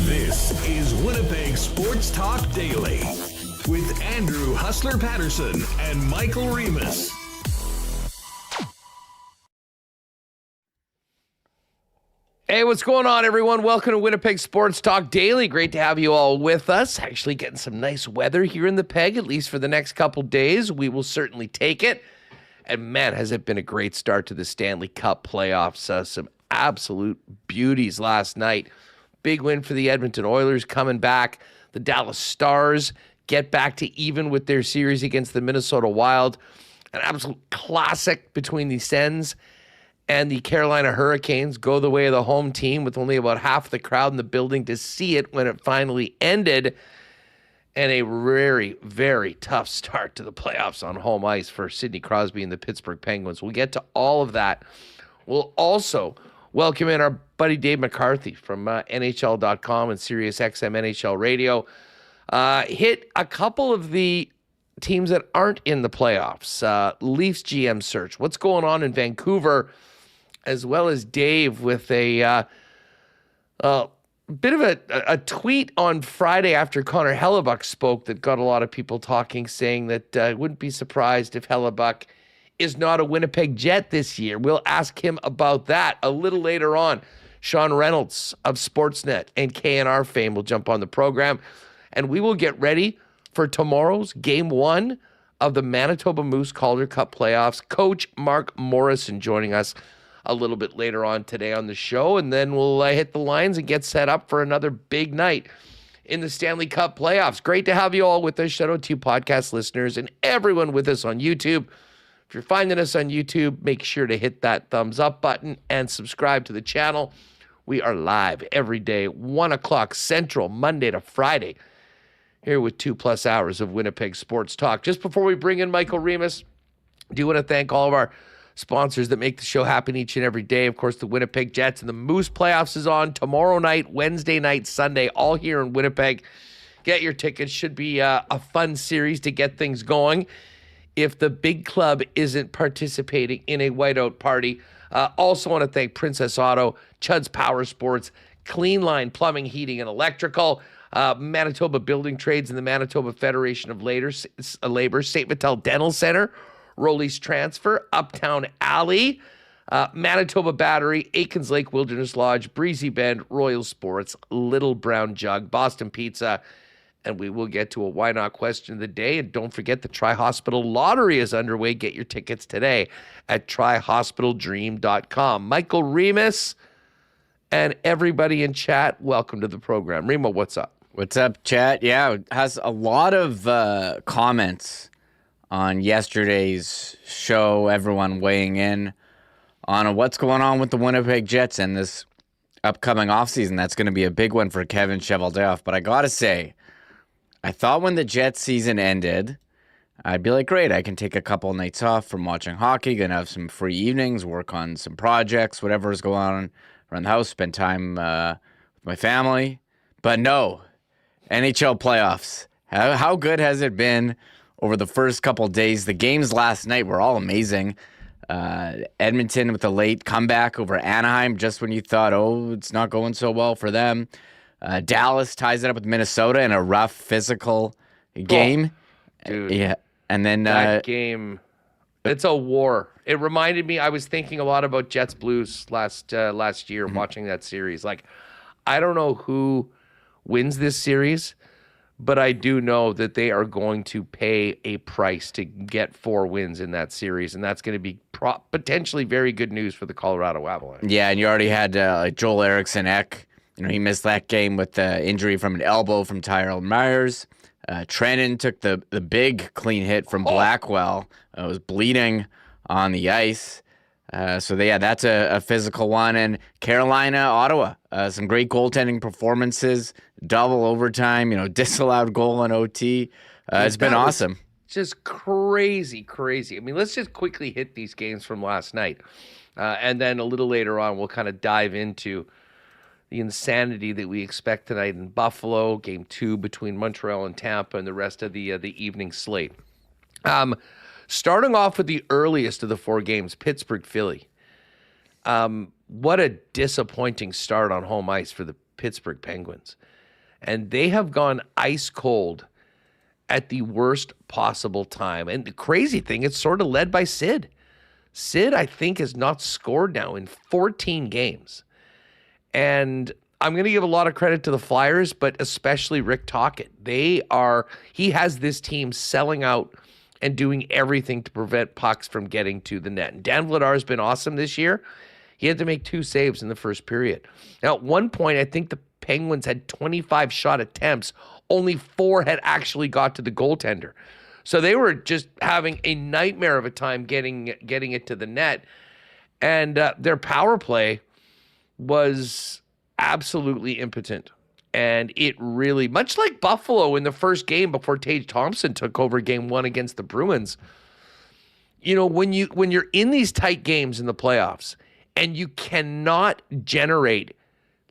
This is Winnipeg Sports Talk Daily with Andrew Hustler Paterson and Michael Remis. Hey, what's going on, everyone? Welcome to Winnipeg Sports Talk Daily. Great to have you all with us. Actually getting some nice weather here in the Peg, at least for the next couple days. We will certainly take it. And man, has it been a great start to the Stanley Cup playoffs. Some absolute beauties last night. Big win for the Edmonton Oilers coming back. The Dallas Stars get back to even with their series against the Minnesota Wild. An absolute classic between the Sens and the Carolina Hurricanes. Go the way of the home team with only about half the crowd in the building to see it when it finally ended. And a very, very tough start to the playoffs on home ice for Sidney Crosby and the Pittsburgh Penguins. We'll get to all of that. We'll also welcome in our buddy Dave McCarthy from NHL.com and SiriusXM NHL Radio. Hit a couple of the teams that aren't in the playoffs. Leafs GM search. What's going on in Vancouver? As well as Dave with a bit of a tweet on Friday after Connor Hellebuyck spoke that got a lot of people talking, saying that wouldn't be surprised if Hellebuyck is not a Winnipeg Jet this year. We'll ask him about that a little later on. Sean Reynolds of Sportsnet and KNR fame will jump on the program, and we will get ready for tomorrow's Game 1 of the Manitoba Moose Calder Cup playoffs. Coach Mark Morrison joining us a little bit later on today on the show, and then we'll hit the lines and get set up for another big night in the Stanley Cup playoffs. Great to have you all with us. Shout out to you podcast listeners and everyone with us on YouTube. If you're finding us on YouTube, make sure to hit that thumbs up button and subscribe to the channel. We are live every day, 1 o'clock Central, Monday to Friday, here with 2+ hours of Winnipeg Sports Talk. Just before we bring in Michael Remis, I do want to thank all of our sponsors that make the show happen each and every day. Of course, the Winnipeg Jets and the Moose playoffs is on tomorrow night, Wednesday night, Sunday, all here in Winnipeg. Get your tickets. Should be a fun series to get things going if the big club isn't participating in a whiteout party. Also want to thank Princess Auto, Chud's Power Sports, Clean Line Plumbing, Heating, and Electrical, Manitoba Building Trades, and the Manitoba Federation of Labor, St. Vital Dental Center, Rollies Transfer, Uptown Alley, Manitoba Battery, Aikens Lake Wilderness Lodge, Breezy Bend, Royal Sports, Little Brown Jug, Boston Pizza, and we will get to a why not question of the day. And don't forget the Tri-Hospital Lottery is underway. Get your tickets today at trihospitaldream.com. Michael Remis and everybody in chat, welcome to the program. Remo, what's up? What's up, chat? Yeah, it has a lot of comments on yesterday's show, everyone weighing in on what's going on with the Winnipeg Jets and this upcoming offseason. That's going to be a big one for Kevin Cheveldayoff. But I got to say, I thought when the Jets season ended, I'd be like, great, I can take a couple nights off from watching hockey, gonna have some free evenings, work on some projects, whatever's going on around the house, spend time with my family. But no, NHL playoffs. How good has it been over the first couple days? The games last night were all amazing. Edmonton with a late comeback over Anaheim just when you thought, oh, it's not going so well for them. Dallas ties it up with Minnesota in a rough physical game. Oh, dude. Yeah. And then that game, it's a war. It reminded me, I was thinking a lot about Jets Blues last year, watching that series. Like, I don't know who wins this series, but I do know that they are going to pay a price to get 4 wins in that series, and that's going to be potentially very good news for the Colorado Avalanche. Yeah, and you already had Joel Eriksson Ek. You know, he missed that game with the injury from an elbow from Tyrell Myers. Trennan took the big clean hit from Blackwell. Was bleeding on the ice. That's a physical one. And Carolina, Ottawa, some great goaltending performances, double overtime, disallowed goal in OT. It's been awesome. Just crazy. I mean, let's just quickly hit these games from last night. And then a little later on, we'll kind of dive into the insanity that we expect tonight in Buffalo, game 2 between Montreal and Tampa, and the rest of the evening slate. Starting off with the earliest of the 4 games, Pittsburgh-Philly. What a disappointing start on home ice for the Pittsburgh Penguins. And they have gone ice cold at the worst possible time. And the crazy thing, it's sort of led by Sid. Sid, I think, has not scored now in 14 games. And I'm going to give a lot of credit to the Flyers, but especially Rick Tocchet. He has this team selling out and doing everything to prevent pucks from getting to the net. And Dan Vladar has been awesome this year. He had to make 2 saves in the first period. Now, at one point, I think the Penguins had 25 shot attempts. Only 4 had actually got to the goaltender. So they were just having a nightmare of a time getting it to the net. And their power play was absolutely impotent. And it really, much like Buffalo in the first game before Tage Thompson took over game 1 against the Bruins, when you're in these tight games in the playoffs and you cannot generate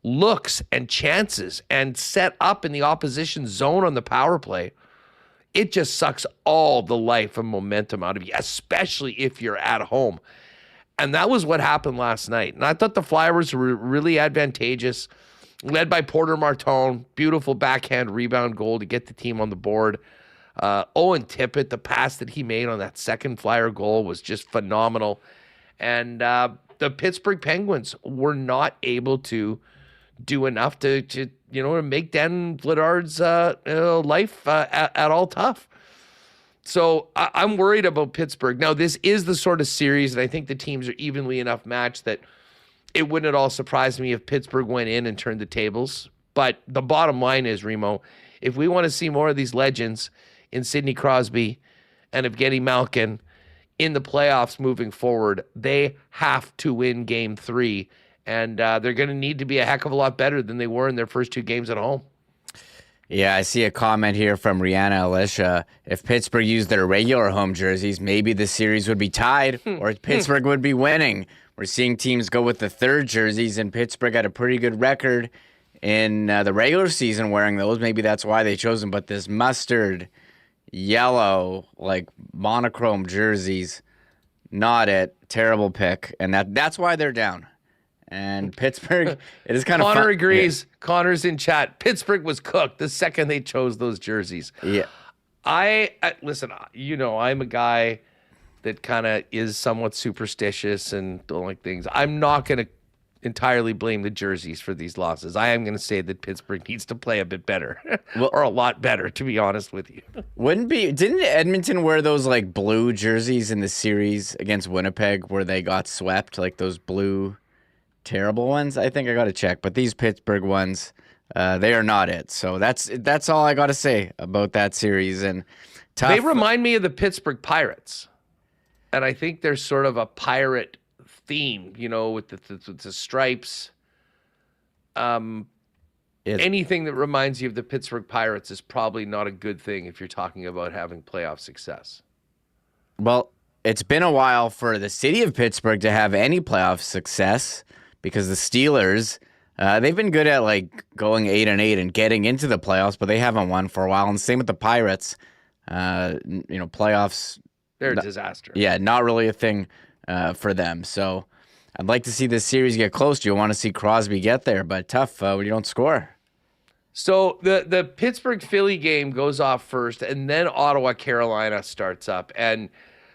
looks and chances and set up in the opposition zone on the power play, it just sucks all the life and momentum out of you, especially if you're at home. And that was what happened last night. And I thought the Flyers were really advantageous, led by Porter Martone. Beautiful backhand rebound goal to get the team on the board. Owen Tippett, the pass that he made on that second Flyer goal was just phenomenal. And the Pittsburgh Penguins were not able to do enough to make Dan Vladard's life at all tough. So I'm worried about Pittsburgh. Now, this is the sort of series, and I think the teams are evenly enough matched that it wouldn't at all surprise me if Pittsburgh went in and turned the tables. But the bottom line is, Remo, if we want to see more of these legends in Sidney Crosby and Evgeny Malkin in the playoffs moving forward, they have to win game 3. And they're going to need to be a heck of a lot better than they were in their first 2 games at home. Yeah, I see a comment here from Rihanna Alicia. If Pittsburgh used their regular home jerseys, maybe the series would be tied or Pittsburgh would be winning. We're seeing teams go with the 3rd jerseys, and Pittsburgh had a pretty good record in the regular season wearing those. Maybe that's why they chose them. But this mustard yellow, like monochrome jerseys, not it. Terrible pick. And that's why they're down. And Pittsburgh, it is kind of Connor agrees. Yeah. Connor's in chat. Pittsburgh was cooked the second they chose those jerseys. Yeah. I listen, I'm a guy that kind of is somewhat superstitious and don't like things. I'm not going to entirely blame the jerseys for these losses. I am going to say that Pittsburgh needs to play a bit better or a lot better, to be honest with you. Didn't Edmonton wear those like blue jerseys in the series against Winnipeg where they got swept, like those blue terrible ones? I think I got to check, but these Pittsburgh ones, they are not it. So that's all I got to say about that series. And tough. They remind me of the Pittsburgh Pirates, and I think there's sort of a pirate theme, with the stripes. Anything that reminds you of the Pittsburgh Pirates is probably not a good thing if you're talking about having playoff success. Well, it's been a while for the city of Pittsburgh to have any playoff success, because the Steelers, they've been good at like going 8-8 and getting into the playoffs, but they haven't won for a while. And same with the Pirates. Playoffs, they're a disaster. Yeah, not really a thing for them. So I'd like to see this series get close. You want to see Crosby get there, but tough when you don't score. So the Pittsburgh-Philly game goes off first, and then Ottawa-Carolina starts up. And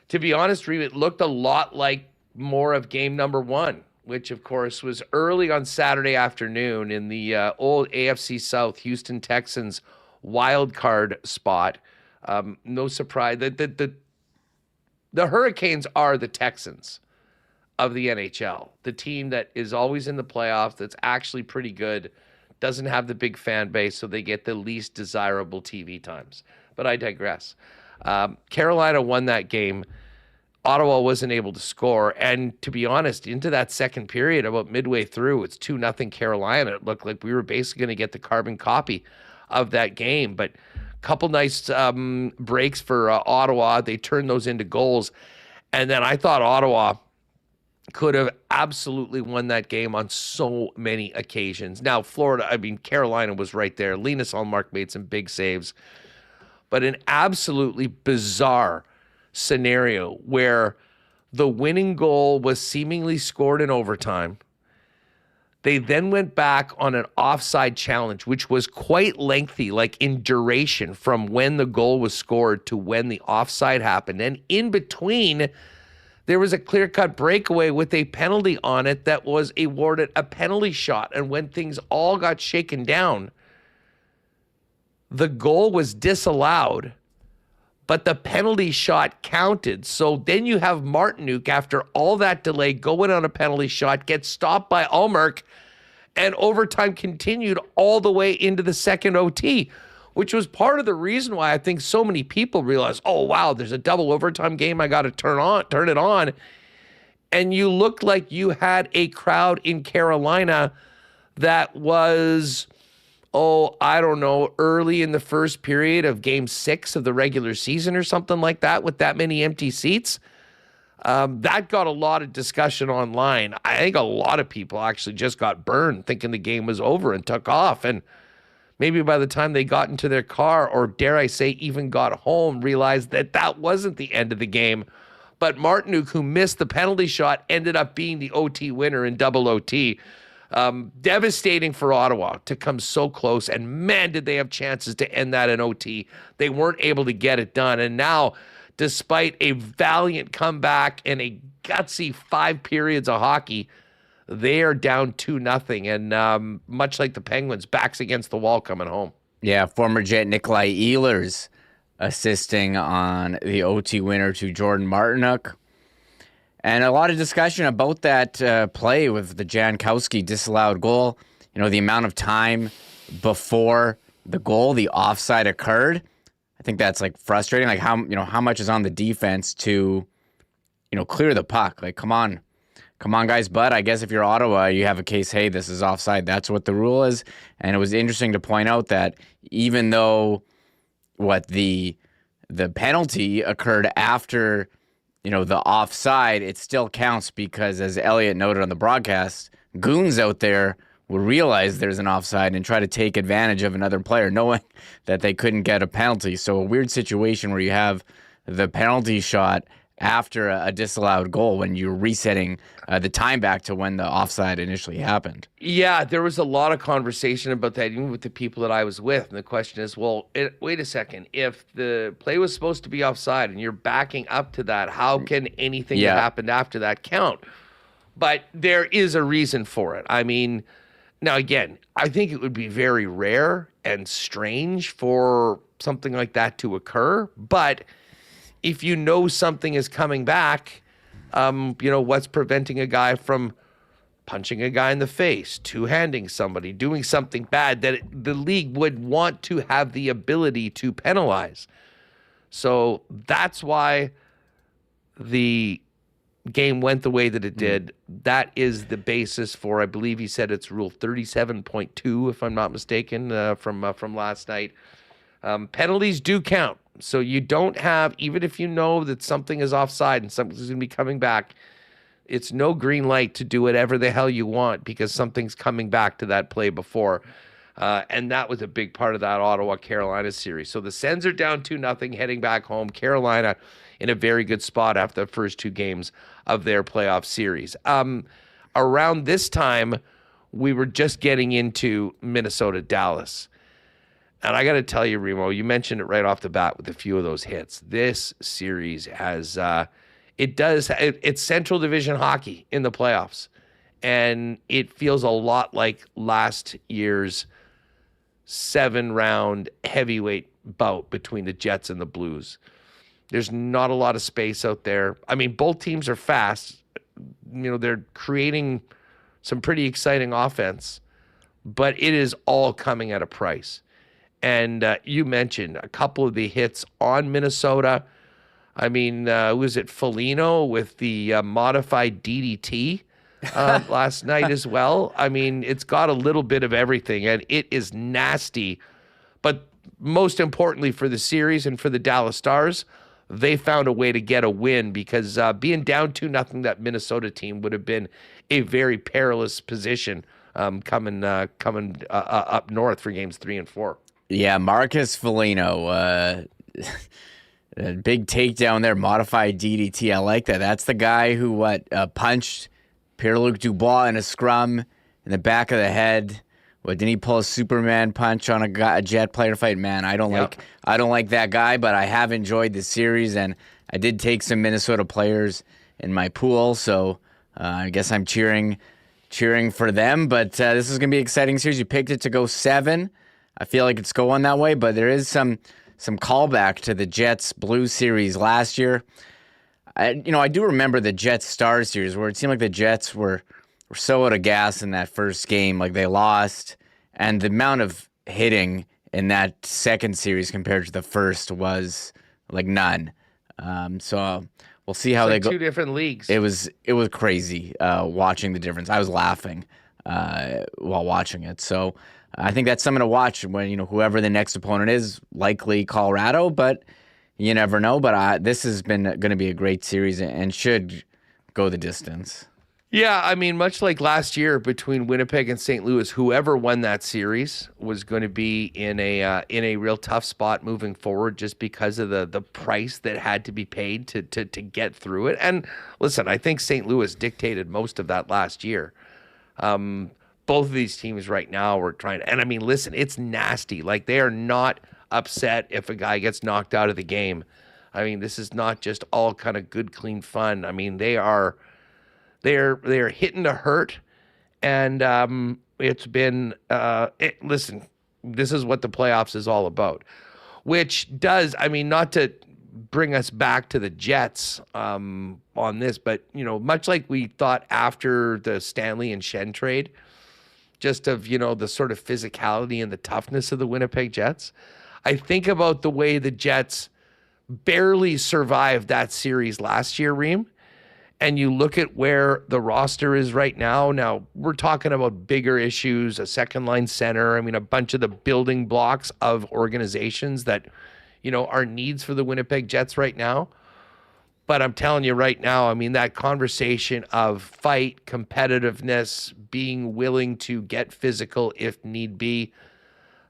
to be honest, Reem, it looked a lot like more of game number 1, which, of course, was early on Saturday afternoon in the old AFC South Houston Texans wild card spot. No surprise. The Hurricanes are the Texans of the NHL, the team that is always in the playoffs, that's actually pretty good, doesn't have the big fan base, so they get the least desirable TV times. But I digress. Carolina won that game. Ottawa wasn't able to score. And to be honest, into that second period, about midway through, it's 2-0 Carolina. It looked like we were basically going to get the carbon copy of that game. But a couple nice breaks for Ottawa. They turned those into goals. And then I thought Ottawa could have absolutely won that game on so many occasions. Now, Carolina was right there. Linus Ullmark made some big saves. But an absolutely bizarre scenario where the winning goal was seemingly scored in overtime. They then went back on an offside challenge, which was quite lengthy, like in duration from when the goal was scored to when the offside happened. And in between, there was a clear-cut breakaway with a penalty on it that was awarded a penalty shot. And when things all got shaken down, the goal was disallowed, but the penalty shot counted. So then you have Martinook, after all that delay, going on a penalty shot, gets stopped by Ullmark, and overtime continued all the way into the second OT, which was part of the reason why I think so many people realized, oh, wow, there's a double overtime game. I got to turn it on. And you looked like you had a crowd in Carolina that was, I don't know, early in the first period of game 6 of the regular season or something like that, with that many empty seats. That got a lot of discussion online. I think a lot of people actually just got burned thinking the game was over and took off. And maybe by the time they got into their car, or dare I say even got home, realized that that wasn't the end of the game. But Martinook, who missed the penalty shot, ended up being the OT winner in double OT. Devastating for Ottawa to come so close, and man, did they have chances to end that in OT. They weren't able to get it done. And now, despite a valiant comeback and a gutsy 5 periods of hockey, they are down 2-0. And much like the Penguins, backs against the wall coming home. Yeah, former Jet Nikolai Ehlers assisting on the OT winner to Jordan Martinook. And a lot of discussion about that play with the Jankowski disallowed goal. You know, the amount of time before the goal, the offside occurred. I think that's like frustrating. Like how much is on the defense to, clear the puck? Like, come on, guys. But I guess if you're Ottawa, you have a case. Hey, this is offside. That's what the rule is. And it was interesting to point out that even though the penalty occurred after, the offside, it still counts because, as Elliott noted on the broadcast, goons out there will realize there's an offside and try to take advantage of another player, knowing that they couldn't get a penalty. So a weird situation where you have the penalty shot after a disallowed goal when you're resetting the time back to when the offside initially happened. Yeah, there was a lot of conversation about that, even with the people that I was with. And the question is, wait a second. If the play was supposed to be offside and you're backing up to that, how can anything that happened after that count? But there is a reason for it. I mean, now again, I think it would be very rare and strange for something like that to occur. But if you know something is coming back, what's preventing a guy from punching a guy in the face, two-handing somebody, doing something bad that the league would want to have the ability to penalize? So that's why the game went the way that it did. That is the basis for, I believe he said it's Rule 37.2, if I'm not mistaken, from last night. Penalties do count. So you don't have, even if you know that something is offside and something's going to be coming back, it's no green light to do whatever the hell you want because something's coming back to that play before. And that was a big part of that Ottawa-Carolina series. So the Sens are down 2-0 heading back home. Carolina in a very good spot after the first 2 games of their playoff series. Around this time, we were just getting into Minnesota-Dallas. And I got to tell you, Remo, you mentioned it right off the bat with a few of those hits. This series has, it's Central Division hockey in the playoffs. And it feels a lot like last year's 7-round heavyweight bout between the Jets and the Blues. There's not a lot of space out there. I mean, both teams are fast. They're creating some pretty exciting offense, but it is all coming at a price. And you mentioned a couple of the hits on Minnesota. I mean, was it Foligno with the modified DDT last night as well? I mean, it's got a little bit of everything, and it is nasty. But most importantly for the series and for the Dallas Stars, they found a way to get a win because being down 2-0, that Minnesota team would have been a very perilous position coming up north for games 3 and 4. Yeah, Marcus Foligno, big takedown there, modified DDT. I like that. That's the guy who punched Pierre-Luc Dubois in a scrum in the back of the head. Didn't he pull a Superman punch on a Jet player fight? Man, I don't like that guy, but I have enjoyed the series, and I did take some Minnesota players in my pool, so I guess I'm cheering for them. But this is going to be an exciting series. You picked it to go 7. I feel like it's going that way, but there is some callback to the Jets Blues series last year. I do remember the Jets Stars series where it seemed like the Jets were so out of gas in that first game, like they lost, and the amount of hitting in that second series compared to the first was like none. So we'll see how they go. 2 different leagues. It was crazy watching the difference. I was laughing while watching it. So I think that's something to watch when whoever the next opponent is, likely Colorado, but you never know. But this has been going to be a great series and should go the distance. Yeah, I mean, much like last year between Winnipeg and St. Louis, whoever won that series was going to be in a real tough spot moving forward, just because of the price that had to be paid to get through it. And listen, I think St. Louis dictated most of that last year. Both of these teams right now are trying to, and I mean, listen, it's nasty. Like, they are not upset if a guy gets knocked out of the game. I mean, this is not just all kind of good, clean fun. I mean, they're hitting to hurt, and it's been listen, this is what the playoffs is all about, which does, I mean, not to bring us back to the Jets on this, but much like we thought after the Stanley and Shen trade, just of the sort of physicality and the toughness of the Winnipeg Jets, I think about the way the Jets barely survived that series last year, Reem. And you look at where the roster is right now. Now, we're talking about bigger issues, a second-line center. I mean, a bunch of the building blocks of organizations that, are needs for the Winnipeg Jets right now. But I'm telling you right now, I mean, that conversation of fight, competitiveness, being willing to get physical if need be,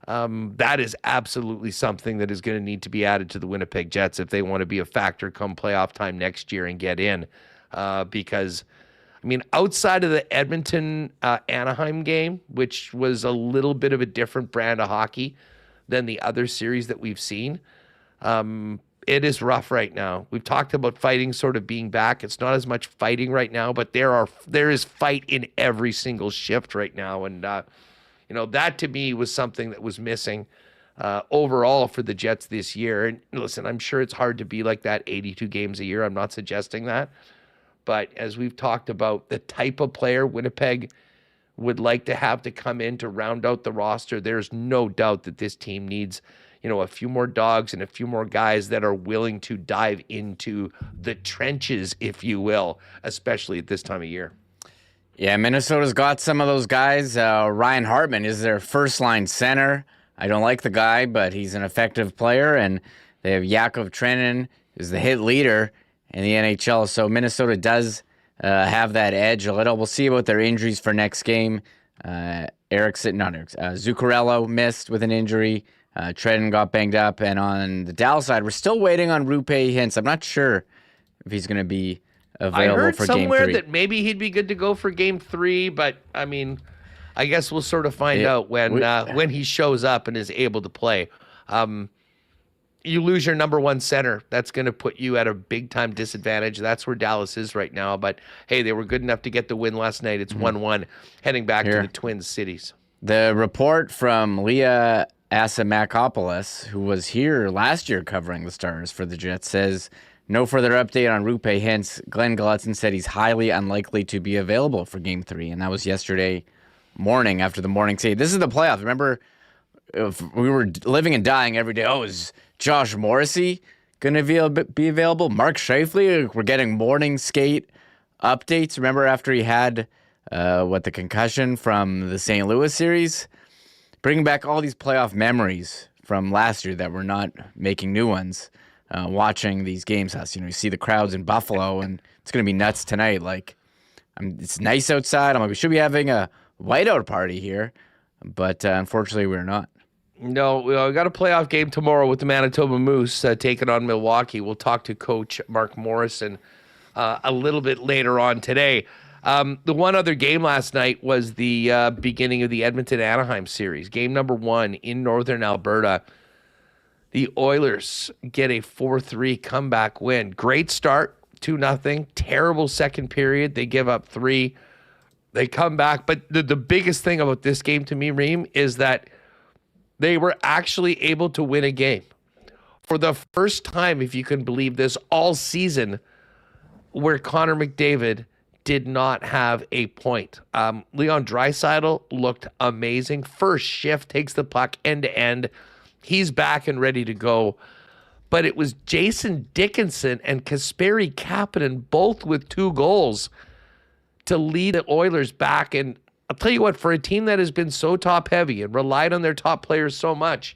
that is absolutely something that is going to need to be added to the Winnipeg Jets if they want to be a factor come playoff time next year and get in. Because, I mean, outside of the Edmonton Anaheim game, which was a little bit of a different brand of hockey than the other series that we've seen, it is rough right now. We've talked about fighting sort of being back. It's not as much fighting right now, but there is fight in every single shift right now. And, that to me was something that was missing overall for the Jets this year. And listen, I'm sure it's hard to be like that 82 games a year. I'm not suggesting that. But as we've talked about, the type of player Winnipeg would like to have to come in to round out the roster, there's no doubt that this team needs, a few more dogs and a few more guys that are willing to dive into the trenches, if you will, especially at this time of year. Yeah, Minnesota's got some of those guys. Ryan Hartman is their first-line center. I don't like the guy, but he's an effective player. And they have Yakov Trenin, who's the hit leader in the NHL. So Minnesota does have that edge a little. We'll see about their injuries for next game. Zuccarello missed with an injury. Trenin got banged up. And on the Dallas side, we're still waiting on Rupe Hintz. I'm not sure if he's going to be available for Game 3. I heard somewhere that maybe he'd be good to go for Game 3, but I mean, I guess we'll sort of find out when he shows up and is able to play. You lose your number one center. That's going to put you at a big-time disadvantage. That's where Dallas is right now. But, hey, they were good enough to get the win last night. It's 1-1 heading back to the Twin Cities. The report from Leah Asimakopoulos, who was here last year covering the Stars for the Jets, says no further update on Rupe Hintz. Glenn Gulutzan said he's highly unlikely to be available for Game 3, and that was yesterday morning after the morning skate. This is the playoffs. Remember, if we were living and dying every day. Oh, is Josh Morrissey going to be available. Mark Scheifele, we're getting morning skate updates. Remember after he had the concussion from the St. Louis series? Bringing back all these playoff memories from last year that we're not making new ones. Watching these games, you see the crowds in Buffalo, and it's going to be nuts tonight. It's nice outside. I'm like, we should be having a whiteout party here, but unfortunately, we're not. No, we got a playoff game tomorrow with the Manitoba Moose taking on Milwaukee. We'll talk to Coach Mark Morrison a little bit later on today. The one other game last night was the beginning of the Edmonton-Anaheim series. Game number 1 in Northern Alberta. The Oilers get a 4-3 comeback win. Great start, 2-0. Terrible second period. They give up 3. They come back. But the biggest thing about this game to me, Reem, is that they were actually able to win a game. For the first time, if you can believe this, all season, where Connor McDavid did not have a point. Leon Draisaitl looked amazing. First shift, takes the puck end to end. He's back and ready to go. But it was Jason Dickinson and Kasperi Kapanen both with 2 goals to lead the Oilers back. And I'll tell you what, for a team that has been so top heavy and relied on their top players so much,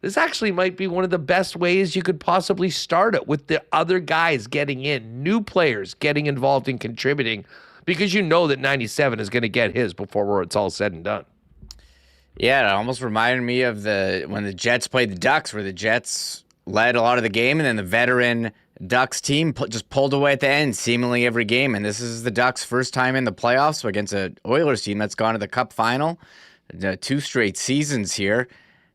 this actually might be one of the best ways you could possibly start it, with the other guys getting in, new players getting involved and contributing, because you know that 97 is going to get his before it's all said and done. Yeah, it almost reminded me of when the Jets played the Ducks, where the Jets led a lot of the game, and then the veteran Ducks team just pulled away at the end, seemingly every game. And this is the Ducks' first time in the playoffs against an Oilers team that's gone to the Cup final, 2 straight seasons here.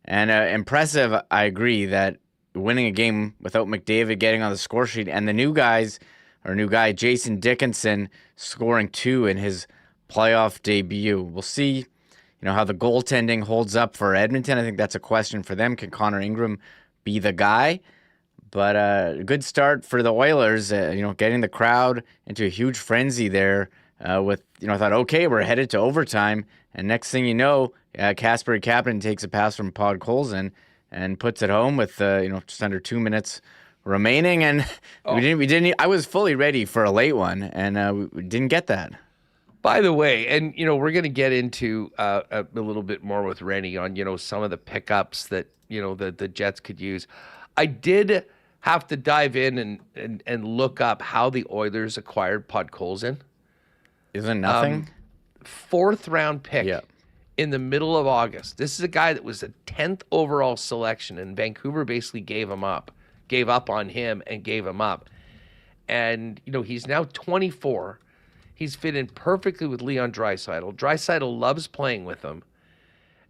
And impressive, I agree, that winning a game without McDavid getting on the score sheet, and the new guy, Jason Dickinson, scoring 2 in his playoff debut. We'll see how the goaltending holds up for Edmonton. I think that's a question for them. Can Connor Ingram be the guy? But a good start for the Oilers, getting the crowd into a huge frenzy there I thought, okay, we're headed to overtime. And next thing you know, Kasperi Kapanen takes a pass from Podkolzin and puts it home with, just under 2 minutes remaining. And we didn't, I was fully ready for a late one, and we didn't get that. By the way, and we're going to get into a little bit more with Rennie on some of the pickups that the Jets could use. I did have to dive in and look up how the Oilers acquired Podkolzin. Isn't nothing? 4th round pick in the middle of August. This is a guy that was a 10th overall selection, and Vancouver basically gave up on him and gave him up. And he's now 24. He's fit in perfectly with Leon Draisaitl. Draisaitl loves playing with him.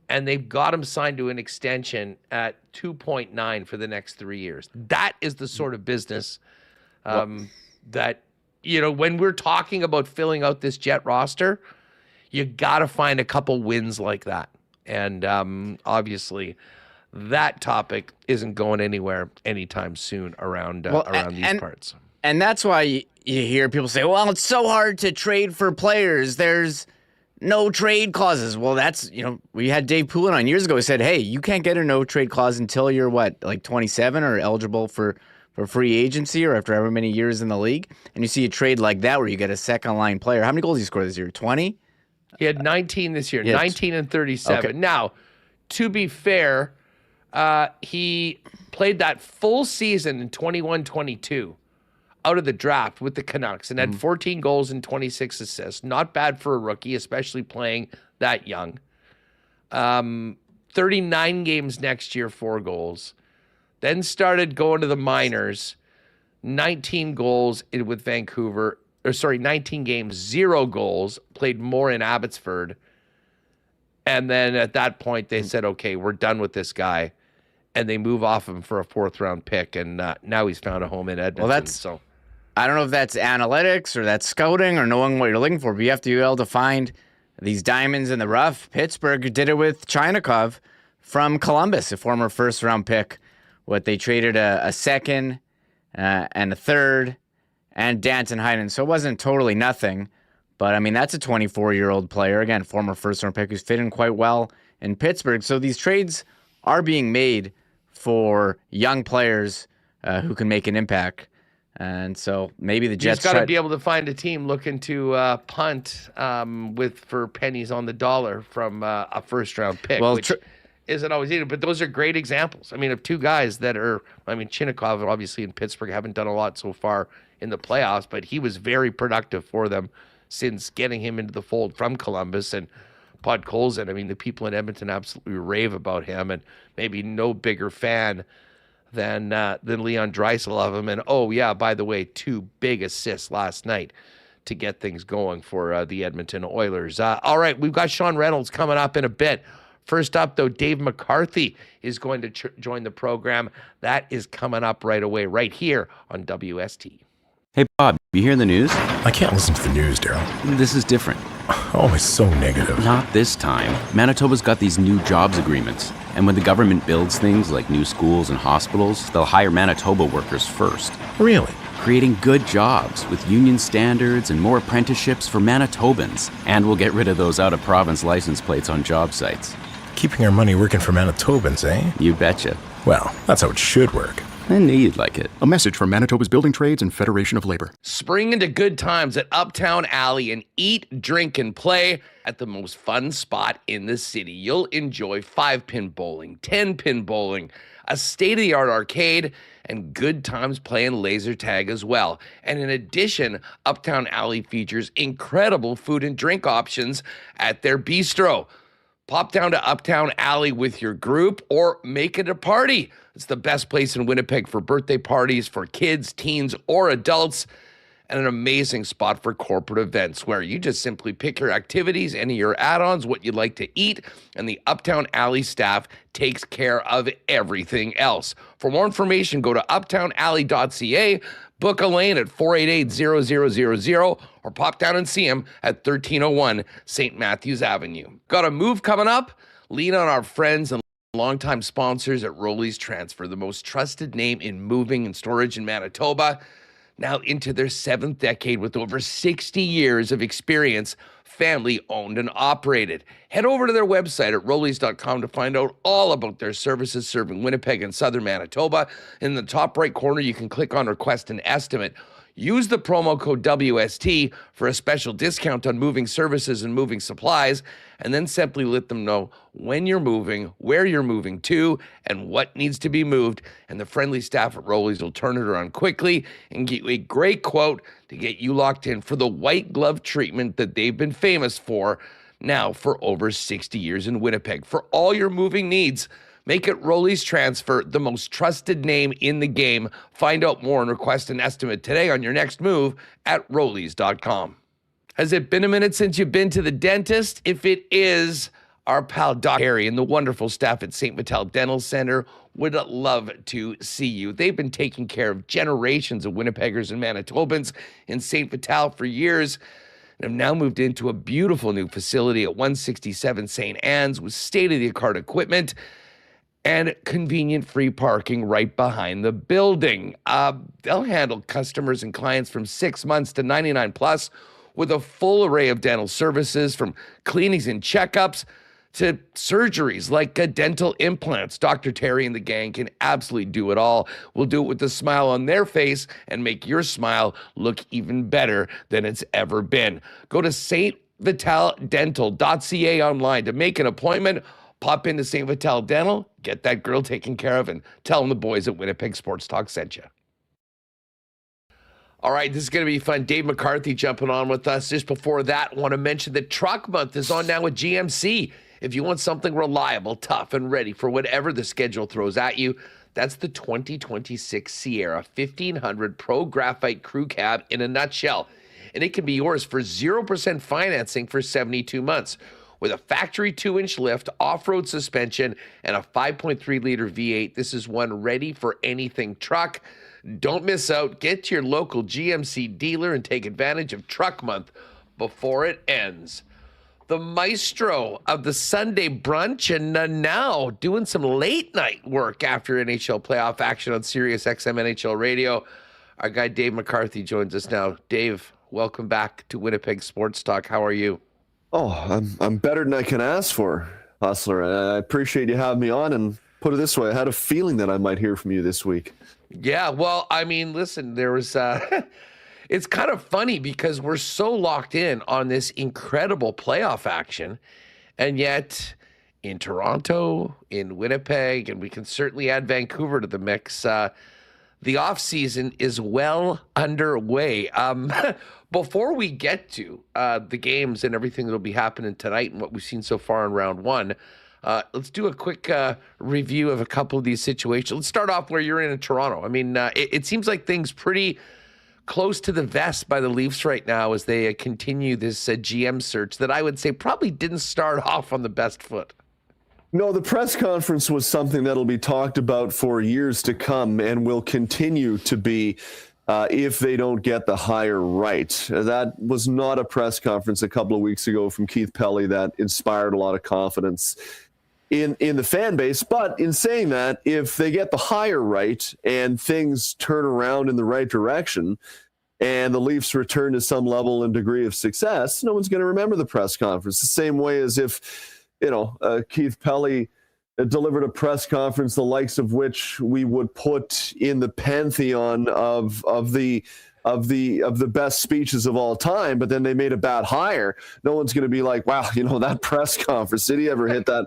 And they've got him signed to an extension at 2.9 for the next 3 years. That is the sort of business that, when we're talking about filling out this Jet roster, you got to find a couple wins like that. And obviously, that topic isn't going anywhere anytime soon around these parts. And that's why you hear people say, well, it's so hard to trade for players. There's no trade clauses. Well, that's, we had Dave Poulin on years ago who said, hey, you can't get a no trade clause until you're 27 or eligible for free agency or after however many years in the league. And you see a trade like that where you get a second line player. How many goals did he score this year? 20? He had 19 this year, 19 and 37. Okay. Now, to be fair, he played that full season in 21-22. Out of the draft with the Canucks and had 14 goals and 26 assists. Not bad for a rookie, especially playing that young. 39 games next year, 4 goals. Then started going to the minors. 19 goals with Vancouver. 19 games, 0 goals. Played more in Abbotsford. And then at that point, they said, okay, we're done with this guy. And they move off him for a 4th round pick. And now he's found a home in Edmonton. I don't know if that's analytics or that's scouting or knowing what you're looking for, but you have to be able to find these diamonds in the rough. Pittsburgh did it with Chinakhov from Columbus, a former 1st round pick. They traded a second and a third and Danton Heinen. So it wasn't totally nothing, but that's a 24-year-old player, again, former 1st round pick who's fit in quite well in Pittsburgh. So these trades are being made for young players who can make an impact. And so maybe the Jets got to be able to find a team looking to punt for pennies on the dollar from a first-round pick, which isn't always needed. But those are great examples. I mean, of two guys that are, Chinnikov, obviously in Pittsburgh, haven't done a lot so far in the playoffs, but he was very productive for them since getting him into the fold from Columbus. And Podkolzin, the people in Edmonton absolutely rave about him, and maybe no bigger fan than Leon Draisaitl of him. And by the way, 2 big assists last night to get things going for the Edmonton Oilers. All right, we've got Sean Reynolds coming up in a bit. First up, though, Dave McCarthy is going to join the program. That is coming up right away, right here on WST. Hey, Bob, you hear the news? I can't listen to the news, Daryl. This is different. Oh, it's so negative. Not this time. Manitoba's got these new jobs agreements. And when the government builds things like new schools and hospitals, they'll hire Manitoba workers first. Really? Creating good jobs with union standards and more apprenticeships for Manitobans. And we'll get rid of those out-of-province license plates on job sites. Keeping our money working for Manitobans, eh? You betcha. Well, that's how it should work. I knew you'd like it. A message from Manitoba's Building Trades and Federation of Labor. Spring into good times at Uptown Alley and eat, drink, and play at the most fun spot in the city. You'll enjoy 5-pin bowling, 10-pin bowling, a state-of-the-art arcade, and good times playing laser tag as well. And in addition, Uptown Alley features incredible food and drink options at their bistro. Pop down to Uptown Alley with your group or make it a party. It's the best place in Winnipeg for birthday parties for kids, teens, or adults, and an amazing spot for corporate events where you just simply pick your activities, any of your add-ons, what you'd like to eat, and the Uptown Alley staff takes care of everything else. For more information, go to uptownalley.ca, book a lane at 488-0000, or pop down and see him at 1301 St. Matthews Avenue. Got a move coming up? Lean on our friends and longtime sponsors at Rolly's Transfer, the most trusted name in moving and storage in Manitoba. Now into their 7th decade with over 60 years of experience, family owned and operated. Head over to their website at rollies.com to find out all about their services serving Winnipeg and southern Manitoba. In the top right corner, you can click on Request an Estimate. Use the promo code WST for a special discount on moving services and moving supplies, and then simply let them know when you're moving, where you're moving to, and what needs to be moved. And the friendly staff at Rollies will turn it around quickly and get you a great quote to get you locked in for the white glove treatment that they've been famous for now for over 60 years in Winnipeg. For all your moving needs, make it Rolly's Transfer, the most trusted name in the game. Find out more and request an estimate today on your next move at rollies.com. Has it been a minute since you've been to the dentist? If it is, our pal Doc Harry and the wonderful staff at St. Vital Dental Center would love to see you. They've been taking care of generations of Winnipeggers and Manitobans in St. Vital for years, and have now moved into a beautiful new facility at 167 St. Anne's with state-of-the-art equipment and convenient free parking right behind the building. They'll handle customers and clients from 6 months to 99 plus with a full array of dental services, from cleanings and checkups to surgeries like dental implants. Dr. Terry and the gang can absolutely do it all. We'll do it with a smile on their face and make your smile look even better than it's ever been. Go to stvitaldental.ca online to make an appointment. Pop into St. Vital Dental, get that girl taken care of, and tell them the boys at Winnipeg Sports Talk sent you. All right, this is going to be fun. Dave McCarthy jumping on with us. Just before that, I want to mention that Truck Month is on now with GMC. If you want something reliable, tough, and ready for whatever the schedule throws at you, that's the 2026 Sierra 1500 Pro Graphite Crew Cab in a nutshell. And it can be yours for 0% financing for 72 months. With a factory 2-inch lift, off-road suspension, and a 5.3-liter V8, this is one ready for anything truck. Don't miss out. Get to your local GMC dealer and take advantage of Truck Month before it ends. The maestro of the Sunday brunch, and now doing some late night work after NHL playoff action on SiriusXM NHL Radio. Our guy Dave McCarthy joins us now. Dave, welcome back to Winnipeg Sports Talk. How are you? Oh, I'm better than I can ask for, Hustler. I appreciate you having me on, and put it this way, I had a feeling that I might hear from you this week. Yeah, well, I mean, listen, there was it's kind of funny because we're so locked in on this incredible playoff action, and yet in Toronto, in Winnipeg, and we can certainly add Vancouver to the mix, the offseason is well underway. Before we get to the games and everything that'll be happening tonight and what we've seen so far in round one, let's do a quick review of a couple of these situations. Let's start off where you're in Toronto. I mean, it seems like things pretty close to the vest by the Leafs right now as they continue this GM search that I would say probably didn't start off on the best foot. No, the press conference was something that'll be talked about for years to come and will continue to be if they don't get the hire right. That was not a press conference a couple of weeks ago from Keith Pelly that inspired a lot of confidence in the fan base. But in saying that, if they get the hire right and things turn around in the right direction and the Leafs return to some level and degree of success, no one's going to remember the press conference. The same way as if Keith Pelly delivered a press conference, the likes of which we would put in the pantheon of the best speeches of all time, but then they made a bad hire. No one's going to be like, wow, that press conference, did he ever hit that?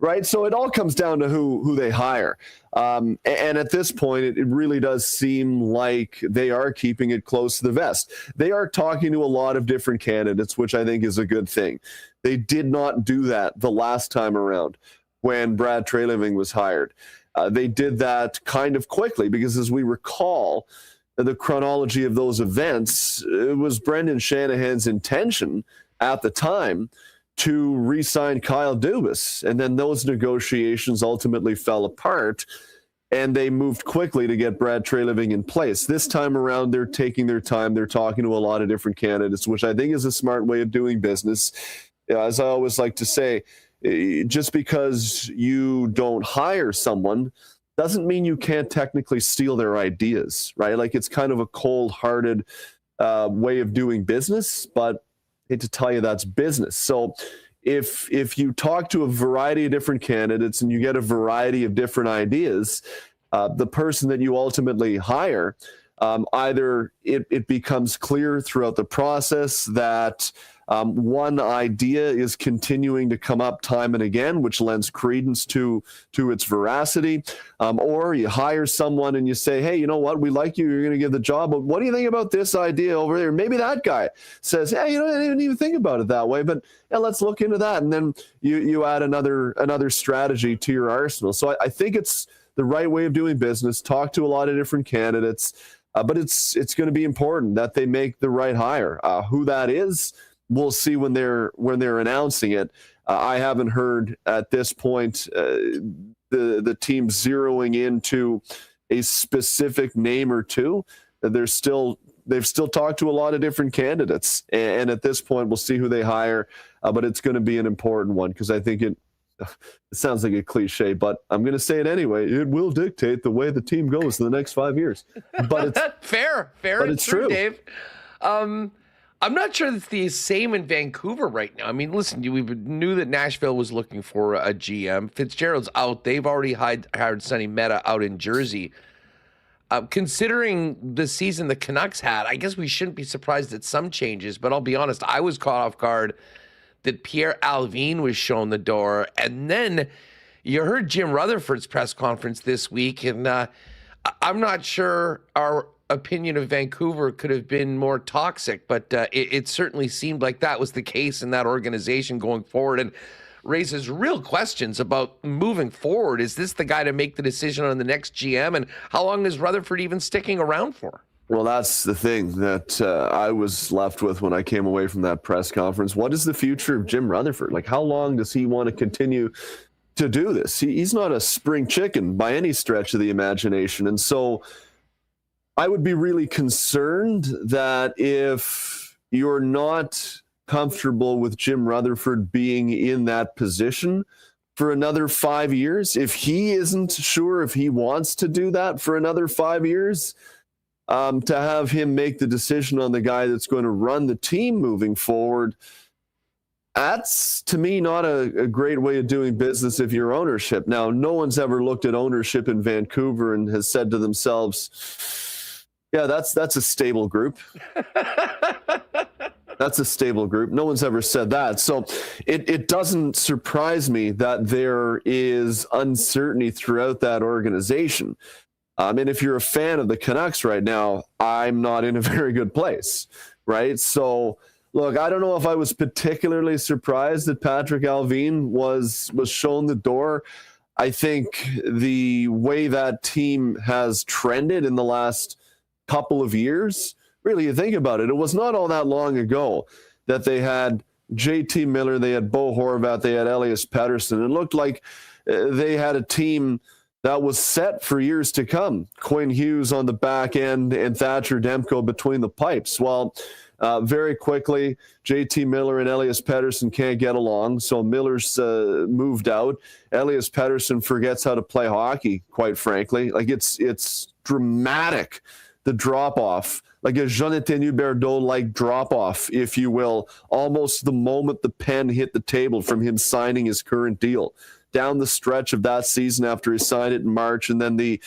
Right. So it all comes down to who they hire. And at this point, it really does seem like they are keeping it close to the vest. They are talking to a lot of different candidates, which I think is a good thing. They did not do that the last time around when Brad Treliving was hired. They did that kind of quickly because, as we recall, the chronology of those events, it was Brendan Shanahan's intention at the time to re-sign Kyle Dubas. And then those negotiations ultimately fell apart, and they moved quickly to get Brad Treliving in place. This time around, they're taking their time. They're talking to a lot of different candidates, which I think is a smart way of doing business. As I always like to say, just because you don't hire someone doesn't mean you can't technically steal their ideas, right? Like, it's kind of a cold-hearted way of doing business, but I hate to tell you that's business. So if you talk to a variety of different candidates and you get a variety of different ideas, the person that you ultimately hire, either it becomes clear throughout the process that one idea is continuing to come up time and again, which lends credence to its veracity. Or you hire someone and you say, hey, you know what? We like you. You're going to give the job. But what do you think about this idea over there? Maybe that guy says, hey, I didn't even think about it that way, but yeah, let's look into that. And then you add another strategy to your arsenal. So I think it's the right way of doing business. Talk to a lot of different candidates, but it's going to be important that they make the right hire. Who that is, we'll see when they're announcing it. I haven't heard at this point the team zeroing into a specific name or two. They've still talked to a lot of different candidates, and at this point, we'll see who they hire. But it's going to be an important one because I think it sounds like a cliche, but I'm going to say it anyway. It will dictate the way the team goes in the next 5 years. But it's fair, but it's true, Dave. I'm not sure it's the same in Vancouver right now. I mean, listen, we knew that Nashville was looking for a GM. Fitzgerald's out. They've already hired Sonny Mehta out in Jersey. Considering the season the Canucks had, I guess we shouldn't be surprised at some changes, but I'll be honest, I was caught off guard that Pierre Alvin was shown the door. And then you heard Jim Rutherford's press conference this week, and I'm not sure our opinion of Vancouver could have been more toxic, but it certainly seemed like that was the case in that organization going forward, and raises real questions about moving forward. Is this the guy to make the decision on the next GM, and how long is Rutherford even sticking around for? Well, that's the thing that I was left with when I came away from that press conference. What is the future of Jim Rutherford? Like, how long does he want to continue to do this? He's not a spring chicken by any stretch of the imagination, and so I would be really concerned that if you're not comfortable with Jim Rutherford being in that position for another 5 years, if he isn't sure if he wants to do that for another 5 years, to have him make the decision on the guy that's going to run the team moving forward, That's, to me, not a great way of doing business if you're ownership. Now, no one's ever looked at ownership in Vancouver and has said to themselves, yeah, that's a stable group. That's a stable group. No one's ever said that. So it doesn't surprise me that there is uncertainty throughout that organization. And if you're a fan of the Canucks right now, I'm not in a very good place, right? So, look, I don't know if I was particularly surprised that Patrick Allvin was shown the door. I think the way that team has trended in the last couple of years, really, you think about it, it was not all that long ago that they had JT Miller, they had Bo Horvat, they had Elias Pettersson. It looked like they had a team that was set for years to come. Quinn Hughes on the back end and Thatcher Demko between the pipes. Well, very quickly, JT Miller and Elias Pettersson can't get along, so Miller's moved out. Elias Pettersson forgets how to play hockey, quite frankly. Like, it's dramatic, the drop-off, like a Jonathan Huberdeau-like drop-off, if you will, almost the moment the pen hit the table from him signing his current deal. Down the stretch of that season after he signed it in March, and then the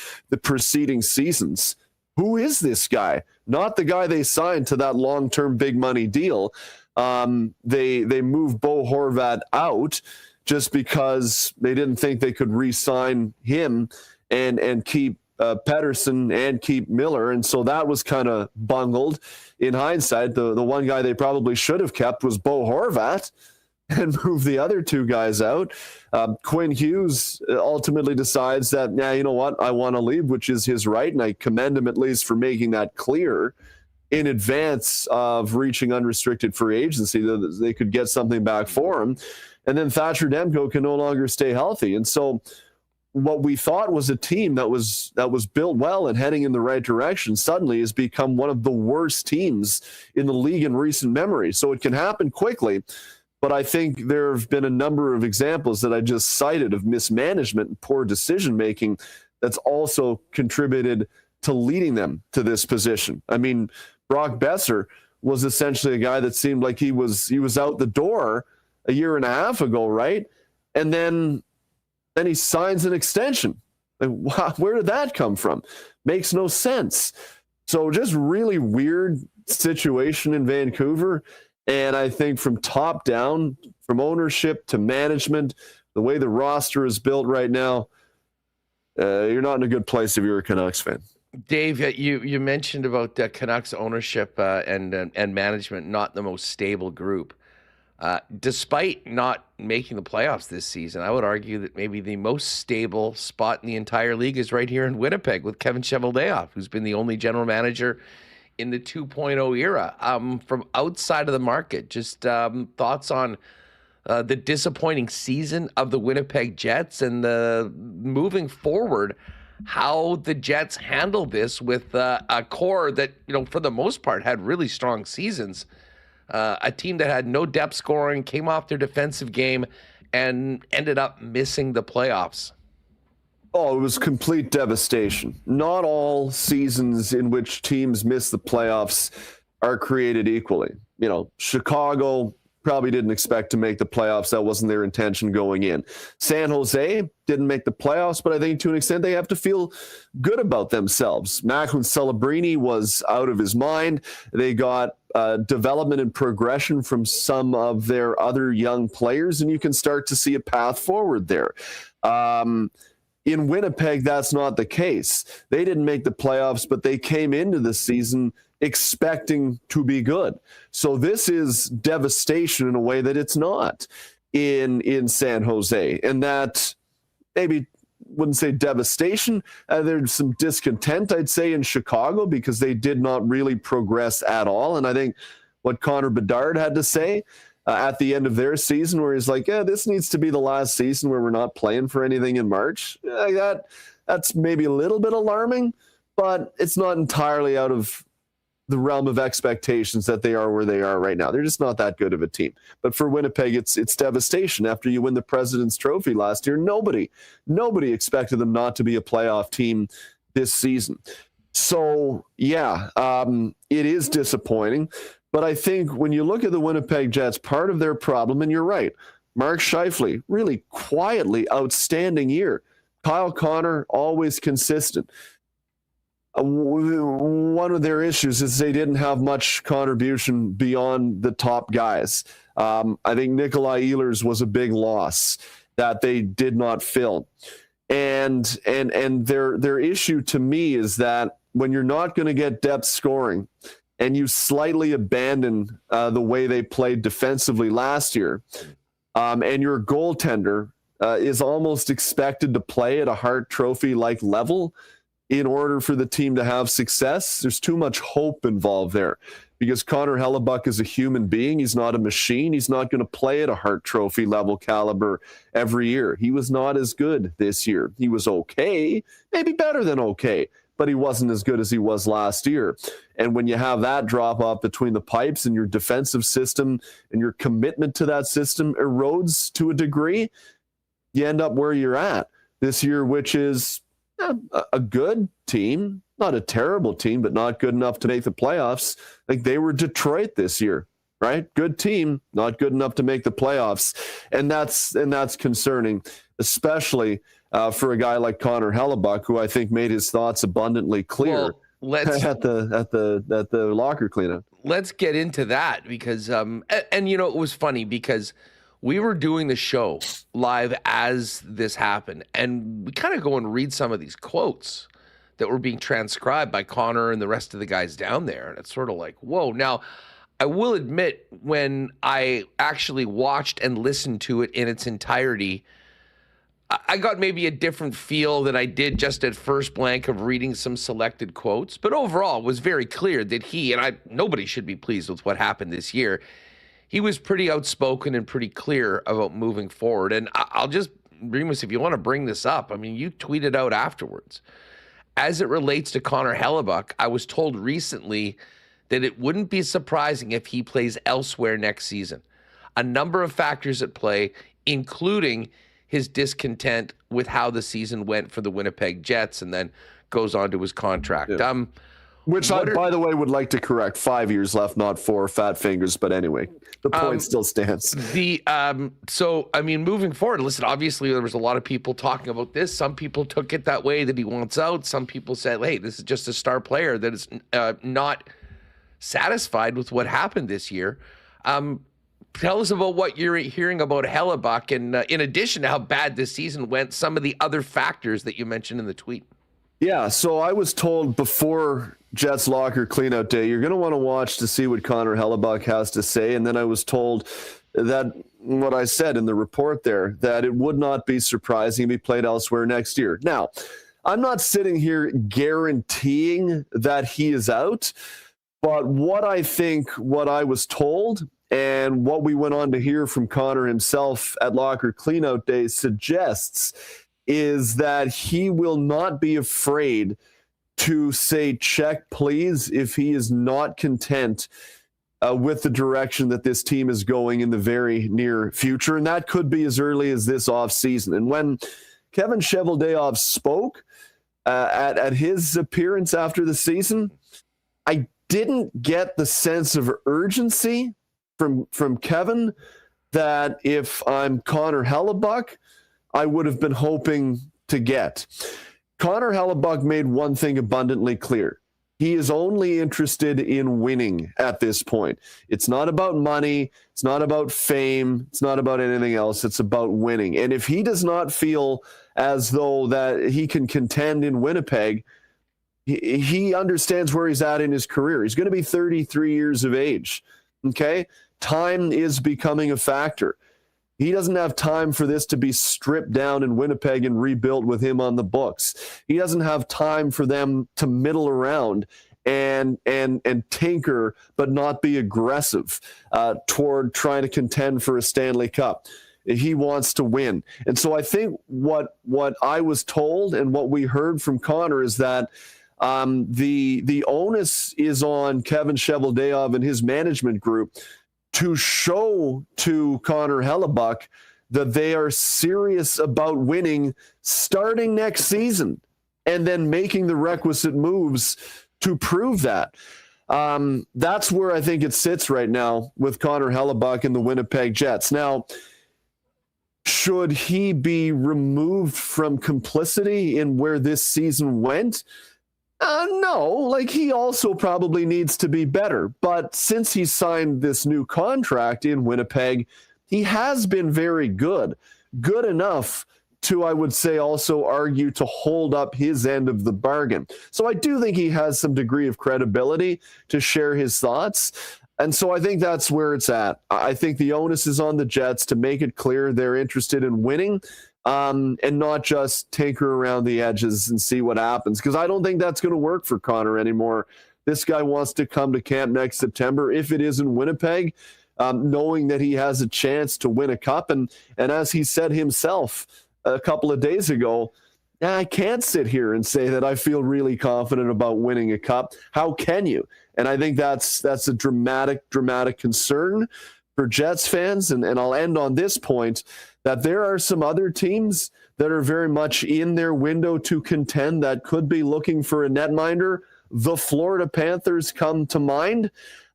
preceding seasons. Who is this guy? Not the guy they signed to that long-term big money deal. They moved Bo Horvat out just because they didn't think they could re-sign him and keep Pettersson and keep Miller. And so that was kind of bungled. In hindsight, the one guy they probably should have kept was Bo Horvat and move the other two guys out. Quinn Hughes ultimately decides that, you know what, I want to leave, which is his right, and I commend him at least for making that clear in advance of reaching unrestricted free agency, that they could get something back for him. And then Thatcher Demko can no longer stay healthy. And so what we thought was a team that was built well and heading in the right direction suddenly has become one of the worst teams in the league in recent memory. So it can happen quickly. But I think there have been a number of examples that I just cited of mismanagement and poor decision-making that's also contributed to leading them to this position. I mean, Brock Besser was essentially a guy that seemed like he was out the door a year and a half ago, right? And then he signs an extension. Like, wow, where did that come from? Makes no sense. So just really weird situation in Vancouver. And I think from top down, from ownership to management, the way the roster is built right now, you're not in a good place if you're a Canucks fan. Dave, you mentioned about the Canucks ownership and management, not the most stable group. Despite not making the playoffs this season, I would argue that maybe the most stable spot in the entire league is right here in Winnipeg with Kevin Cheveldayoff, who's been the only general manager in the 2.0 era. From outside of the market, just thoughts on the disappointing season of the Winnipeg Jets and the moving forward, how the Jets handle this with a core that, for the most part had really strong seasons. A team that had no depth scoring, came off their defensive game, and ended up missing the playoffs. Oh, it was complete devastation. Not all seasons in which teams miss the playoffs are created equally. Chicago probably didn't expect to make the playoffs. That wasn't their intention going in. San Jose didn't make the playoffs, but I think to an extent they have to feel good about themselves. Macklin Celebrini was out of his mind. They got development and progression from some of their other young players, and you can start to see a path forward there. In Winnipeg, that's not the case. They didn't make the playoffs, but they came into the season expecting to be good. So this is devastation in a way that it's not in San Jose. And that maybe wouldn't say devastation. There's some discontent, I'd say, in Chicago because they did not really progress at all. And I think what Connor Bedard had to say at the end of their season, where he's like, this needs to be the last season where we're not playing for anything in March. That's maybe a little bit alarming, but it's not entirely out of the realm of expectations that they are where they are right now. They're just not that good of a team. But for Winnipeg, it's devastation. After you win the President's Trophy last year, nobody expected them not to be a playoff team this season. So, yeah, it is disappointing. But I think when you look at the Winnipeg Jets, part of their problem, and you're right, Mark Scheifele, really quietly outstanding year. Kyle Connor, always consistent. One of their issues is they didn't have much contribution beyond the top guys. I think Nikolai Ehlers was a big loss that they did not fill. And their issue to me is that when you're not going to get depth scoring and you slightly abandon the way they played defensively last year, and your goaltender is almost expected to play at a Hart Trophy-like level in order for the team to have success, there's too much hope involved there. Because Connor Hellebuyck is a human being. He's not a machine. He's not going to play at a Hart Trophy level caliber every year. He was not as good this year. He was okay, maybe better than okay, but he wasn't as good as he was last year. And when you have that drop off between the pipes and your defensive system and your commitment to that system erodes to a degree, you end up where you're at this year, which is a good team, not a terrible team, but not good enough to make the playoffs. Like they were Detroit this year, right? Good team, not good enough to make the playoffs. And that's concerning, especially for a guy like Connor Hellebuyck, who I think made his thoughts abundantly clear at the locker cleanup. Let's get into that because, and you know, it was funny because we were doing the show live as this happened, and we kind of go and read some of these quotes that were being transcribed by Connor and the rest of the guys down there. And it's sort of like, whoa. Now, I will admit, when I actually watched and listened to it in its entirety, I got maybe a different feel than I did just at first blank of reading some selected quotes. But overall, it was very clear that nobody should be pleased with what happened this year. He was pretty outspoken and pretty clear about moving forward. And I'll just, Remis, if you want to bring this up, I mean, you tweeted out afterwards. As it relates to Connor Hellebuyck, I was told recently that it wouldn't be surprising if he plays elsewhere next season. A number of factors at play, including his discontent with how the season went for the Winnipeg Jets, and then goes on to his contract. Yeah. Which I, by the way, would like to correct. 5 years left, not 4. Fat fingers, but anyway, the point still stands. So, I mean, moving forward, listen, obviously there was a lot of people talking about this. Some people took it that way, that he wants out. Some people said, hey, this is just a star player that is not satisfied with what happened this year. Tell us about what you're hearing about Hellebuyck, and in addition to how bad this season went, some of the other factors that you mentioned in the tweet. Yeah, so I was told before Jets locker cleanout day, you're going to want to watch to see what Connor Hellebuyck has to say. And then I was told that what I said in the report there, that it would not be surprising if he played elsewhere next year. Now, I'm not sitting here guaranteeing that he is out, but what I was told and what we went on to hear from Connor himself at locker cleanout day suggests is that he will not be afraid to say check, please, if he is not content with the direction that this team is going in the very near future. And that could be as early as this offseason. And when Kevin Cheveldayoff spoke at his appearance after the season, I didn't get the sense of urgency from Kevin that if I'm Connor Hellebuyck, I would have been hoping to get. Connor Hellebuyck made one thing abundantly clear. He is only interested in winning at this point. It's not about money. It's not about fame. It's not about anything else. It's about winning. And if he does not feel as though that he can contend in Winnipeg, he understands where he's at in his career. He's going to be 33 years of age. Okay? Time is becoming a factor. He doesn't have time for this to be stripped down in Winnipeg and rebuilt with him on the books. He doesn't have time for them to middle around and tinker, but not be aggressive toward trying to contend for a Stanley Cup. He wants to win. And so I think what I was told and what we heard from Connor is that the onus is on Kevin Cheveldayoff and his management group to show to Connor Hellebuyck that they are serious about winning starting next season. and then making the requisite moves to prove that. That's where I think it sits right now with Connor Hellebuyck and the Winnipeg Jets. Now, should he be removed from complicity in where this season went? No, like he also probably needs to be better. But since he signed this new contract in Winnipeg, he has been very good enough to, I would say, also argue to hold up his end of the bargain. So I do think he has some degree of credibility to share his thoughts. And so I think that's where it's at. I think the onus is on the Jets to make it clear they're interested in winning, and not just tinker around the edges and see what happens. Because I don't think that's going to work for Connor anymore. This guy wants to come to camp next September, if it is in Winnipeg, knowing that he has a chance to win a cup. And as he said himself a couple of days ago, I can't sit here and say that I feel really confident about winning a cup. How can you? And I think that's a dramatic concern for Jets fans. And I'll end on this point, that there are some other teams that are very much in their window to contend that could be looking for a netminder. The Florida Panthers come to mind.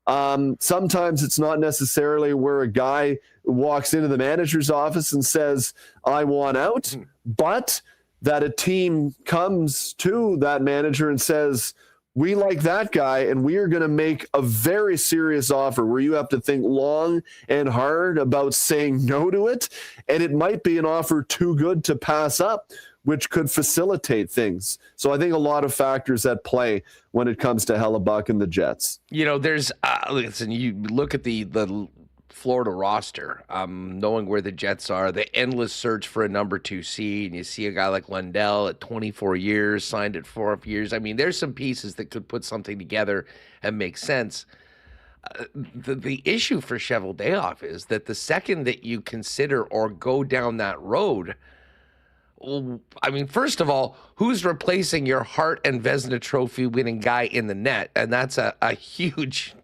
Sometimes it's not necessarily where a guy walks into the manager's office and says, I want out, but that a team comes to that manager and says, we like that guy, and we are going to make a very serious offer where you have to think long and hard about saying no to it. And it might be an offer too good to pass up, which could facilitate things. So I think a lot of factors at play when it comes to Hellebuyck and the Jets. You know, there's listen, you look at the Florida roster, knowing where the Jets are, the endless search for a number 2 seed, and you see a guy like Lundell at 24 years, signed at 4 years. I mean, there's some pieces that could put something together and make sense. The issue for Cheveldayoff is that the second that you consider or go down that road, I mean, first of all, who's replacing your Hart and Vezina Trophy winning guy in the net? And that's a huge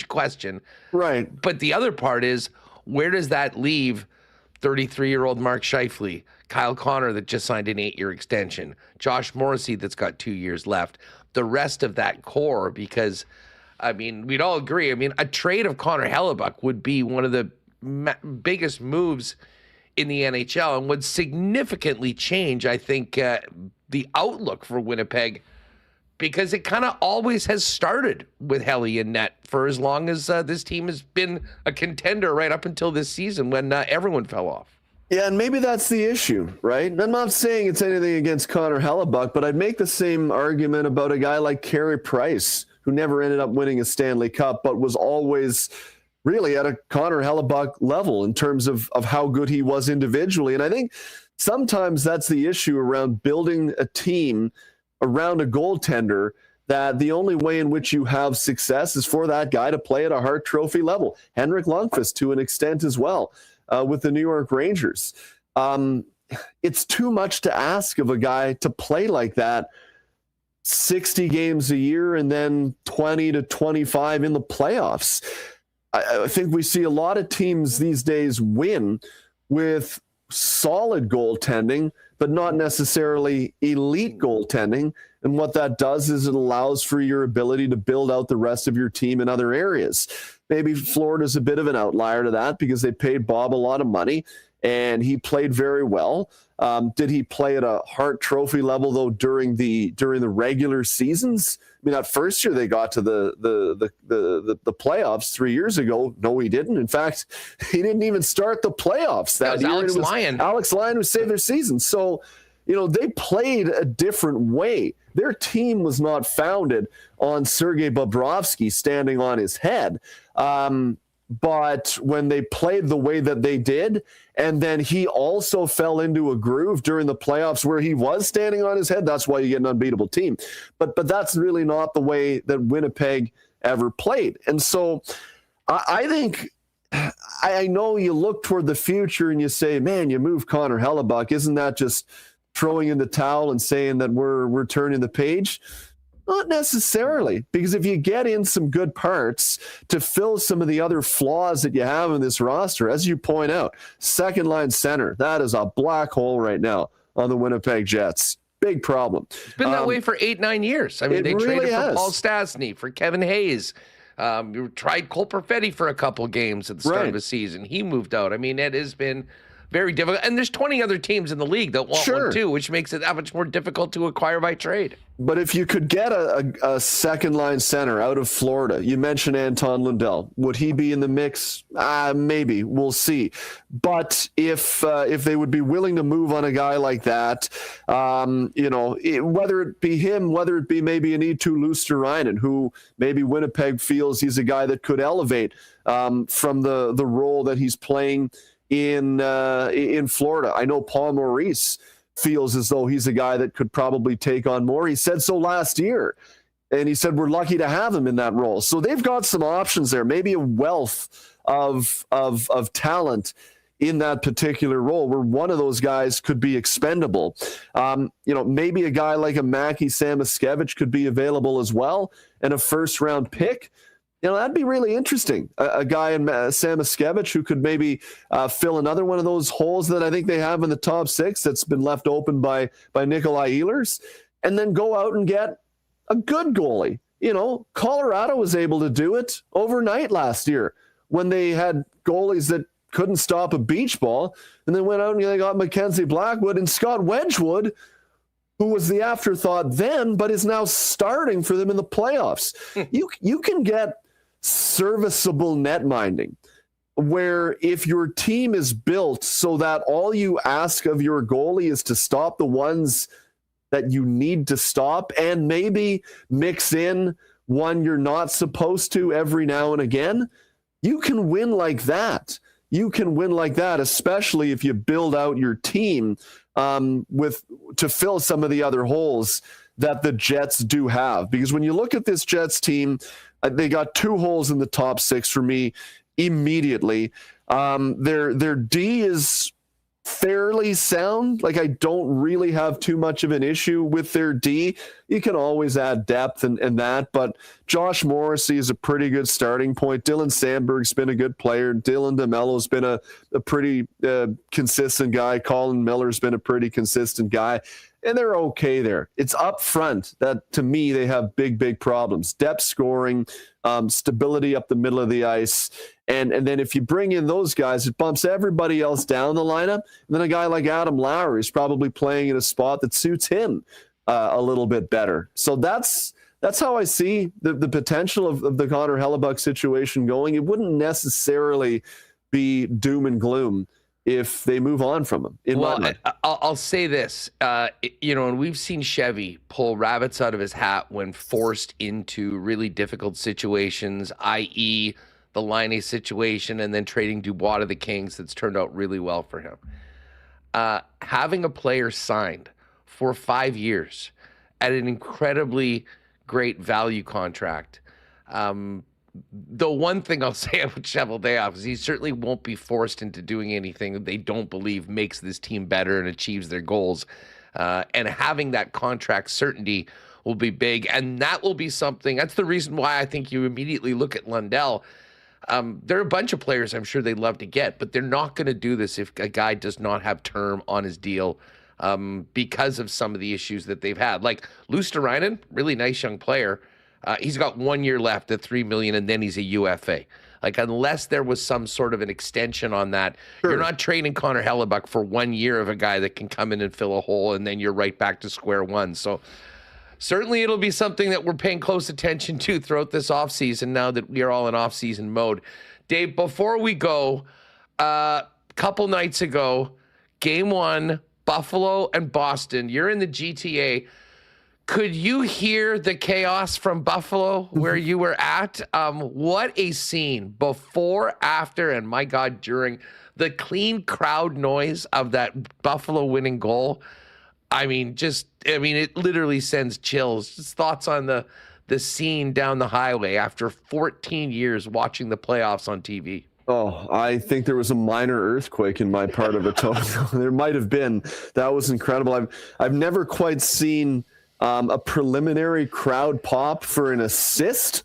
question. Right. But the other part is, where does that leave 33-year-old Mark Scheifele, Kyle Connor that just signed an 8-year extension, Josh Morrissey that's got 2 years left, the rest of that core? Because, I mean, we'd all agree. I mean, a trade of Connor Hellebuyck would be one of the biggest moves in the NHL and would significantly change, I think, the outlook for Winnipeg, because it kind of always has started with Helly in net for as long as this team has been a contender right up until this season when everyone fell off. Yeah, and maybe that's the issue, right? I'm not saying it's anything against Connor Hellebuyck, but I'd make the same argument about a guy like Carey Price, who never ended up winning a Stanley Cup, but was always really at a Connor Hellebuyck level in terms of how good he was individually. And I think sometimes that's the issue around building a team around a goaltender, that the only way in which you have success is for that guy to play at a Hart Trophy level. Henrik Lundqvist to an extent as well with the New York Rangers. It's too much to ask of a guy to play like that 60 games a year and then 20 to 25 in the playoffs. I think we see a lot of teams these days win with solid goaltending, but not necessarily elite goaltending. And what that does is it allows for your ability to build out the rest of your team in other areas. Maybe Florida's a bit of an outlier to that because they paid Bob a lot of money and he played very well. Did he play at a Hart Trophy level though during the regular seasons? I mean, that first year they got to the playoffs 3 years ago. No, he didn't. In fact, he didn't even start the playoffs that year. Alex Lyon. Alex Lyon who saved their season. So, you know, they played a different way. Their team was not founded on Sergei Bobrovsky standing on his head. But when they played the way that they did, and then he also fell into a groove during the playoffs where he was standing on his head, that's why you get an unbeatable team. But that's really not the way that Winnipeg ever played. And so I think, I know you look toward the future and you say, man, you move Connor Hellebuyck. Isn't that just throwing in the towel and saying that we're turning the page? Not necessarily, because if you get in some good parts to fill some of the other flaws that you have in this roster, as you point out, second line center, that is a black hole right now on the Winnipeg Jets. big problem. It's been that way for 8-9 years. I mean, they really traded has. for Paul Stastny, for Kevin Hayes. You tried Cole Perfetti for a couple games at the start of the season. He moved out. I mean, it has been very difficult. And there's 20 other teams in the league that want one too, which makes it that much more difficult to acquire by trade. But if you could get a second-line center out of Florida, you mentioned Anton Lundell. Would he be in the mix? Maybe. We'll see. But if they would be willing to move on a guy like that, whether it be him, whether it be maybe an Eetu Luosterainen, who maybe Winnipeg feels he's a guy that could elevate from the role that he's playing in Florida. I know Paul Maurice feels as though he's a guy that could probably take on more. He said so last year, and he said we're lucky to have him in that role. So they've got some options there, maybe a wealth of talent in that particular role where one of those guys could be expendable. Maybe a guy like a Mackie Samoskevich could be available as well, and a first-round pick. That'd be really interesting. A guy in Samoskevich who could maybe fill another one of those holes that I think they have in the top six that's been left open by Nikolai Ehlers, and then go out and get a good goalie. Colorado was able to do it overnight last year when they had goalies that couldn't stop a beach ball, and then went out and they got Mackenzie Blackwood and Scott Wedgwood, who was the afterthought then, but is now starting for them in the playoffs. You can get serviceable net minding, where if your team is built so that all you ask of your goalie is to stop the ones that you need to stop and maybe mix in one you're not supposed to every now and again, you can win like that. You can win like that, especially if you build out your team to fill some of the other holes that the Jets do have. Because when you look at this Jets team, they got two holes in the top six for me immediately. Their D is fairly sound. Like, I don't really have too much of an issue with their D. You can always add depth and that, but Josh Morrissey is a pretty good starting point. Dylan Sandberg's been a good player. Dylan DeMello's been a pretty consistent guy. Colin Miller's been a pretty consistent guy. And they're okay there. It's up front that, to me, they have big problems. Depth scoring, stability up the middle of the ice. And then if you bring in those guys, it bumps everybody else down the lineup. And then a guy like Adam Lowry is probably playing in a spot that suits him a little bit better. So that's how I see the potential of the Connor Hellebuyck situation going. It wouldn't necessarily be doom and gloom if they move on from him. I'll say this, and we've seen Chevy pull rabbits out of his hat when forced into really difficult situations, i.e. the Laine situation, and then trading Dubois to the Kings. That's turned out really well for him. Having a player signed for 5 years at an incredibly great value contract, the one thing I'll say about Cheveldayoff is he certainly won't be forced into doing anything that they don't believe makes this team better and achieves their goals. And having that contract certainty will be big. And that will be something. That's the reason why I think you immediately look at Lundell. There are a bunch of players I'm sure they'd love to get, but they're not going to do this if a guy does not have term on his deal because of some of the issues that they've had. Like Luosterainen, really nice young player. He's got 1 year left at $3 million, and then he's a UFA. Like, unless there was some sort of an extension on that, you're not trading Connor Hellebuyck for 1 year of a guy that can come in and fill a hole, and then you're right back to square one. So certainly it'll be something that we're paying close attention to throughout this offseason now that we are all in offseason mode. Dave, before we go, a couple nights ago, Game 1, Buffalo and Boston. You're in the GTA. Could you hear the chaos from Buffalo where you were at? What a scene before, after, and my God, during the clean crowd noise of that Buffalo winning goal. It literally sends chills. Just thoughts on the scene down the highway after 14 years watching the playoffs on TV. Oh, I think there was a minor earthquake in my part of Etobicoke. There might have been. That was incredible. I've never quite seen a preliminary crowd pop for an assist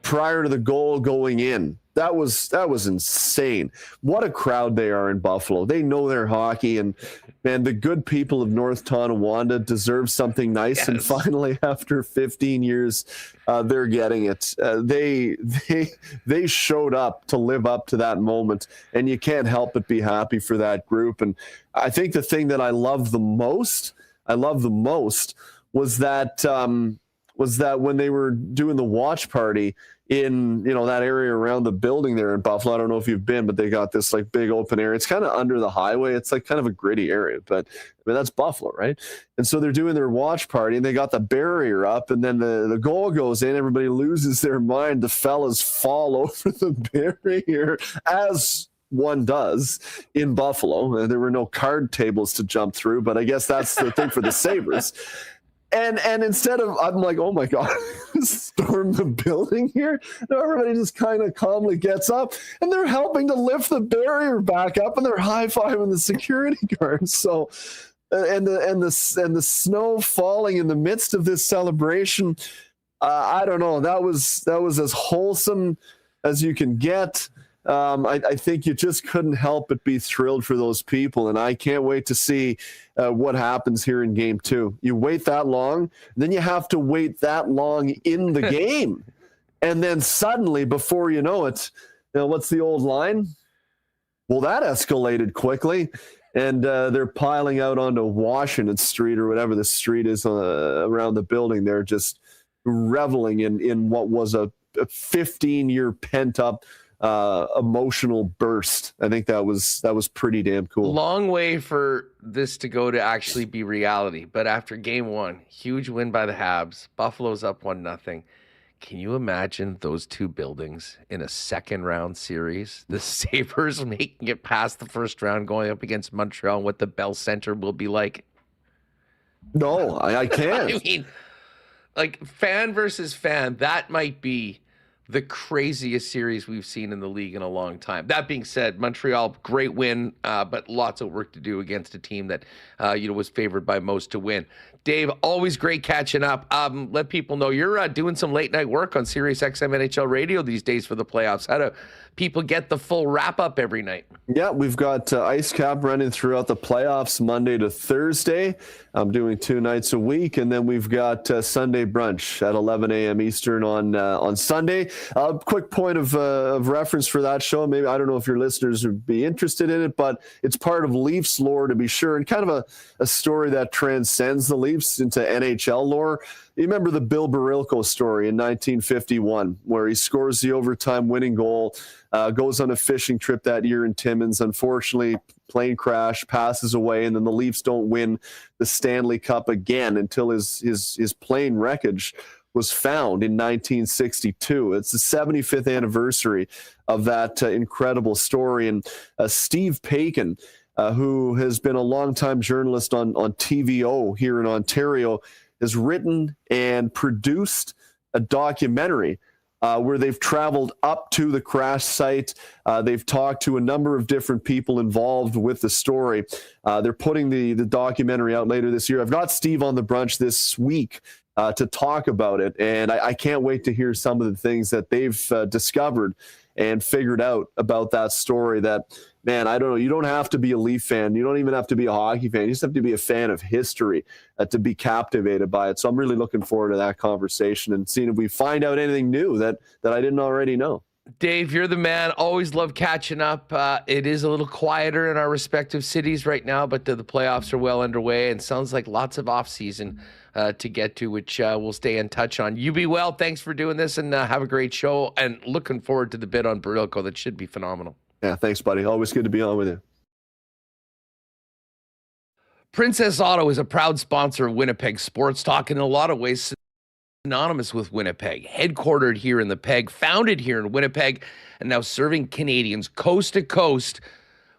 prior to the goal going in. That was insane. What a crowd they are in Buffalo. They know their hockey, and man, the good people of North Tonawanda deserve something nice. Yes. And finally, after 15 years, they're getting it. They showed up to live up to that moment, and you can't help but be happy for that group. And I think the thing that I love the most was that when they were doing the watch party in, that area around the building there in Buffalo. I don't know if you've been, but they got this like big open area. It's kind of under the highway. It's like kind of a gritty area, but that's Buffalo, right? And so they're doing their watch party, and they got the barrier up, and then the goal goes in. Everybody loses their mind. The fellas fall over the barrier, as one does in Buffalo. There were no card tables to jump through, but I guess that's the thing for the Sabres. And instead of, I'm like, oh my God, storm the building here. No, everybody just kind of calmly gets up, and they're helping to lift the barrier back up, and they're high-fiving the security guards. So, and the snow falling in the midst of this celebration, I don't know. That was as wholesome as you can get. I think you just couldn't help but be thrilled for those people, and I can't wait to see what happens here in Game 2. You wait that long, then you have to wait that long in the game, and then suddenly, before you know it, what's the old line? Well, that escalated quickly, and they're piling out onto Washington Street or whatever the street is around the building. They're just reveling in what was a 15-year pent-up emotional burst. I think that was pretty damn cool. Long way for this to go to actually be reality, but after Game 1, huge win by the Habs. Buffalo's up 1-0. Can you imagine those two buildings in a second round series? The Sabres making it past the first round, going up against Montreal, and what the Bell Center will be like? No, I can't. I mean, like, fan versus fan, that might be the craziest series we've seen in the league in a long time. That being said, Montreal, great win, but lots of work to do against a team that was favored by most to win. Dave, always great catching up. Let people know you're doing some late night work on SiriusXM NHL Radio these days for the playoffs. How do people get the full wrap up every night? Yeah, we've got Ice Cap running throughout the playoffs Monday to Thursday. I'm doing 2 nights a week, and then we've got Sunday brunch at 11 a.m. Eastern on Sunday. Quick point of reference for that show. Maybe I don't know if your listeners would be interested in it, but it's part of Leafs lore to be sure, and kind of a story that transcends the Leafs into NHL lore. You remember the Bill Barilko story in 1951, where he scores the overtime winning goal, goes on a fishing trip that year in Timmins. Unfortunately, plane crash, passes away, and then the Leafs don't win the Stanley Cup again until his plane wreckage was found in 1962. It's the 75th anniversary of that incredible story. And Steve Paikin, who has been a longtime journalist on TVO here in Ontario, has written and produced a documentary where they've traveled up to the crash site. They've talked to a number of different people involved with the story. They're putting the documentary out later this year. I've got Steve on the brunch this week to talk about it, and I can't wait to hear some of the things that they've discovered and figured out about that story. That, man, I don't know, you don't have to be a Leaf fan. You don't even have to be a hockey fan. You just have to be a fan of history to be captivated by it. So I'm really looking forward to that conversation and seeing if we find out anything new that I didn't already know. Dave, you're the man. Always love catching up. It is a little quieter in our respective cities right now, but the playoffs are well underway, and sounds like lots of offseason to get to, which we'll stay in touch on. You be well. Thanks for doing this, and have a great show, and looking forward to the bit on Barilko. That should be phenomenal. Yeah, thanks, buddy. Always good to be on with you. Princess Auto is a proud sponsor of Winnipeg Sports Talk, in a lot of ways synonymous with Winnipeg. Headquartered here in the Peg, founded here in Winnipeg, and now serving Canadians coast to coast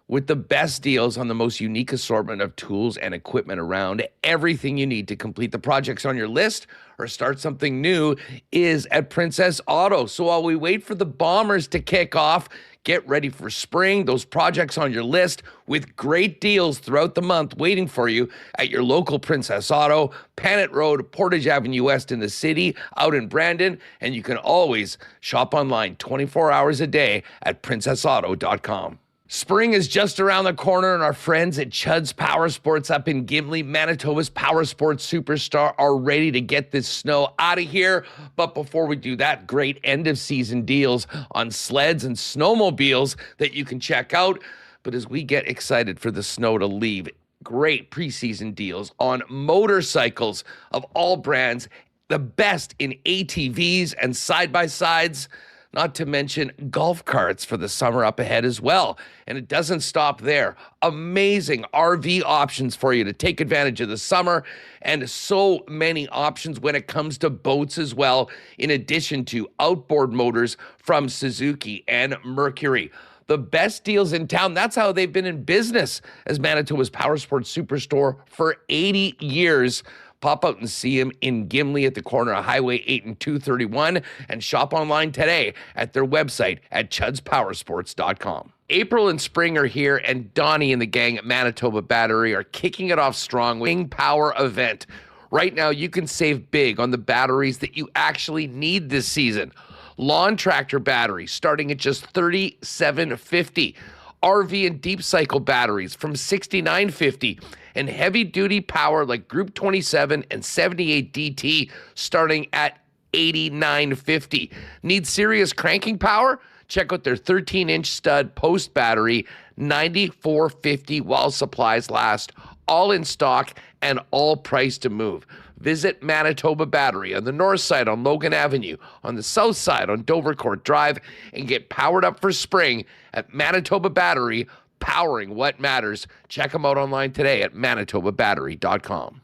with the best deals on the most unique assortment of tools and equipment around. Everything you need to complete the projects on your list or start something new is at Princess Auto. So while we wait for the Bombers to kick off, get ready for spring. Those projects on your list with great deals throughout the month waiting for you at your local Princess Auto, Panet Road, Portage Avenue West in the city, out in Brandon. And you can always shop online 24 hours a day at princessauto.com. Spring is just around the corner, and our friends at Chud's Power Sports up in Gimli, Manitoba's power sports superstar, are ready to get this snow out of here. But before we do that, great end-of-season deals on sleds and snowmobiles that you can check out. But as we get excited for the snow to leave, great preseason deals on motorcycles of all brands, the best in ATVs and side-by-sides, not to mention golf carts for the summer up ahead as well. And it doesn't stop there. Amazing RV options for you to take advantage of the summer, and so many options when it comes to boats as well, in addition to outboard motors from Suzuki and Mercury. The best deals in town. That's how they've been in business as Manitoba's power sports superstore for 80 years. Pop out and see him in Gimli at the corner of Highway 8 and 231, and shop online today at their website at chudspowersports.com. April and spring are here, and Donnie and the gang at Manitoba Battery are kicking it off strong with a power event. Right now, you can save big on the batteries that you actually need this season. Lawn tractor batteries starting at just $37.50. RV and deep cycle batteries from $69.50, and heavy duty power like Group 27 and 78 DT starting at $89.50. Need serious cranking power? Check out their 13-inch stud post battery, $94.50 while supplies last. All in stock and all priced to move. Visit Manitoba Battery on the north side on Logan Avenue, on the south side on Dovercourt Drive, and get powered up for spring at Manitoba Battery, powering what matters. Check them out online today at manitobabattery.com.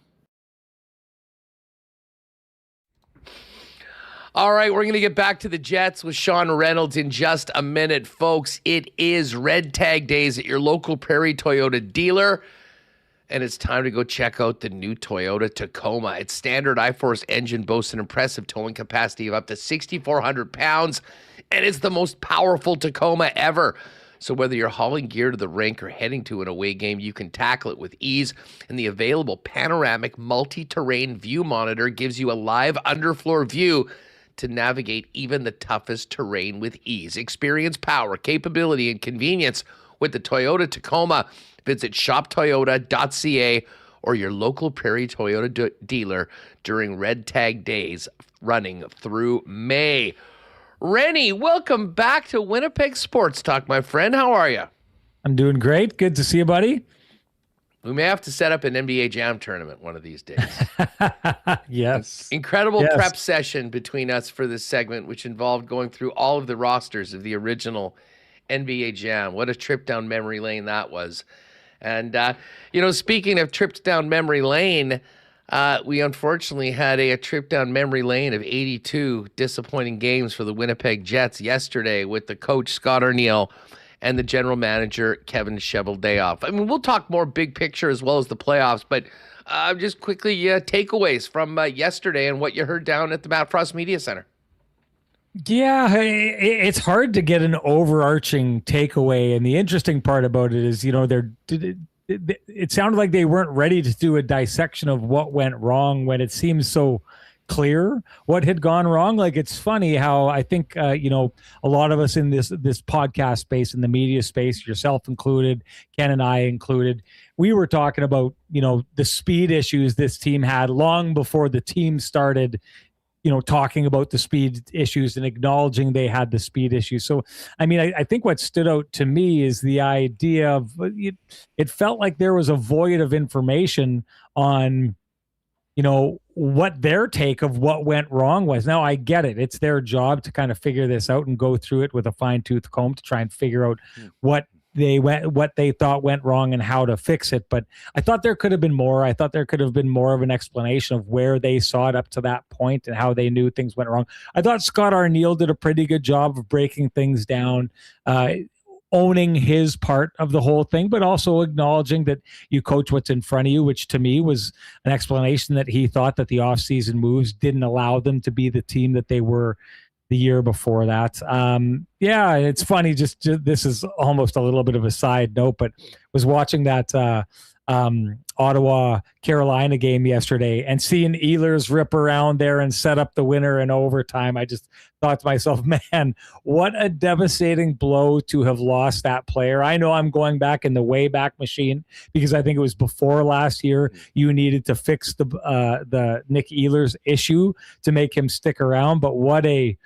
All right, we're going to get back to the Jets with Sean Reynolds in just a minute, folks. It is Red Tag Days at your local Prairie Toyota dealer, and it's time to go check out the new Toyota Tacoma. Its standard I-Force engine boasts an impressive towing capacity of up to 6,400 pounds, and it's the most powerful Tacoma ever. So whether you're hauling gear to the rink or heading to an away game, you can tackle it with ease. And the available panoramic multi-terrain view monitor gives you a live underfloor view to navigate even the toughest terrain with ease. Experience power, capability, and convenience with the Toyota Tacoma. Visit shoptoyota.ca or your local Prairie Toyota dealer during Red Tag Days running through May. Rennie, welcome back to Winnipeg Sports Talk, my friend. How are you? I'm doing great. Good to see you, buddy. We may have to set up an NBA Jam tournament one of these days. Yes. Incredible prep session between us for this segment, which involved going through all of the rosters of the original NBA Jam. What a trip down memory lane that was. And, speaking of trips down memory lane, we unfortunately had a trip down memory lane of 82 disappointing games for the Winnipeg Jets yesterday with the coach, Scott Arniel, and the general manager, Kevin Cheveldayoff. I mean, we'll talk more big picture as well as the playoffs, but just quickly, takeaways from yesterday and what you heard down at the Matt Frost Media Center. Yeah, it's hard to get an overarching takeaway. And the interesting part about it is, it sounded like they weren't ready to do a dissection of what went wrong when it seems so clear what had gone wrong. Like, it's funny how I think, a lot of us in this podcast space, in the media space, yourself included, Ken and I included, we were talking about, the speed issues this team had long before the team started talking about the speed issues and acknowledging they had the speed issues. So, I mean, I think what stood out to me is the idea of it felt like there was a void of information on, what their take of what went wrong was. Now, I get it. It's their job to kind of figure this out and go through it with a fine-tooth comb to try and figure out what they thought went wrong and how to fix it. But I thought there could have been more. I thought there could have been more of an explanation of where they saw it up to that point and how they knew things went wrong. I thought Scott Arniel did a pretty good job of breaking things down, owning his part of the whole thing, but also acknowledging that you coach what's in front of you, which to me was an explanation that he thought that the offseason moves didn't allow them to be the team that they were the year before that. It's funny. Just this is almost a little bit of a side note, but was watching that Ottawa Carolina game yesterday and seeing Ehlers rip around there and set up the winner in overtime. I just thought to myself, man, what a devastating blow to have lost that player. I know I'm going back in the Wayback Machine because I think it was before last year you needed to fix the Nick Ehlers issue to make him stick around. But what a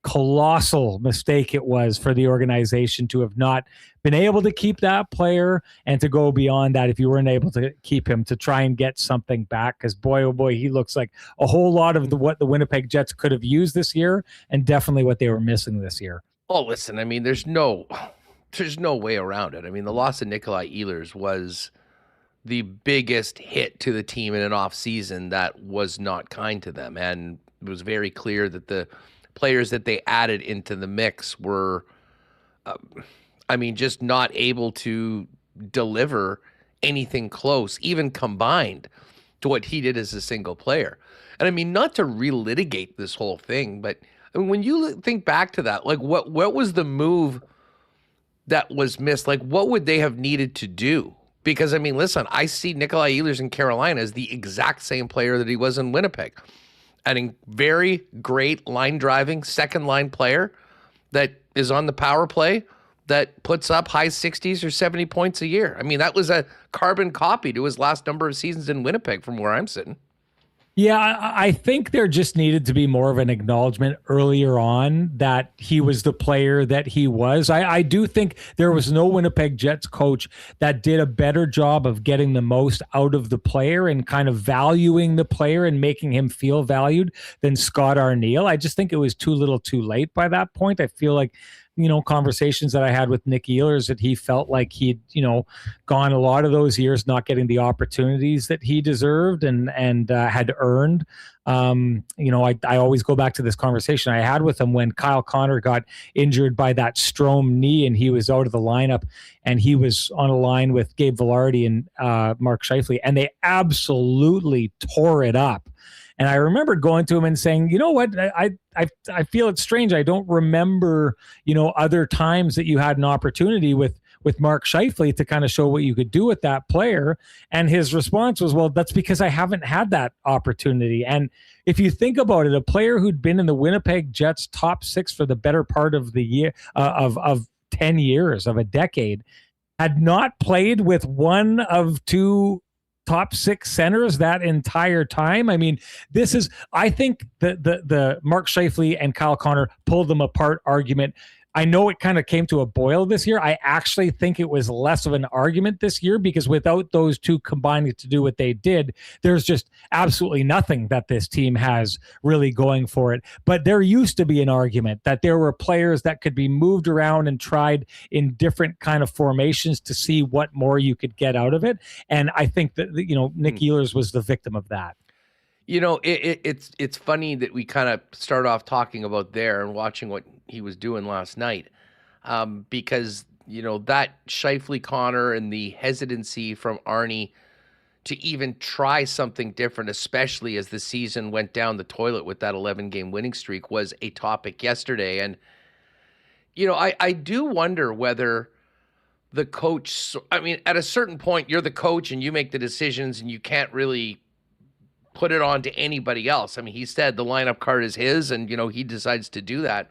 colossal mistake it was for the organization to have not been able to keep that player and to go beyond that if you weren't able to keep him to try and get something back, because boy, oh boy, he looks like a whole lot of what the Winnipeg Jets could have used this year and definitely what they were missing this year. Oh, listen, I mean, there's no way around it. I mean, the loss of Nikolai Ehlers was the biggest hit to the team in an offseason that was not kind to them, and it was very clear that the players that they added into the mix were, just not able to deliver anything close, even combined, to what he did as a single player. And I mean, not to relitigate this whole thing, but I mean, when you think back to that, like what was the move that was missed? Like, what would they have needed to do? Because I mean, listen, I see Nikolai Ehlers in Carolina as the exact same player that he was in Winnipeg. And a very great line driving second line player that is on the power play that puts up high 60s or 70 points a year. I mean, that was a carbon copy to his last number of seasons in Winnipeg from where I'm sitting. Yeah, I think there just needed to be more of an acknowledgement earlier on that he was the player that he was. I do think there was no Winnipeg Jets coach that did a better job of getting the most out of the player and kind of valuing the player and making him feel valued than Scott Arniel. I just think it was too little too late by that point. I feel like, conversations that I had with Nick Ehlers that he felt like he'd, gone a lot of those years not getting the opportunities that he deserved and had earned. I always go back to this conversation I had with him when Kyle Connor got injured by that Strome knee and he was out of the lineup and he was on a line with Gabe Vilardi and Mark Scheifele, and they absolutely tore it up. And I remember going to him and saying, you know what, I feel it's strange. I don't remember, other times that you had an opportunity with Mark Scheifele to kind of show what you could do with that player. And his response was, well, that's because I haven't had that opportunity. And if you think about it, a player who'd been in the Winnipeg Jets top six for the better part of the year, of 10 years, of a decade, had not played with one of two top six centers that entire time. I mean, I think the Mark Scheifele and Kyle Connor pulled them apart argument. I know it kind of came to a boil this year. I actually think it was less of an argument this year because without those two combining to do what they did, there's just absolutely nothing that this team has really going for it. But there used to be an argument that there were players that could be moved around and tried in different kind of formations to see what more you could get out of it. And I think that, Nick Ehlers was the victim of that. It's funny that we kind of start off talking about there and watching what he was doing last night, because that Scheifele Connor and the hesitancy from Arnie to even try something different, especially as the season went down the toilet with that 11-game winning streak, was a topic yesterday. And I do wonder whether the coach, at a certain point, you're the coach and you make the decisions and you can't really put it on to anybody else. I mean, he said the lineup card is his and, he decides to do that.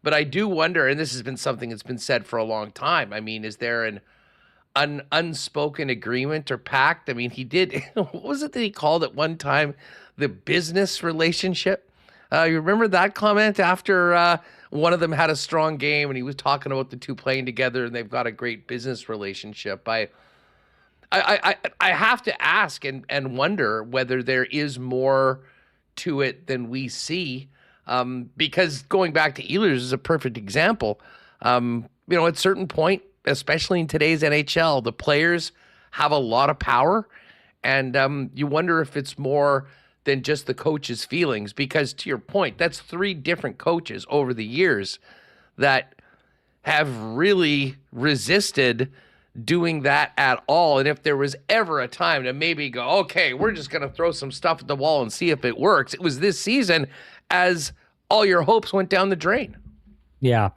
But I do wonder, and this has been something that's been said for a long time, I mean, is there an unspoken agreement or pact? I mean, he did, what was it that he called at one time? The business relationship? You remember that comment after one of them had a strong game and he was talking about the two playing together and they've got a great business relationship. I have to ask and wonder whether there is more to it than we see. Because going back to Ehlers is a perfect example. At a certain point, especially in today's NHL, the players have a lot of power, and you wonder if it's more than just the coach's feelings. Because to your point, that's three different coaches over the years that have really resisted doing that at all. And if there was ever a time to maybe go, okay, we're just going to throw some stuff at the wall and see if it works, it was this season, as all your hopes went down the drain. Yeah.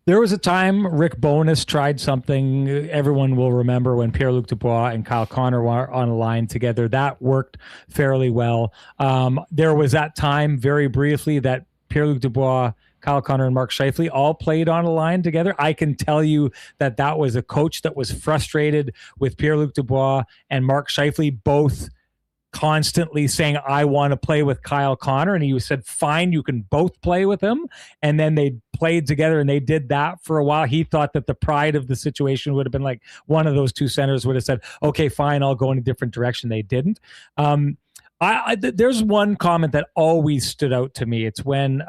There was a time Rick Bowness tried something everyone will remember when Pierre-Luc Dubois and Kyle Connor were on a line together. That worked fairly well. There was that time very briefly that Pierre-Luc Dubois Kyle Connor and Mark Scheifele all played on a line together. I can tell you that that was a coach that was frustrated with Pierre-Luc Dubois and Mark Scheifele both constantly saying, I want to play with Kyle Connor. And he said, fine, you can both play with him. And then they played together and they did that for a while. He thought that the pride of the situation would have been like one of those two centers would have said, okay, fine, I'll go in a different direction. They didn't. There's one comment that always stood out to me. It's when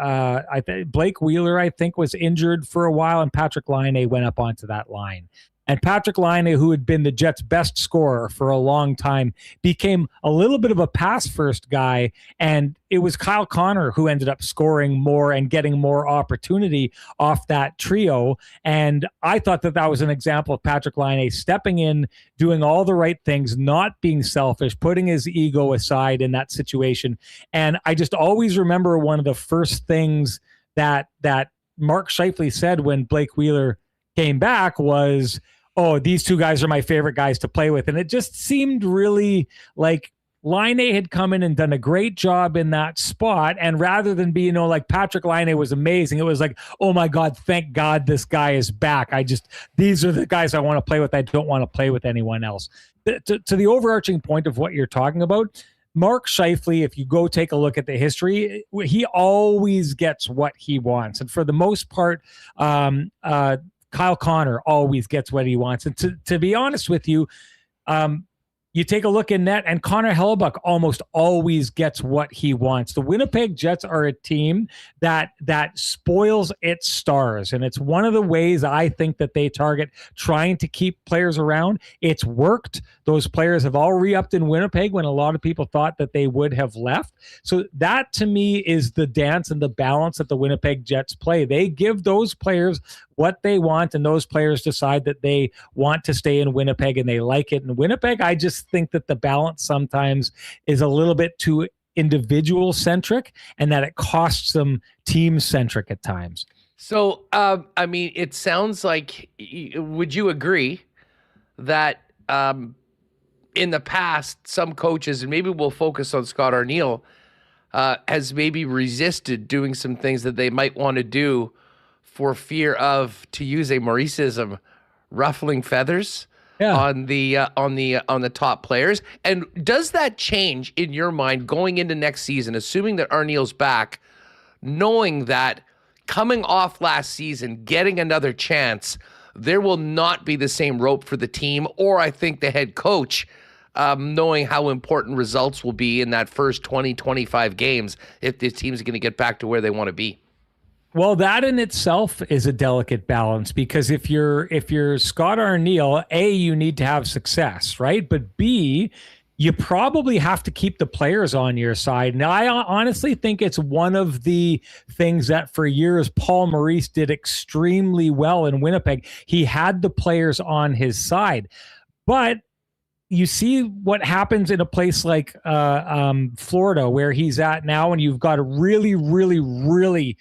Blake Wheeler, I think, was injured for a while and Patrick Laine went up onto that line. And Patrick Laine, who had been the Jets' best scorer for a long time, became a little bit of a pass-first guy, and it was Kyle Connor who ended up scoring more and getting more opportunity off that trio. And I thought that that was an example of Patrick Laine stepping in, doing all the right things, not being selfish, putting his ego aside in that situation. And I just always remember one of the first things that Mark Scheifele said when Blake Wheeler came back was, oh, these two guys are my favorite guys to play with. And it just seemed really like Laine had come in and done a great job in that spot. And rather than be, like Patrick Laine was amazing, it was like, oh my God, thank God this guy is back. These are the guys I want to play with. I don't want to play with anyone else. To the overarching point of what you're talking about, Mark Scheifele, if you go take a look at the history, he always gets what he wants. And for the most part, Kyle Connor always gets what he wants. And to be honest with you, you take a look in net and Connor Hellebuyck almost always gets what he wants. The Winnipeg Jets are a team that spoils its stars. And it's one of the ways I think that they target trying to keep players around. It's worked. Those players have all re-upped in Winnipeg when a lot of people thought that they would have left. So that to me is the dance and the balance that the Winnipeg Jets play. They give those players what they want, and those players decide that they want to stay in Winnipeg and they like it in Winnipeg. I just think that the balance sometimes is a little bit too individual centric and that it costs them team centric at times. So, it sounds like, would you agree that in the past, some coaches, and maybe we'll focus on Scott Arniel, has maybe resisted doing some things that they might want to do for fear of, to use a Mauriceism, ruffling feathers on the top players? And does that change in your mind going into next season, assuming that Arniel's back, knowing that coming off last season, getting another chance, there will not be the same rope for the team, or I think the head coach, knowing how important results will be in that first 20, 25 games if this team's going to get back to where they want to be? Well, that in itself is a delicate balance, because if you're Scott Arniel, A, you need to have success, right? But B, you probably have to keep the players on your side. And I honestly think it's one of the things that for years Paul Maurice did extremely well in Winnipeg. He had the players on his side. But you see what happens in a place like Florida, where he's at now, and you've got a really, really, really,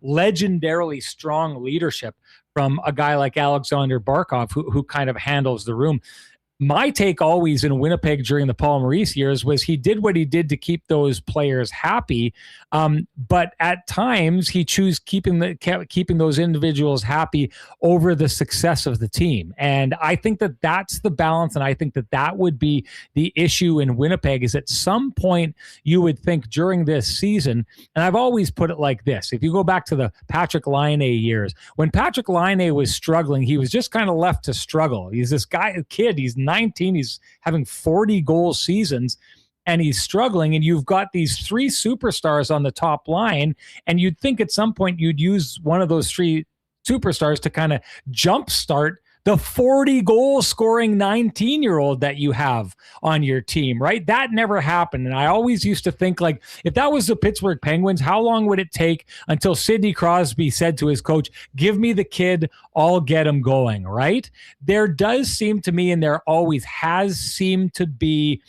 legendarily strong leadership from a guy like Alexander Barkov, who kind of handles the room. My take always in Winnipeg during the Paul Maurice years was he did what he did to keep those players happy, but at times he chose keeping those individuals happy over the success of the team. And I think that that's the balance, and I think that that would be the issue in Winnipeg. Is at some point you would think during this season, and I've always put it like this: if you go back to the Patrick Laine years, when Patrick Laine was struggling, he was just kind of left to struggle. He's this kid. He's 19, he's having 40 goal seasons, and he's struggling, and you've got these three superstars on the top line, and you'd think at some point you'd use one of those three superstars to kind of jumpstart the 40 goal scoring 19-year-old that you have on your team, right? That never happened. And I always used to think, like, if that was the Pittsburgh Penguins, how long would it take until Sidney Crosby said to his coach, give me the kid, I'll get him going, right? There does seem to me, and there always has seemed to be,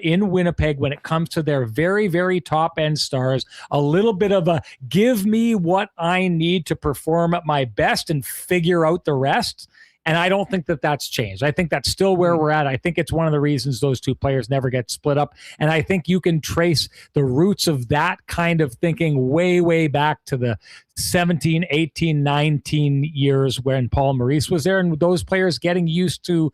in Winnipeg, when it comes to their very, very top end stars, a little bit of a give me what I need to perform at my best and figure out the rest. And I don't think that that's changed. I think that's still where we're at. I think it's one of the reasons those two players never get split up. And I think you can trace the roots of that kind of thinking way, way back to the 17, 18, 19 years when Paul Maurice was there, and those players getting used to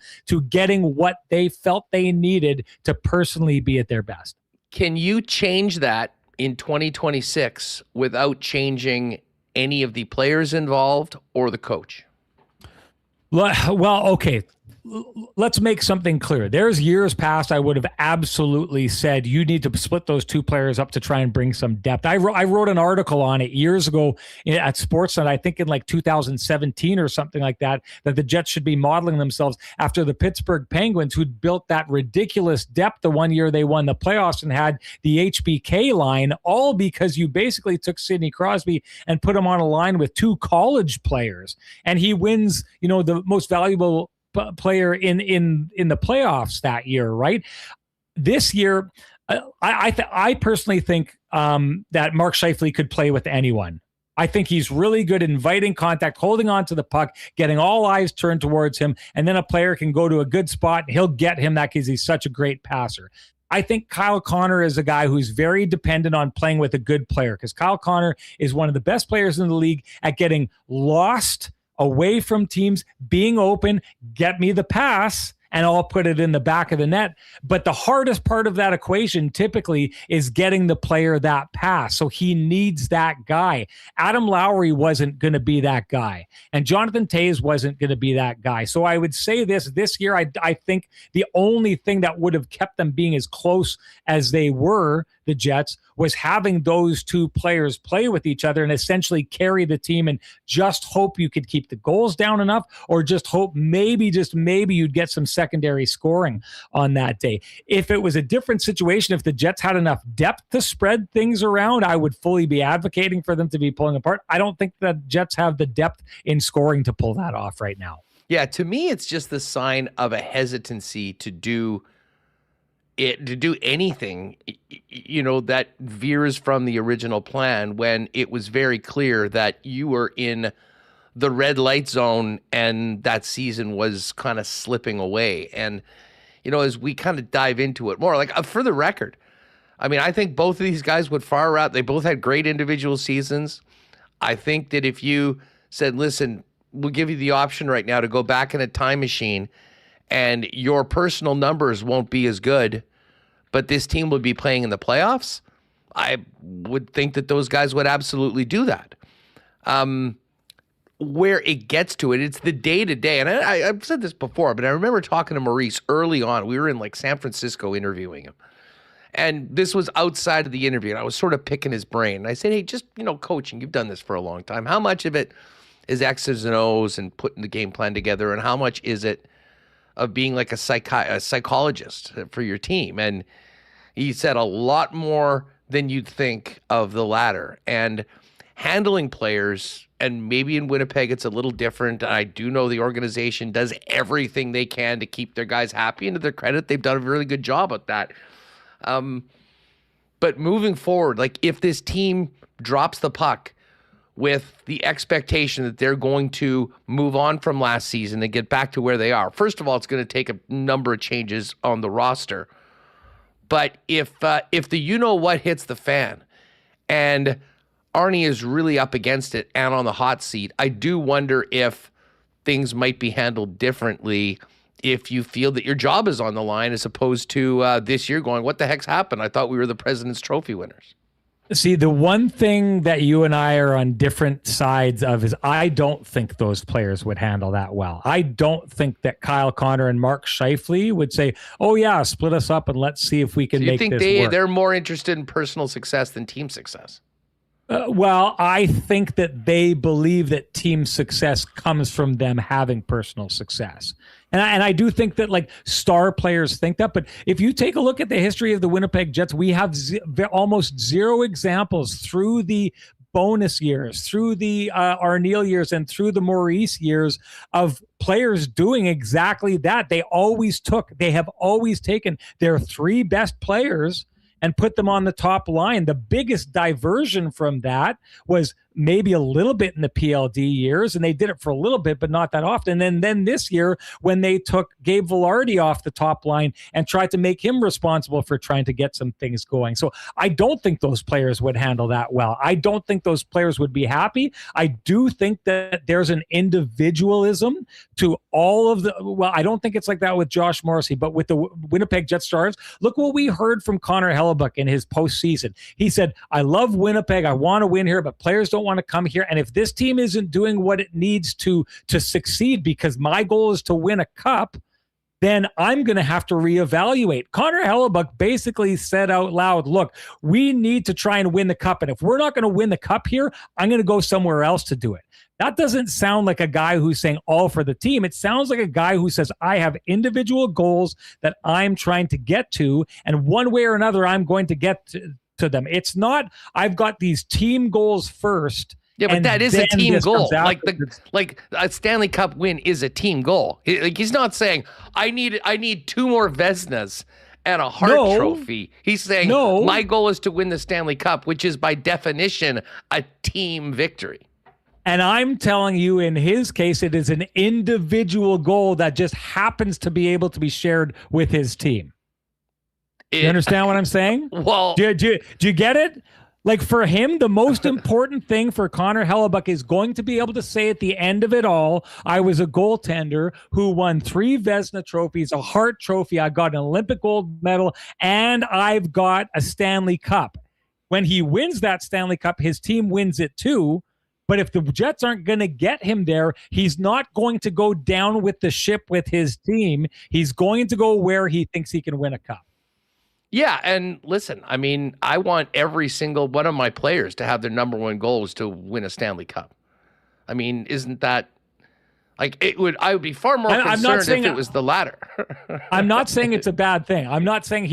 getting what they felt they needed to personally be at their best. Can you change that in 2026 without changing any of the players involved or the coach? Well, okay. Let's make something clear. There's years past I would have absolutely said you need to split those two players up to try and bring some depth. I wrote an article on it years ago at Sportsnet, I think in like 2017 or something like that the Jets should be modeling themselves after the Pittsburgh Penguins, who'd built that ridiculous depth the one year they won the playoffs and had the HBK line, all because you basically took Sidney Crosby and put him on a line with two college players. And he wins, the most valuable player in the playoffs that year, right? This year, I personally think that Mark Scheifele could play with anyone. I think he's really good at inviting contact, holding on to the puck, getting all eyes turned towards him, and then a player can go to a good spot and he'll get him that because he's such a great passer. I think Kyle Connor is a guy who's very dependent on playing with a good player because Kyle Connor is one of the best players in the league at getting lost away from teams, being open, get me the pass, and I'll put it in the back of the net. But the hardest part of that equation typically is getting the player that pass. So he needs that guy. Adam Lowry wasn't going to be that guy. And Jonathan Toews wasn't going to be that guy. So I would say this year, I think the only thing that would have kept them being as close as they were, the Jets, was having those two players play with each other and essentially carry the team and just hope you could keep the goals down enough, or just hope maybe you'd get some secondary scoring on that day. If it was a different situation, if the Jets had enough depth to spread things around, I would fully be advocating for them to be pulling apart. I don't think that Jets have the depth in scoring to pull that off right now. Yeah, to me, it's just the sign of a hesitancy to do anything, that veers from the original plan when it was very clear that you were in the red light zone and that season was kind of slipping away. And, as we kind of dive into it more, like for the record, I mean, I think both of these guys would far out. They both had great individual seasons. I think that if you said, listen, we'll give you the option right now to go back in a time machine and your personal numbers won't be as good, but this team would be playing in the playoffs, I would think that those guys would absolutely do that. Where it gets to it, it's the day-to-day. And I've said this before, but I remember talking to Maurice early on. We were in like San Francisco interviewing him. And this was outside of the interview, and I was sort of picking his brain. And I said, hey, just, coaching, you've done this for a long time. How much of it is X's and O's and putting the game plan together, and how much is it of being like a psychologist for your team? And he said a lot more than you'd think of the latter. And handling players, and maybe in Winnipeg it's a little different. I do know the organization does everything they can to keep their guys happy, and to their credit, they've done a really good job at that. But moving forward, like if this team drops the puck with the expectation that they're going to move on from last season and get back to where they are, first of all, it's going to take a number of changes on the roster. But if the you-know-what hits the fan and Arnie is really up against it and on the hot seat, I do wonder if things might be handled differently if you feel that your job is on the line, as opposed to this year going, what the heck's happened? I thought we were the President's Trophy winners. See, the one thing that you and I are on different sides of is I don't think those players would handle that well. I don't think that Kyle Connor and Mark Scheifele would say, oh, yeah, split us up and let's see if we can make this work. You think they're more interested in personal success than team success? Well, I think that they believe that team success comes from them having personal success. And I do think that like star players think that. But if you take a look at the history of the Winnipeg Jets, we have almost zero examples through the bonus years, through the Arneal years, and through the Maurice years of players doing exactly that. They have always taken their three best players and put them on the top line. The biggest diversion from that was maybe a little bit in the PLD years, and they did it for a little bit, but not that often. And then this year, when they took Gabe Vilardi off the top line and tried to make him responsible for trying to get some things going. So I don't think those players would handle that well. I don't think those players would be happy. I do think that there's an individualism to all of the, well, I don't think it's like that with Josh Morrissey, but with the Winnipeg Jets Stars, look what we heard from Connor Hellebuyck in his postseason. He said, I love Winnipeg. I want to win here, but players don't want to come here. And if this team isn't doing what it needs to succeed, because my goal is to win a cup, then I'm going to have to reevaluate. Connor Hellebuyck basically said out loud, look, we need to try and win the cup. And if we're not going to win the cup here, I'm going to go somewhere else to do it. That doesn't sound like a guy who's saying all for the team. It sounds like a guy who says, I have individual goals that I'm trying to get to, and one way or another, I'm going to get to them. It's not, I've got these team goals first. Yeah, but that is a team goal. Like a Stanley Cup win is a team goal. He's not saying, I need 2 more Vezinas and a Hart Trophy. He's saying, my goal is to win the Stanley Cup, which is by definition a team victory. And I'm telling you, in his case, it is an individual goal that just happens to be able to be shared with his team. You understand what I'm saying? Well, do you get it? Like, for him, the most important thing for Connor Hellebuyck is going to be able to say at the end of it all, I was a goaltender who won 3 Vezina trophies, a Hart Trophy, I got an Olympic gold medal, and I've got a Stanley Cup. When he wins that Stanley Cup, his team wins it too. But if the Jets aren't going to get him there, he's not going to go down with the ship with his team. He's going to go where he thinks he can win a cup. Yeah, and listen, I mean, I want every single one of my players to have their number one goal is to win a Stanley Cup. I mean, isn't that like I would be far more concerned if it was the latter. I'm not saying it's a bad thing. I'm not saying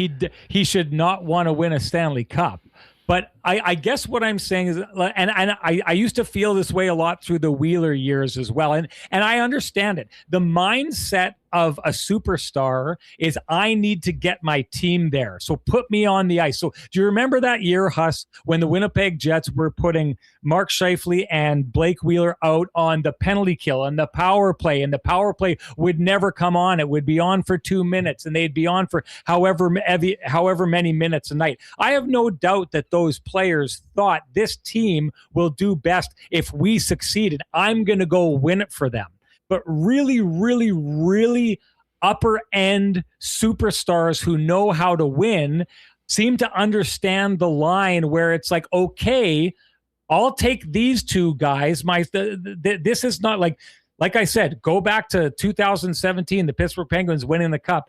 he should not want to win a Stanley Cup. But I guess what I'm saying is, and I used to feel this way a lot through the Wheeler years as well. And I understand it. The mindset of a superstar is I need to get my team there. So put me on the ice. So do you remember that year, Huss, when the Winnipeg Jets were putting Mark Scheifele and Blake Wheeler out on the penalty kill and the power play, and the power play would never come on. It would be on for 2 minutes, and they'd be on for however many minutes a night. I have no doubt that those players thought this team will do best if we succeed, and I'm going to go win it for them. But really, really, really upper end superstars who know how to win seem to understand the line where it's like, okay, I'll take these 2 guys. This is not like I said, go back to 2017, the Pittsburgh Penguins winning the cup.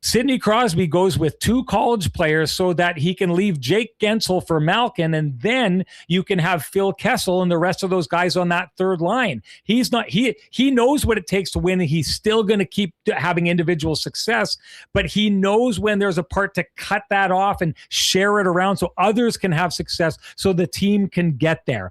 Sidney Crosby goes with 2 college players so that he can leave Jake Gensel for Malkin, and then you can have Phil Kessel and the rest of those guys on that third line. He knows what it takes to win. He's still going to keep having individual success, but he knows when there's a part to cut that off and share it around so others can have success, so the team can get there.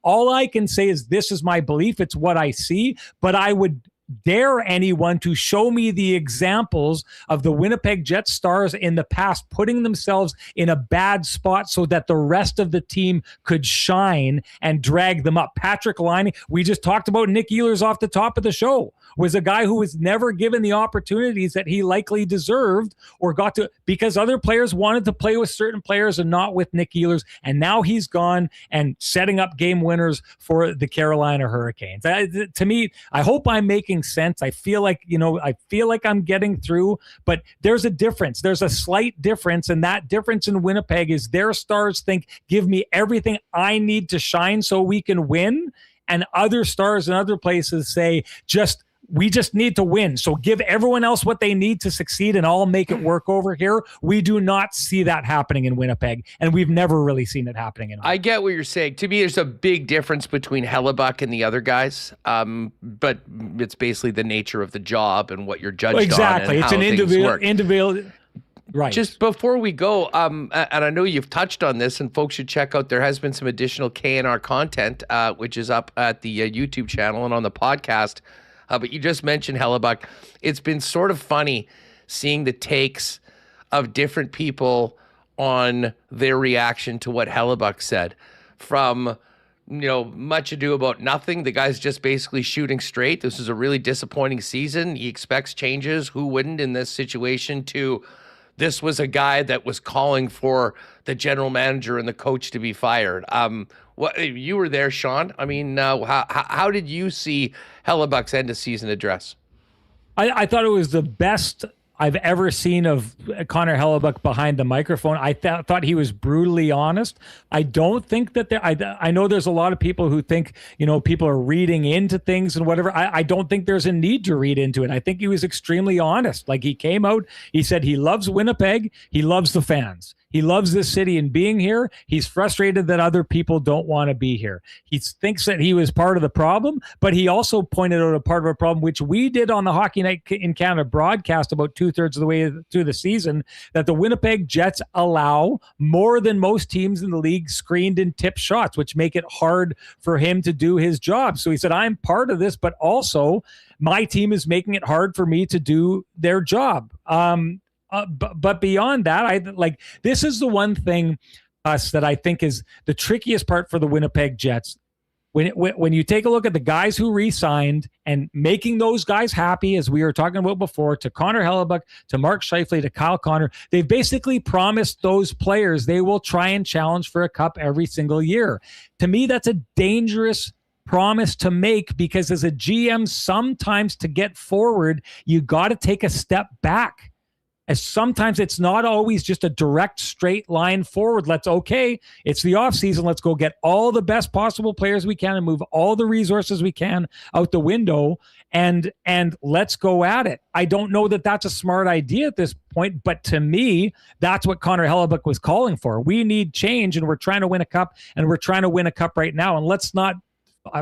All I can say is this is my belief. It's what I see, but I would dare anyone to show me the examples of the Winnipeg Jets stars in the past putting themselves in a bad spot so that the rest of the team could shine and drag them up. Patrick Laine, we just talked about Nick Ehlers off the top of the show, was a guy who was never given the opportunities that he likely deserved or got to, because other players wanted to play with certain players and not with Nick Ehlers. And now he's gone and setting up game winners for the Carolina Hurricanes. To me, I hope I'm making sense. I feel like I'm getting through, but there's a difference. There's a slight difference, and that difference in Winnipeg is their stars think, give me everything I need to shine so we can win, and other stars in other places say, we just need to win. So give everyone else what they need to succeed and I'll make it work over here. We do not see that happening in Winnipeg, and we've never really seen it happening in Winnipeg. I get what you're saying. To me, there's a big difference between Hellebuyck and the other guys, but it's basically the nature of the job and what you're judged on. Exactly. It's an individual. Right. Just before we go, and I know you've touched on this, and folks should check out, there has been some additional K&R content, which is up at the YouTube channel and on the podcast. But you just mentioned Hellebuyck. It's been sort of funny seeing the takes of different people on their reaction to what Hellebuyck said. from, much ado about nothing. The guy's just basically shooting straight. This is a really disappointing season. He expects changes. Who wouldn't in this situation? To this was a guy that was calling for the general manager and the coach to be fired. What you were there, Sean? I mean, how did you see Hellebuyck's end of season address? I thought it was the best I've ever seen of Connor Hellebuyck behind the microphone. I thought he was brutally honest. I don't think that I know there's a lot of people who think, people are reading into things and whatever. I don't think there's a need to read into it. I think he was extremely honest. Like, he came out, he said he loves Winnipeg. He loves the fans. He loves this city and being here. He's frustrated that other people don't want to be here. He thinks that he was part of the problem, but he also pointed out a part of a problem, which we did on the Hockey Night in Canada broadcast about 2/3 of the way through the season, that the Winnipeg Jets allow more than most teams in the league screened and tipped shots, which make it hard for him to do his job. So he said, I'm part of this, but also my team is making it hard for me to do their job. But beyond that, this is the one thing that I think is the trickiest part for the Winnipeg Jets. When you take a look at the guys who re-signed and making those guys happy, as we were talking about before, to Connor Hellebuyck, to Mark Scheifele, to Kyle Connor, they've basically promised those players they will try and challenge for a cup every single year. To me, that's a dangerous promise to make, because as a GM, sometimes to get forward, you got to take a step back. As sometimes it's not always just a direct straight line forward. It's the offseason. Let's go get all the best possible players we can and move all the resources we can out the window and let's go at it. I don't know that that's a smart idea at this point, but to me, that's what Connor Hellebuyck was calling for. We need change, and we're trying to win a cup, and we're trying to win a cup right now. And let's not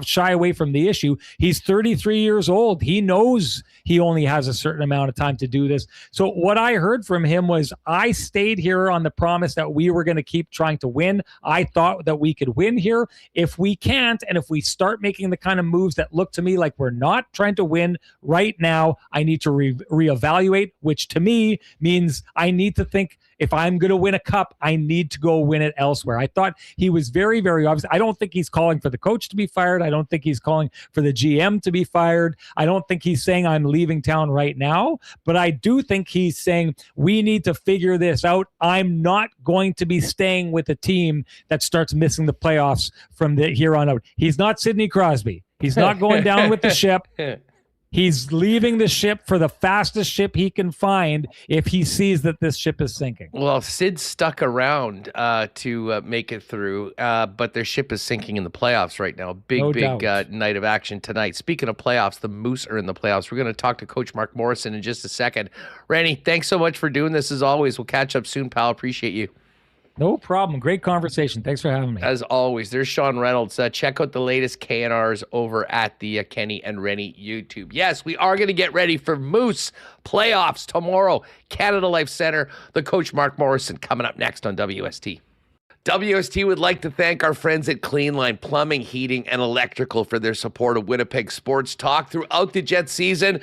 shy away from the issue. He's 33 years old. He knows he only has a certain amount of time to do this. So what I heard from him was, I stayed here on the promise that we were going to keep trying to win. I thought that we could win here. If we can't, and if we start making the kind of moves that look to me like we're not trying to win right now, I need to reevaluate, which to me means I need to think, if I'm going to win a cup, I need to go win it elsewhere. I thought he was very, very obvious. I don't think he's calling for the coach to be fired. I don't think he's calling for the GM to be fired. I don't think he's saying I'm leaving town right now. But I do think he's saying we need to figure this out. I'm not going to be staying with a team that starts missing the playoffs from here on out. He's not Sidney Crosby. He's not going down with the ship. He's leaving the ship for the fastest ship he can find if he sees that this ship is sinking. Well, Sid stuck around to make it through, but their ship is sinking in the playoffs right now. Big night of action tonight. Speaking of playoffs, the Moose are in the playoffs. We're going to talk to Coach Mark Morrison in just a second. Randy, thanks so much for doing this as always. We'll catch up soon, pal. Appreciate you. No problem. Great conversation. Thanks for having me. As always, there's Sean Reynolds. Check out the latest KNRs over at the Kenny and Rennie YouTube. Yes, we are going to get ready for Moose playoffs tomorrow. Canada Life Center. The Coach Mark Morrison coming up next on WST. WST would like to thank our friends at Cleanline Plumbing, Heating, and Electrical for their support of Winnipeg Sports Talk throughout the Jet season.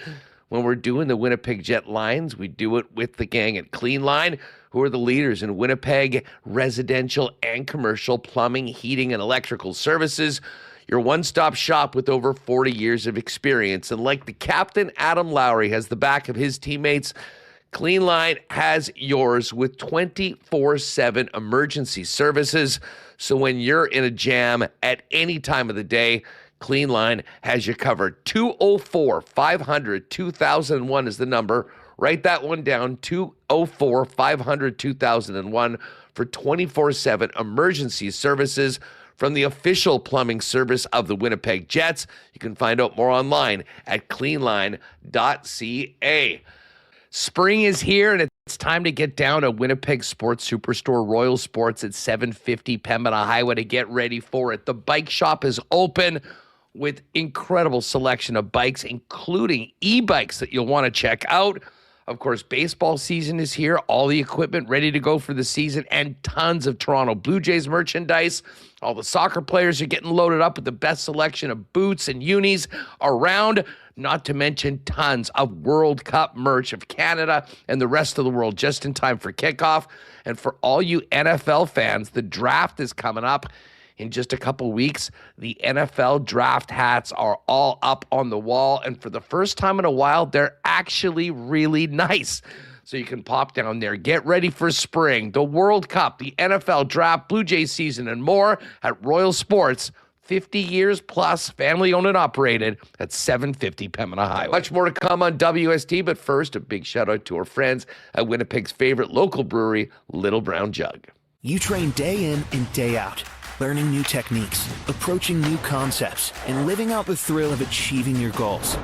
When we're doing the Winnipeg Jet lines, we do it with the gang at Cleanline, who are the leaders in Winnipeg residential and commercial plumbing, heating, and electrical services. Your one-stop shop with over 40 years of experience. And like the captain, Adam Lowry has the back of his teammates, Cleanline has yours with 24/7 emergency services. So when you're in a jam at any time of the day, Cleanline has you covered. 204-500-2001 is the number. Write that one down, 204-500-2001 for 24/7 emergency services from the official plumbing service of the Winnipeg Jets. You can find out more online at cleanline.ca. Spring is here, and it's time to get down to Winnipeg Sports Superstore Royal Sports at 750 Pembina Highway to get ready for it. The bike shop is open with incredible selection of bikes, including e-bikes that you'll want to check out. Of course, baseball season is here, all the equipment ready to go for the season, and tons of Toronto Blue Jays merchandise. All the soccer players are getting loaded up with the best selection of boots and unis around, not to mention tons of World Cup merch of Canada and the rest of the world just in time for kickoff. And for all you NFL fans, the draft is coming up In just a couple weeks, the NFL draft hats are all up on the wall, and for the first time in a while, they're actually really nice. So you can pop down there. Get ready for spring, the World Cup, the NFL draft, Blue Jays season, and more at Royal Sports. 50 years plus, family owned and operated at 750 Pembina Highway. Much more to come on WST, but first, a big shout out to our friends at Winnipeg's favorite local brewery, Little Brown Jug. You train day in and day out, learning new techniques, approaching new concepts, and living out the thrill of achieving your goals.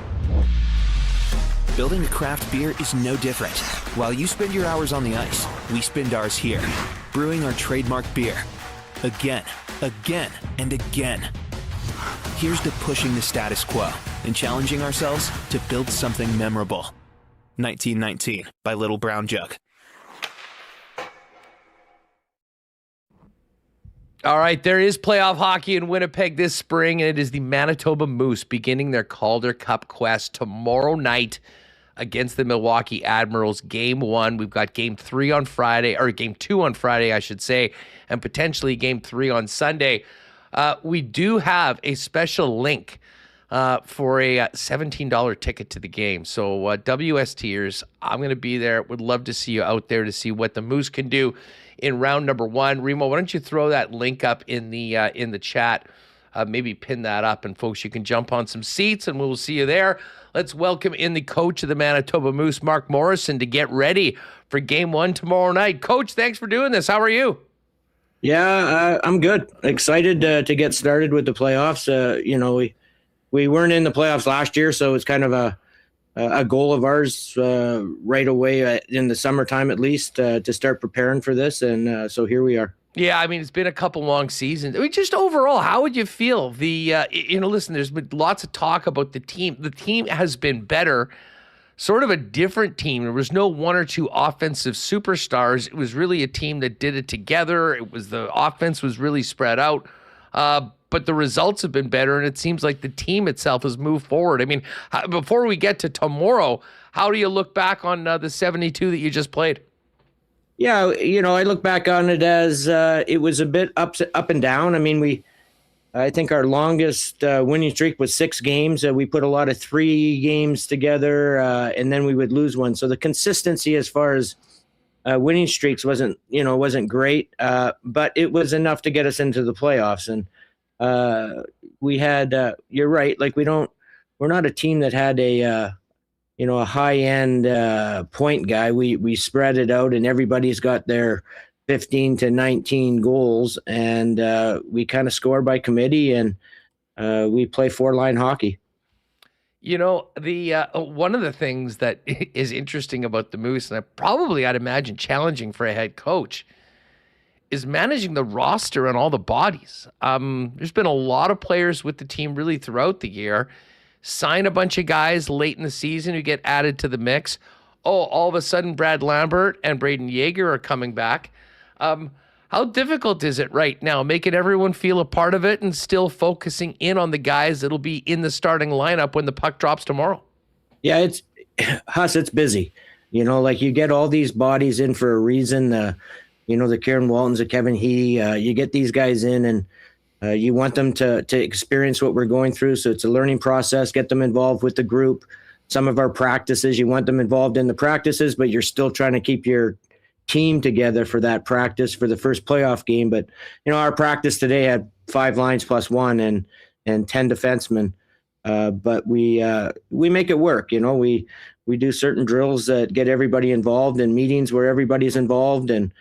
Building a craft beer is no different. While you spend your hours on the ice, we spend ours here, brewing our trademark beer. Again, and again. Here's to pushing the status quo and challenging ourselves to build something memorable. 1919 by Little Brown Jug. All right, there is playoff hockey in Winnipeg this spring, and it is the Manitoba Moose beginning their Calder Cup quest tomorrow night against the Milwaukee Admirals. Game 1. We've got Game 3 on Friday, or Game 2 on Friday, I should say, and potentially Game 3 on Sunday. We do have a special link for a $17 ticket to the game. So WSTers, I'm going to be there. Would love to see you out there to see what the Moose can do in round number 1. Remo, why don't you throw that link up in the chat? Maybe pin that up, and folks, you can jump on some seats, and we'll see you there. Let's welcome in the coach of the Manitoba Moose, Mark Morrison, to get ready for Game 1 tomorrow night. Coach, thanks for doing this. How are you? Yeah, I'm good. Excited to get started with the playoffs. We weren't in the playoffs last year, so it's kind of a goal of ours right away in the summertime, at least, to start preparing for this. And so here we are. Yeah, I mean, it's been a couple long seasons. I mean, just overall, how would you feel? Listen, there's been lots of talk about the team. The team has been better, sort of a different team. There was no one or two offensive superstars. It was really a team that did it together. The offense was really spread out. But the results have been better, and it seems like the team itself has moved forward. I mean, before we get to tomorrow, how do you look back on the 72 that you just played? Yeah, I look back on it as it was a bit up and down. I mean, I think our longest winning streak was 6 games. We put a lot of 3 games together, and then we would lose one. So the consistency as far as winning streaks wasn't great, but it was enough to get us into the playoffs. And we had, you're right, like we're not a team that had a high-end point guy. We spread it out, and everybody's got their 15 to 19 goals, and we kind of score by committee, and we play 4-line hockey. The one of the things that is interesting about the Moose, and I'd imagine challenging for a head coach, is managing the roster and all the bodies. There's been a lot of players with the team really throughout the year. Sign a bunch of guys late in the season who get added to the mix. Oh, all of a sudden, Brad Lambert and Braden Yeager are coming back. How difficult is it right now, making everyone feel a part of it and still focusing in on the guys that'll be in the starting lineup when the puck drops tomorrow? Yeah, it's busy. You get all these bodies in for a reason. The Kieran Waltons, the Kevin He, you get these guys in, and you want them to experience what we're going through. So it's a learning process. Get them involved with the group. Some of our practices, you want them involved in the practices, but you're still trying to keep your team together for that practice for the first playoff game. But, our practice today had 5 lines plus 1 and 10 defensemen. But we make it work. We do certain drills that get everybody involved, and meetings where everybody's involved, and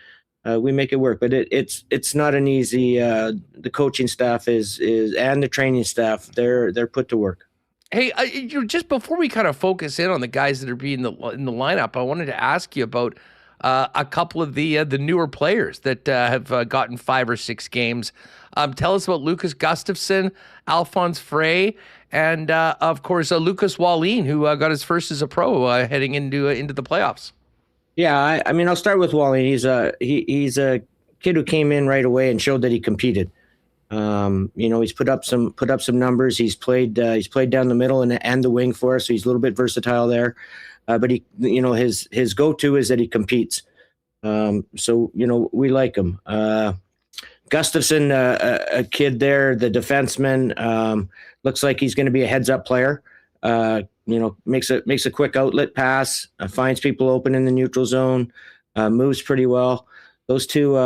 we make it work. But it's not an easy. The coaching staff is and the training staff, they're put to work. Hey, just before we kind of focus in on the guys that are being in the lineup, I wanted to ask you about a couple of the newer players that have gotten 5 or 6 games. Tell us about Lucas Gustafsson, Alphonse Frey, and of course Lucas Wallin, who got his first as a pro heading into the playoffs. Yeah, I mean, I'll start with Wallin. He's a kid who came in right away and showed that he competed. He's put up some numbers. He's played down the middle and the wing for us, so he's a little bit versatile there. But his go-to is that he competes. So we like him. Gustafson, a kid there, the defenseman, looks like he's going to be a heads-up player. Makes a quick outlet pass, finds people open in the neutral zone, moves pretty well. Those two,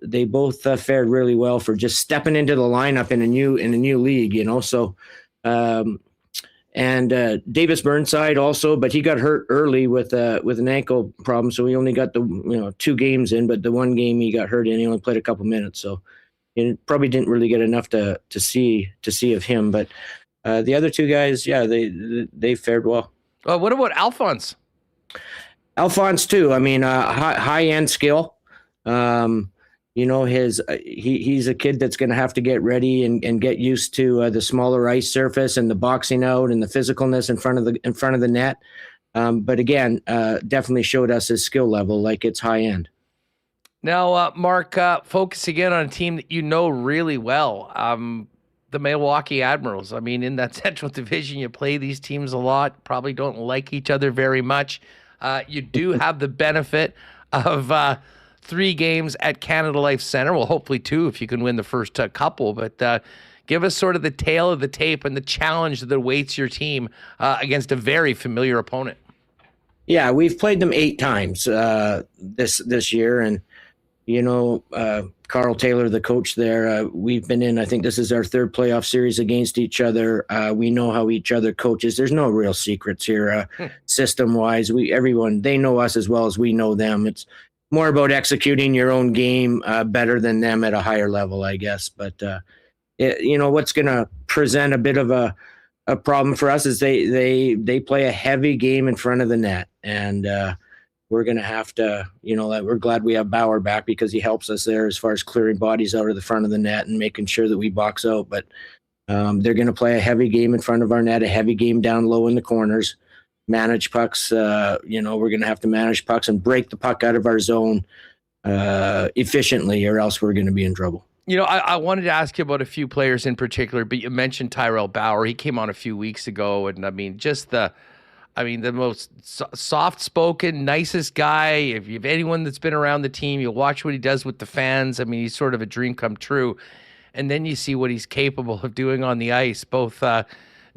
they both fared really well for just stepping into the lineup in a new league. So, and Davis Burnside also, but he got hurt early with an ankle problem, so he only got the 2 games in. But the one game he got hurt in, he only played a couple minutes, so he probably didn't really get enough to see of him. But the other 2 guys, yeah, they fared well. What about Alphonse? Alphonse too. I mean, high end skill. He's a kid that's going to have to get ready and get used to the smaller ice surface and the boxing out and the physicalness in front of the net. But again, definitely showed us his skill level, like it's high end. Now, Mark, focus again on a team that you know really well. The Milwaukee Admirals. I mean, in that Central Division, you play these teams a lot, probably don't like each other very much. You do have the benefit of 3 games at Canada Life Center. Well, hopefully 2 if you can win the first couple. But give us sort of the tale of the tape and the challenge that awaits your team against a very familiar opponent. Yeah, we've played them 8 times this year. And, Carl Taylor, the coach there, we've been in, I think this is our 3rd playoff series against each other. We know how each other coaches. There's no real secrets here system-wise. They know us as well as we know them. It's more about executing your own game better than them at a higher level, I guess. But, what's going to present a bit of a problem for us is they play a heavy game in front of the net. And we're going to have to, we're glad we have Bauer back because he helps us there as far as clearing bodies out of the front of the net and making sure that we box out. But they're going to play a heavy game in front of our net, a heavy game down low in the corners, manage pucks. We're going to have to manage pucks and break the puck out of our zone efficiently, or else we're going to be in trouble. I wanted to ask you about a few players in particular, but you mentioned Tyrell Bauer. He came on a few weeks ago, and I mean, just the most soft-spoken, nicest guy. If you have anyone that's been around the team, you watch what he does with the fans. I mean, he's sort of a dream come true. And then you see what he's capable of doing on the ice, both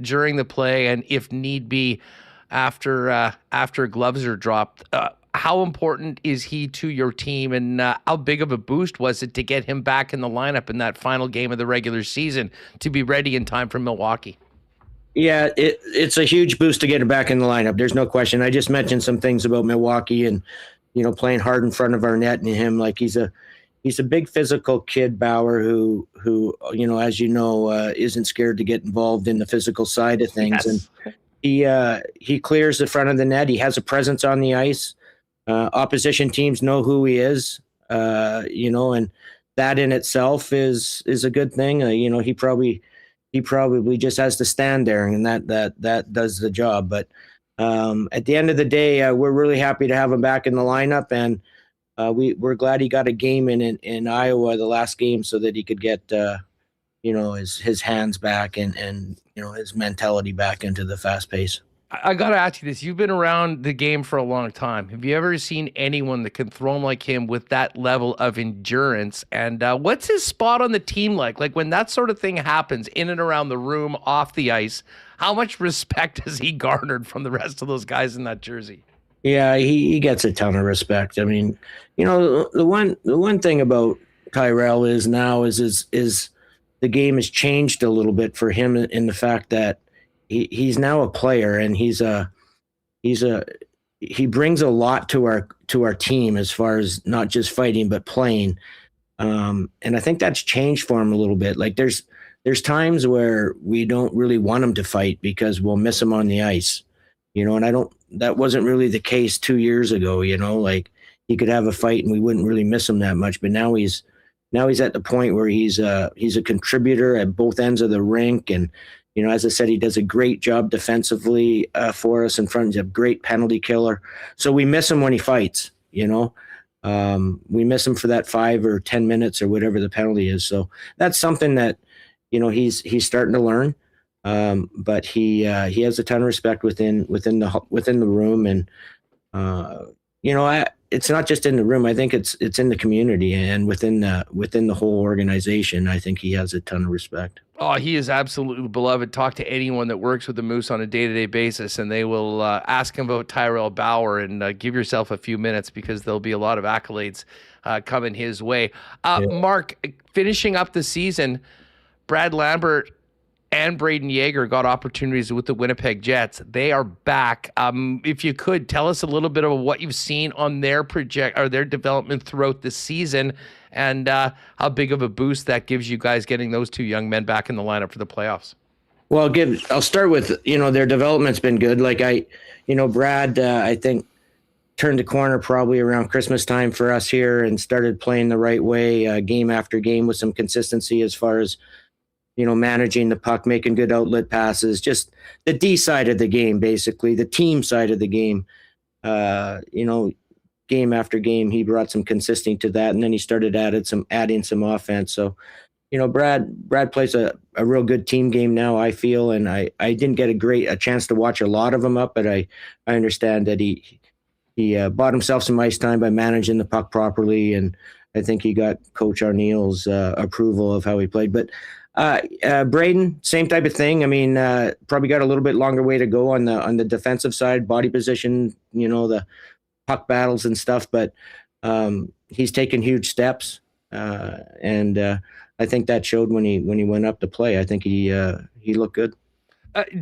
during the play and, if need be, after gloves are dropped. How important is he to your team, and how big of a boost was it to get him back in the lineup in that final game of the regular season to be ready in time for Milwaukee? Yeah, it's a huge boost to get him back in the lineup. There's no question. I just mentioned some things about Milwaukee and, playing hard in front of our net and him. Like he's a big physical kid, Bauer, who as isn't scared to get involved in the physical side of things. Yes. And he clears the front of the net. He has a presence on the ice. Opposition teams know who he is, and that in itself is a good thing. He probably just has to stand there, and that does the job. But at the end of the day, we're really happy to have him back in the lineup, and we're glad he got a game in Iowa, the last game, so that he could get his hands back and his mentality back into the fast pace. I got to ask you this. You've been around the game for a long time. Have you ever seen anyone that can throw him like him with that level of endurance? And what's his spot on the team like? Like when that sort of thing happens in and around the room, off the ice, how much respect has he garnered from the rest of those guys in that jersey? Yeah, he gets a ton of respect. I mean, the one thing about Tyrell is the game has changed a little bit for him in the fact that he's now a player, and he brings a lot to our team as far as not just fighting but playing. And I think that's changed for him a little bit. Like there's times where we don't really want him to fight because we'll miss him on the ice, and that wasn't really the case 2 years ago, like he could have a fight and we wouldn't really miss him that much. But now he's at the point where he's a contributor at both ends of the rink. And, as I said, he does a great job defensively for us in front. He's a great penalty killer. So we miss him when he fights, we miss him for that 5 or 10 minutes or whatever the penalty is. So that's something that, he's starting to learn. But he has a ton of respect within the room. And, it's not just in the room. I think it's in the community and within the whole organization. I think he has a ton of respect. Oh, he is absolutely beloved. Talk to anyone that works with the Moose on a day-to-day basis, and they will ask him about Tyrell Bauer, and give yourself a few minutes because there'll be a lot of accolades coming his way. Mark, finishing up the season, Brad Lambert and Braden Yeager got opportunities with the Winnipeg Jets. They are back. If you could tell us a little bit of what you've seen on their their development throughout the season, and how big of a boost that gives you guys getting those two young men back in the lineup for the playoffs. Well, I'll start with, their development's been good. Like Brad, I think turned the corner probably around Christmas time for us here and started playing the right way, game after game with some consistency as far as, managing the puck, making good outlet passes, just the D side of the game, basically the team side of the game. Game after game, he brought some consistency to that, and then he started adding some offense. So, Brad plays a real good team game now, I feel, and I didn't get a chance to watch a lot of them up, but I understand that he bought himself some ice time by managing the puck properly, and I think he got Coach Arneal's approval of how he played. But Braden, same type of thing. I mean, probably got a little bit longer way to go on the defensive side, body position, the puck battles and stuff, but he's taken huge steps, and I think that showed when he went up to play. I think he looked good.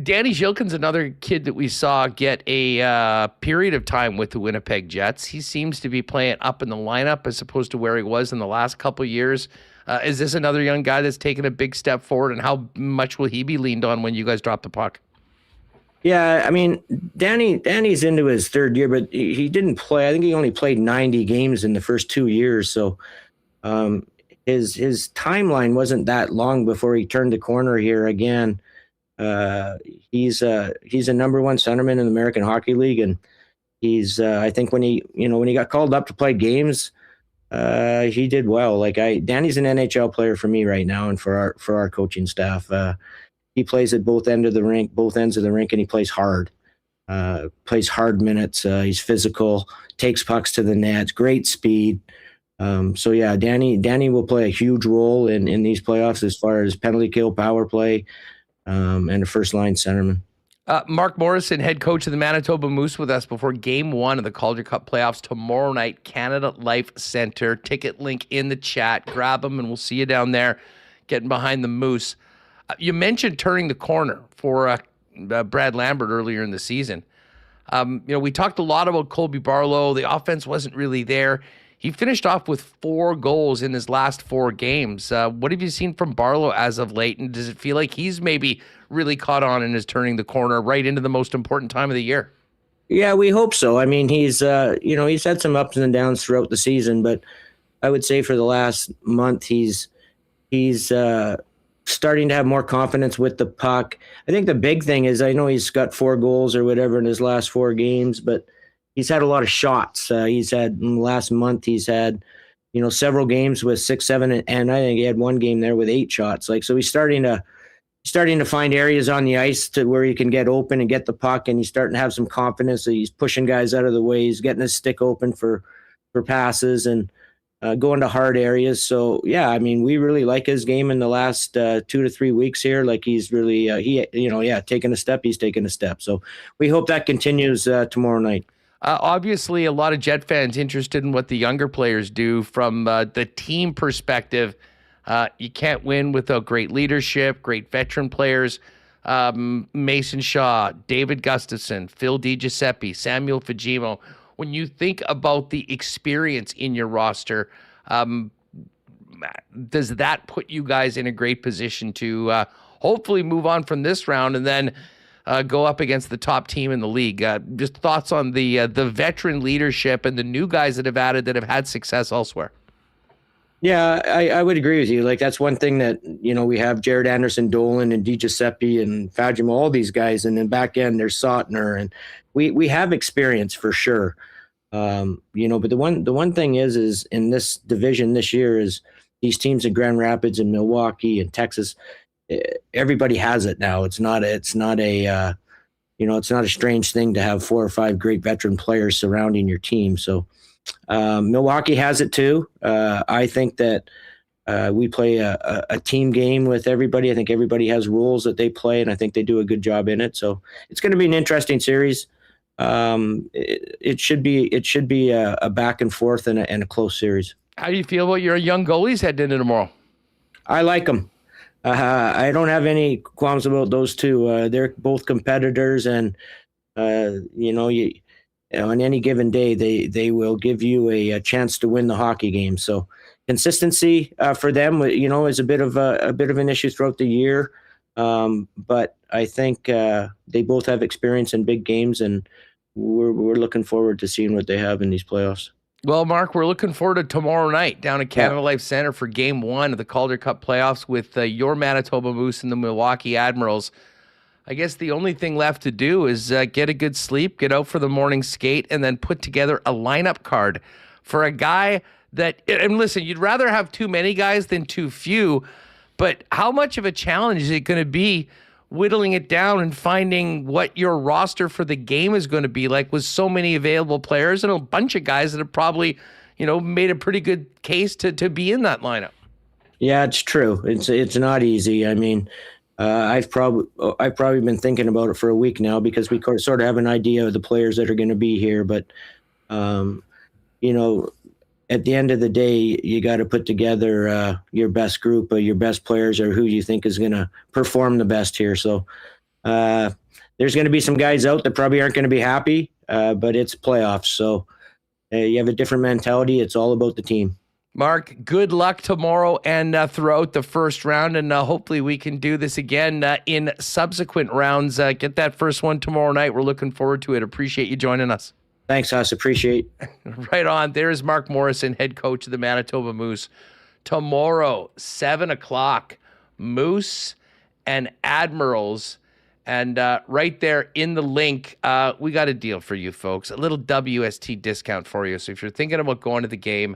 Danny Zhilkin's another kid that we saw get a period of time with the Winnipeg Jets. He seems to be playing up in the lineup as opposed to where he was in the last couple of years. Is this another young guy that's taken a big step forward, and how much will he be leaned on when you guys drop the puck? Yeah, I mean, Danny's into his third year, but he didn't play. I think he only played 90 games in the first 2 years. So his timeline wasn't that long before he turned the corner here again. He's a number one centerman in the American Hockey League, and he's I think when he got called up to play games, he did well. Danny's an NHL player for me right now, and for our coaching staff. He plays at both ends of the rink, and he plays hard. Plays hard minutes. He's physical, takes pucks to the net, great speed. So yeah, Danny will play a huge role in these playoffs as far as penalty kill, power play, and a first line centerman. Mark Morrison, head coach of the Manitoba Moose, with us before Game 1 of the Calder Cup playoffs tomorrow night, Canada Life Center. Ticket link in the chat. Grab them, and we'll see you down there getting behind the Moose. You mentioned turning the corner for Brad Lambert earlier in the season. We talked a lot about Colby Barlow. The offense wasn't really there. He finished off with 4 goals in his last 4 games. What have you seen from Barlow as of late? And does it feel like he's maybe really caught on and is turning the corner right into the most important time of the year? Yeah, we hope so. I mean, he's had some ups and downs throughout the season, but I would say for the last month, he's starting to have more confidence with the puck. I think the big thing is, I know he's got 4 goals or whatever in his last 4 games, but he's had a lot of shots. He's had, in the last month, he's had, several games with 6, 7, and I think he had one game there with 8 shots. So he's starting to find areas on the ice to where he can get open and get the puck, and he's starting to have some confidence. So he's pushing guys out of the way. He's getting his stick open for passes and going to hard areas. So yeah, I mean, we really like his game in the last 2 to 3 weeks here. He's really taking a step. He's taking a step. So we hope that continues tomorrow night. Obviously, a lot of Jet fans interested in what the younger players do from the team perspective. You can't win without great leadership, great veteran players. Mason Shaw, David Gustafson, Phil DiGiuseppe, Samuel Fujimo. When you think about the experience in your roster, does that put you guys in a great position to hopefully move on from this round and then go up against the top team in the league? Just thoughts on the veteran leadership and the new guys that have added that have had success elsewhere. Yeah, I would agree with you. That's one thing that, we have Jared Anderson, Dolan, and DiGiuseppe and Fajimo, all these guys. And then back end, there's Sautner. And we have experience for sure. But the one thing is in this division this year is these teams in Grand Rapids and Milwaukee and Texas, everybody has it now. It's not a it's not a strange thing to have 4 or 5 great veteran players surrounding your team. So Milwaukee has it too. I think that we play a team game with everybody. I think everybody has rules that they play, and I think they do a good job in it. So it's going to be an interesting series. It should be a back and forth and a close series. How do you feel about your young goalies heading into tomorrow? I like them. I don't have any qualms about those two. They're both competitors, and on any given day, they will give you a chance to win the hockey game. So consistency for them, is a bit of an issue throughout the year. But I think they both have experience in big games, and we're looking forward to seeing what they have in these playoffs. Well, Mark, we're looking forward to tomorrow night down at Canada Life Center for Game 1 of the Calder Cup playoffs with your Manitoba Moose and the Milwaukee Admirals. I guess the only thing left to do is get a good sleep, get out for the morning skate, and then put together a lineup card for a guy that, and listen, you'd rather have too many guys than too few, but how much of a challenge is it going to be whittling it down and finding what your roster for the game is going to be like with so many available players and a bunch of guys that have probably, made a pretty good case to be in that lineup? Yeah, it's true. It's not easy. I mean, I've probably been thinking about it for a week now because we sort of have an idea of the players that are going to be here. But, at the end of the day, you got to put together your best group, your best players, or who you think is going to perform the best here. So there's going to be some guys out that probably aren't going to be happy, but it's playoffs. So you have a different mentality. It's all about the team. Mark, good luck tomorrow and throughout the first round, and hopefully we can do this again in subsequent rounds. Get that first one tomorrow night. We're looking forward to it. Appreciate you joining us. Thanks, Huss. Appreciate. Right on. There's Mark Morrison, head coach of the Manitoba Moose. Tomorrow, 7 o'clock, Moose and Admirals. And right there in the link, we got a deal for you folks, a little WST discount for you. So if you're thinking about going to the game,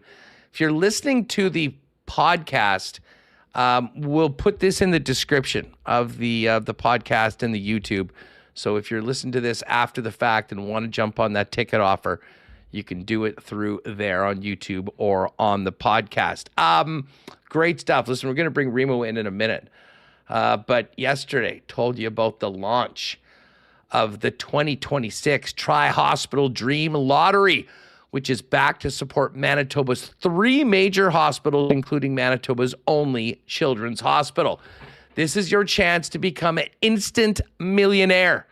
if you're listening to the podcast, we'll put this in the description of the podcast and the YouTube. So if you're listening to this after the fact and want to jump on that ticket offer, you can do it through there on YouTube or on the podcast. Great stuff. Listen, we're going to bring Remo in a minute. But yesterday, told you about the launch of the 2026 Tri-Hospital Dream Lottery, which is back to support Manitoba's 3 major hospitals, including Manitoba's only children's hospital. This is your chance to become an instant millionaire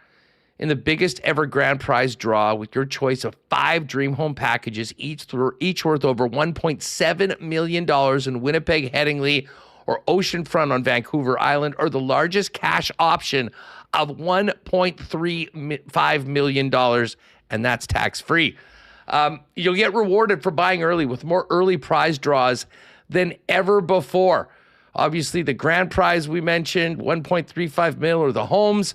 in the biggest ever grand prize draw with your choice of 5 dream home packages, each worth over $1.7 million in Winnipeg, Headingley, or oceanfront on Vancouver Island, or the largest cash option of $1.35 million, and that's tax-free. You'll get rewarded for buying early with more early prize draws than ever before. Obviously, the grand prize we mentioned, $1.35 million, or the homes.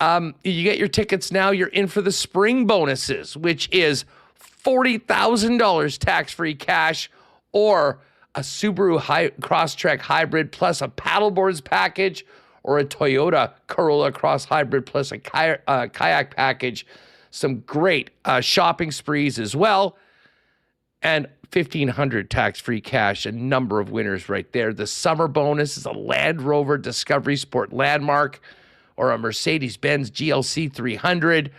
You get your tickets now. You're in for the spring bonuses, which is $40,000 tax-free cash, or a Subaru Crosstrek Hybrid plus a paddleboards package, or a Toyota Corolla Cross Hybrid plus a kayak package. Some great shopping sprees as well. And $1,500 tax-free cash, a number of winners right there. The summer bonus is a Land Rover Discovery Sport Landmark, or a Mercedes-Benz GLC 300,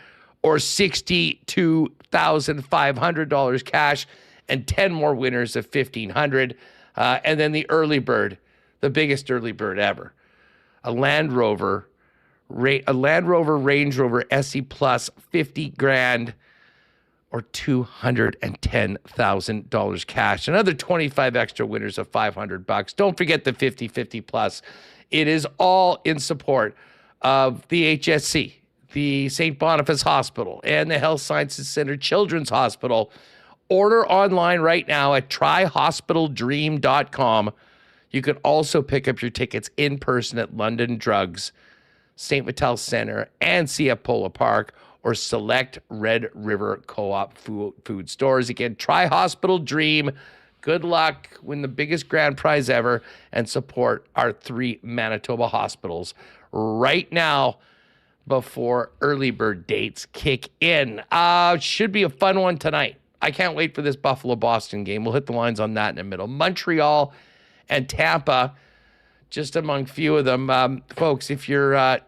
or $62,500 cash, and 10 more winners of $1,500. And then the early bird, the biggest early bird ever, a Land Rover Range Rover SE Plus, $50,000, or $210,000 cash. Another 25 extra winners of $500. Don't forget the 50/50 plus. It is all in support of the HSC, the St. Boniface Hospital, and the Health Sciences Center Children's Hospital. Order online right now at tryhospitaldream.com. You can also pick up your tickets in person at London Drugs, St. Vital Center, and CF Polo Park, or select Red River Co-op food stores. Again, Tri-Hospital Dream. Good luck. Win the biggest grand prize ever and support our 3 Manitoba hospitals. Right now, before early bird dates kick in. Should be a fun one tonight. I can't wait for this Buffalo-Boston game. We'll hit the lines on that in a minute. Montreal and Tampa, just among few of them. Folks, if you're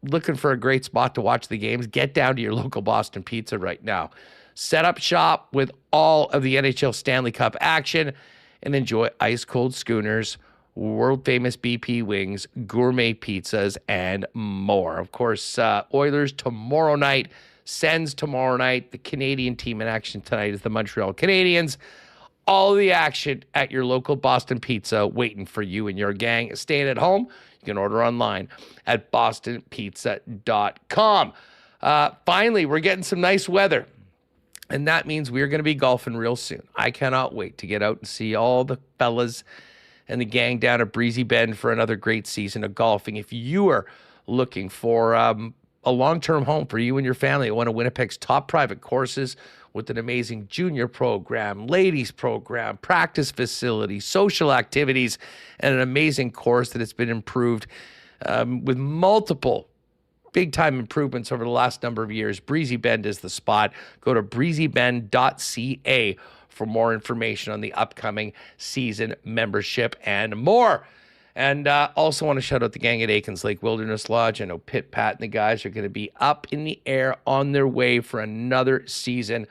looking for a great spot to watch the games, get down to your local Boston Pizza right now. Set up shop with all of the NHL Stanley Cup action and enjoy ice-cold schooners, world-famous BP wings, gourmet pizzas, and more. Of course, Oilers tomorrow night, Sens tomorrow night. The Canadian team in action tonight is the Montreal Canadiens. All the action at your local Boston Pizza waiting for you and your gang. Staying at home, you can order online at bostonpizza.com. Finally, we're getting some nice weather, and that means we're going to be golfing real soon. I cannot wait to get out and see all the fellas and the gang down at Breezy Bend for another great season of golfing. If you are looking for a long-term home for you and your family at one of Winnipeg's top private courses with an amazing junior program, ladies program, practice facility, social activities, and an amazing course that has been improved with multiple big-time improvements over the last number of years, Breezy Bend is the spot. Go to breezybend.ca for more information on the upcoming season membership and more. And also want to shout out the gang at Aikens Lake Wilderness Lodge. I know Pitt, Pat, and the guys are going to be up in the air on their way for another season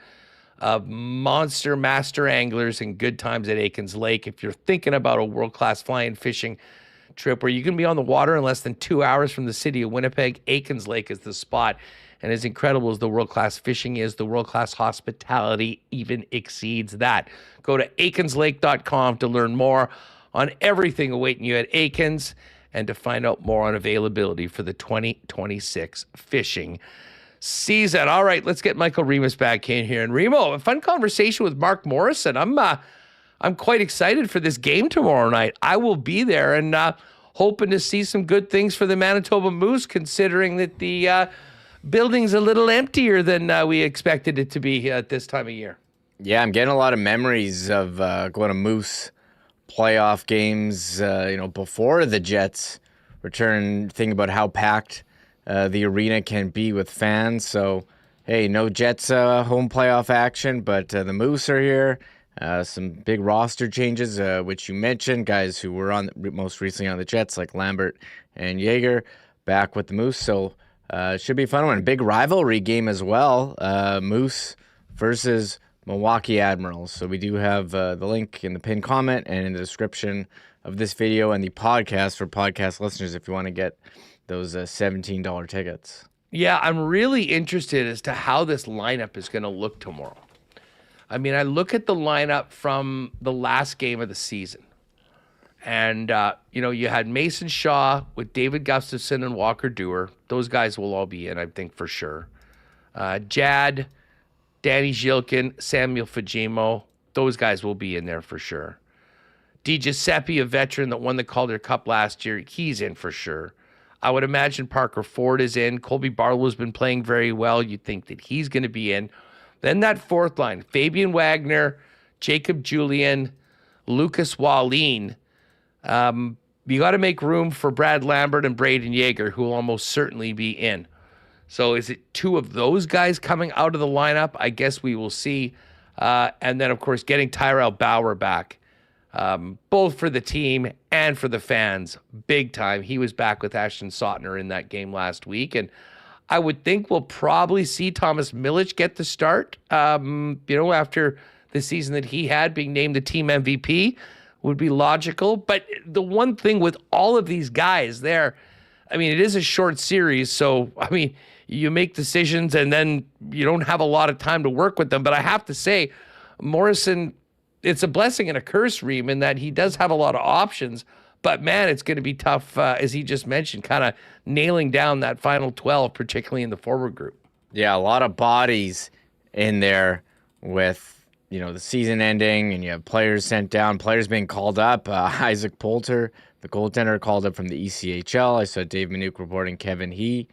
of monster master anglers and good times at Aikens Lake. If you're thinking about a world-class fly-in fishing trip where you can be on the water in less than 2 hours from the city of Winnipeg, Aikens Lake is the spot. And as incredible as the world-class fishing is, the world-class hospitality even exceeds that. Go to aikenslake.com to learn more on everything awaiting you at Aikens and to find out more on availability for the 2026 fishing season. All right, let's get Michael Remis back in here. And Remo, a fun conversation with Mark Morrison. I'm quite excited for this game tomorrow night. I will be there and hoping to see some good things for the Manitoba Moose, considering that the building's a little emptier than we expected it to be at this time of year. Yeah, I'm getting a lot of memories of going to Moose playoff games, before the Jets return, thinking about how packed the arena can be with fans. So, hey, no Jets home playoff action, but the Moose are here. Some big roster changes, which you mentioned, guys who were on most recently on the Jets, like Lambert and Yeager, back with the Moose. So, should be a fun one. Big rivalry game as well. Moose versus Milwaukee Admirals. So we do have the link in the pinned comment and in the description of this video and the podcast for podcast listeners if you want to get those $17 tickets. Yeah, I'm really interested as to how this lineup is going to look tomorrow. I mean, I look at the lineup from the last game of the season. And, you had Mason Shaw with David Gustafson and Walker Dewar. Those guys will all be in, I think, for sure. Jad, Danny Zhilkin, Samuel Fajimo. Those guys will be in there for sure. DiGiuseppe, a veteran that won the Calder Cup last year, he's in for sure. I would imagine Parker Ford is in. Colby Barlow's been playing very well. You'd think that he's going to be in. Then that fourth line, Fabian Wagner, Jacob Julian, Lucas Wallin. You got to make room for Brad Lambert and Braden Yeager, who will almost certainly be in. So is it two of those guys coming out of the lineup? I guess we will see. And then, of course, getting Tyrell Bauer back, both for the team and for the fans, big time. He was back with Ashton Sautner in that game last week. And I would think we'll probably see Thomas Milic get the start, after the season that he had, being named the team MVP. Would be logical. But the one thing with all of these guys there, I mean, it is a short series. So, I mean, you make decisions and then you don't have a lot of time to work with them. But I have to say, Morrison, it's a blessing and a curse, Reem, in that he does have a lot of options. But, man, it's going to be tough, as he just mentioned, kind of nailing down that final 12, particularly in the forward group. Yeah, a lot of bodies in there with the season ending, and you have players sent down, players being called up. Isaac Poulter, the goaltender, called up from the ECHL. I saw Dave Minuk reporting Kevin He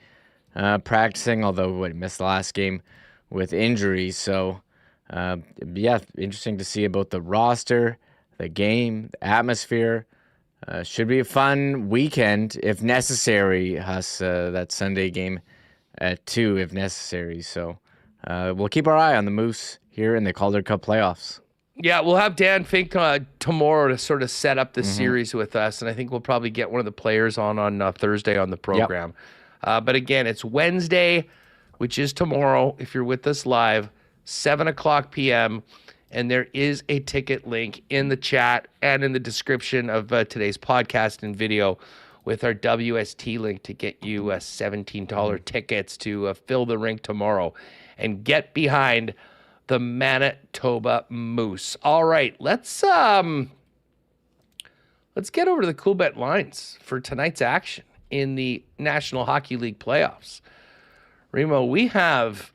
practicing, although he missed the last game with injuries. So, interesting to see about the roster, the game, the atmosphere. Should be a fun weekend, if necessary, Huss, that Sunday game at 2 if necessary. So we'll keep our eye on the Moose here in the Calder Cup playoffs. Yeah, we'll have Dan Fink tomorrow to sort of set up the series with us, and I think we'll probably get one of the players on Thursday on the program. Yep. But again, it's Wednesday, which is tomorrow, if you're with us live, 7 o'clock p.m., and there is a ticket link in the chat and in the description of today's podcast and video with our WST link to get you $17 tickets to fill the rink tomorrow and get behind the Manitoba Moose. All right, let's get over to the Cool Bet lines for tonight's action in the National Hockey League playoffs. Remo, we have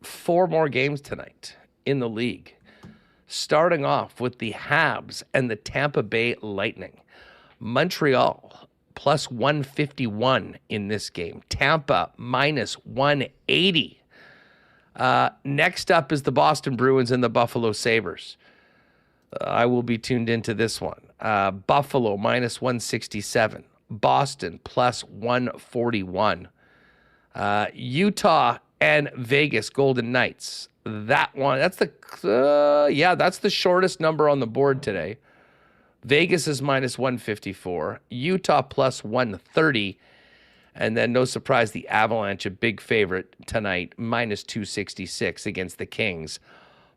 4 more games tonight in the league, starting off with the Habs and the Tampa Bay Lightning. Montreal plus 151 in this game. Tampa minus 180. Next up is the Boston Bruins and the Buffalo Sabres. I will be tuned into this one. Buffalo minus 167. Boston plus 141. Utah and Vegas Golden Knights. That one, that's the shortest number on the board today. Vegas is minus 154. Utah plus 130. And then, no surprise, the Avalanche, a big favorite tonight, minus 266 against the Kings,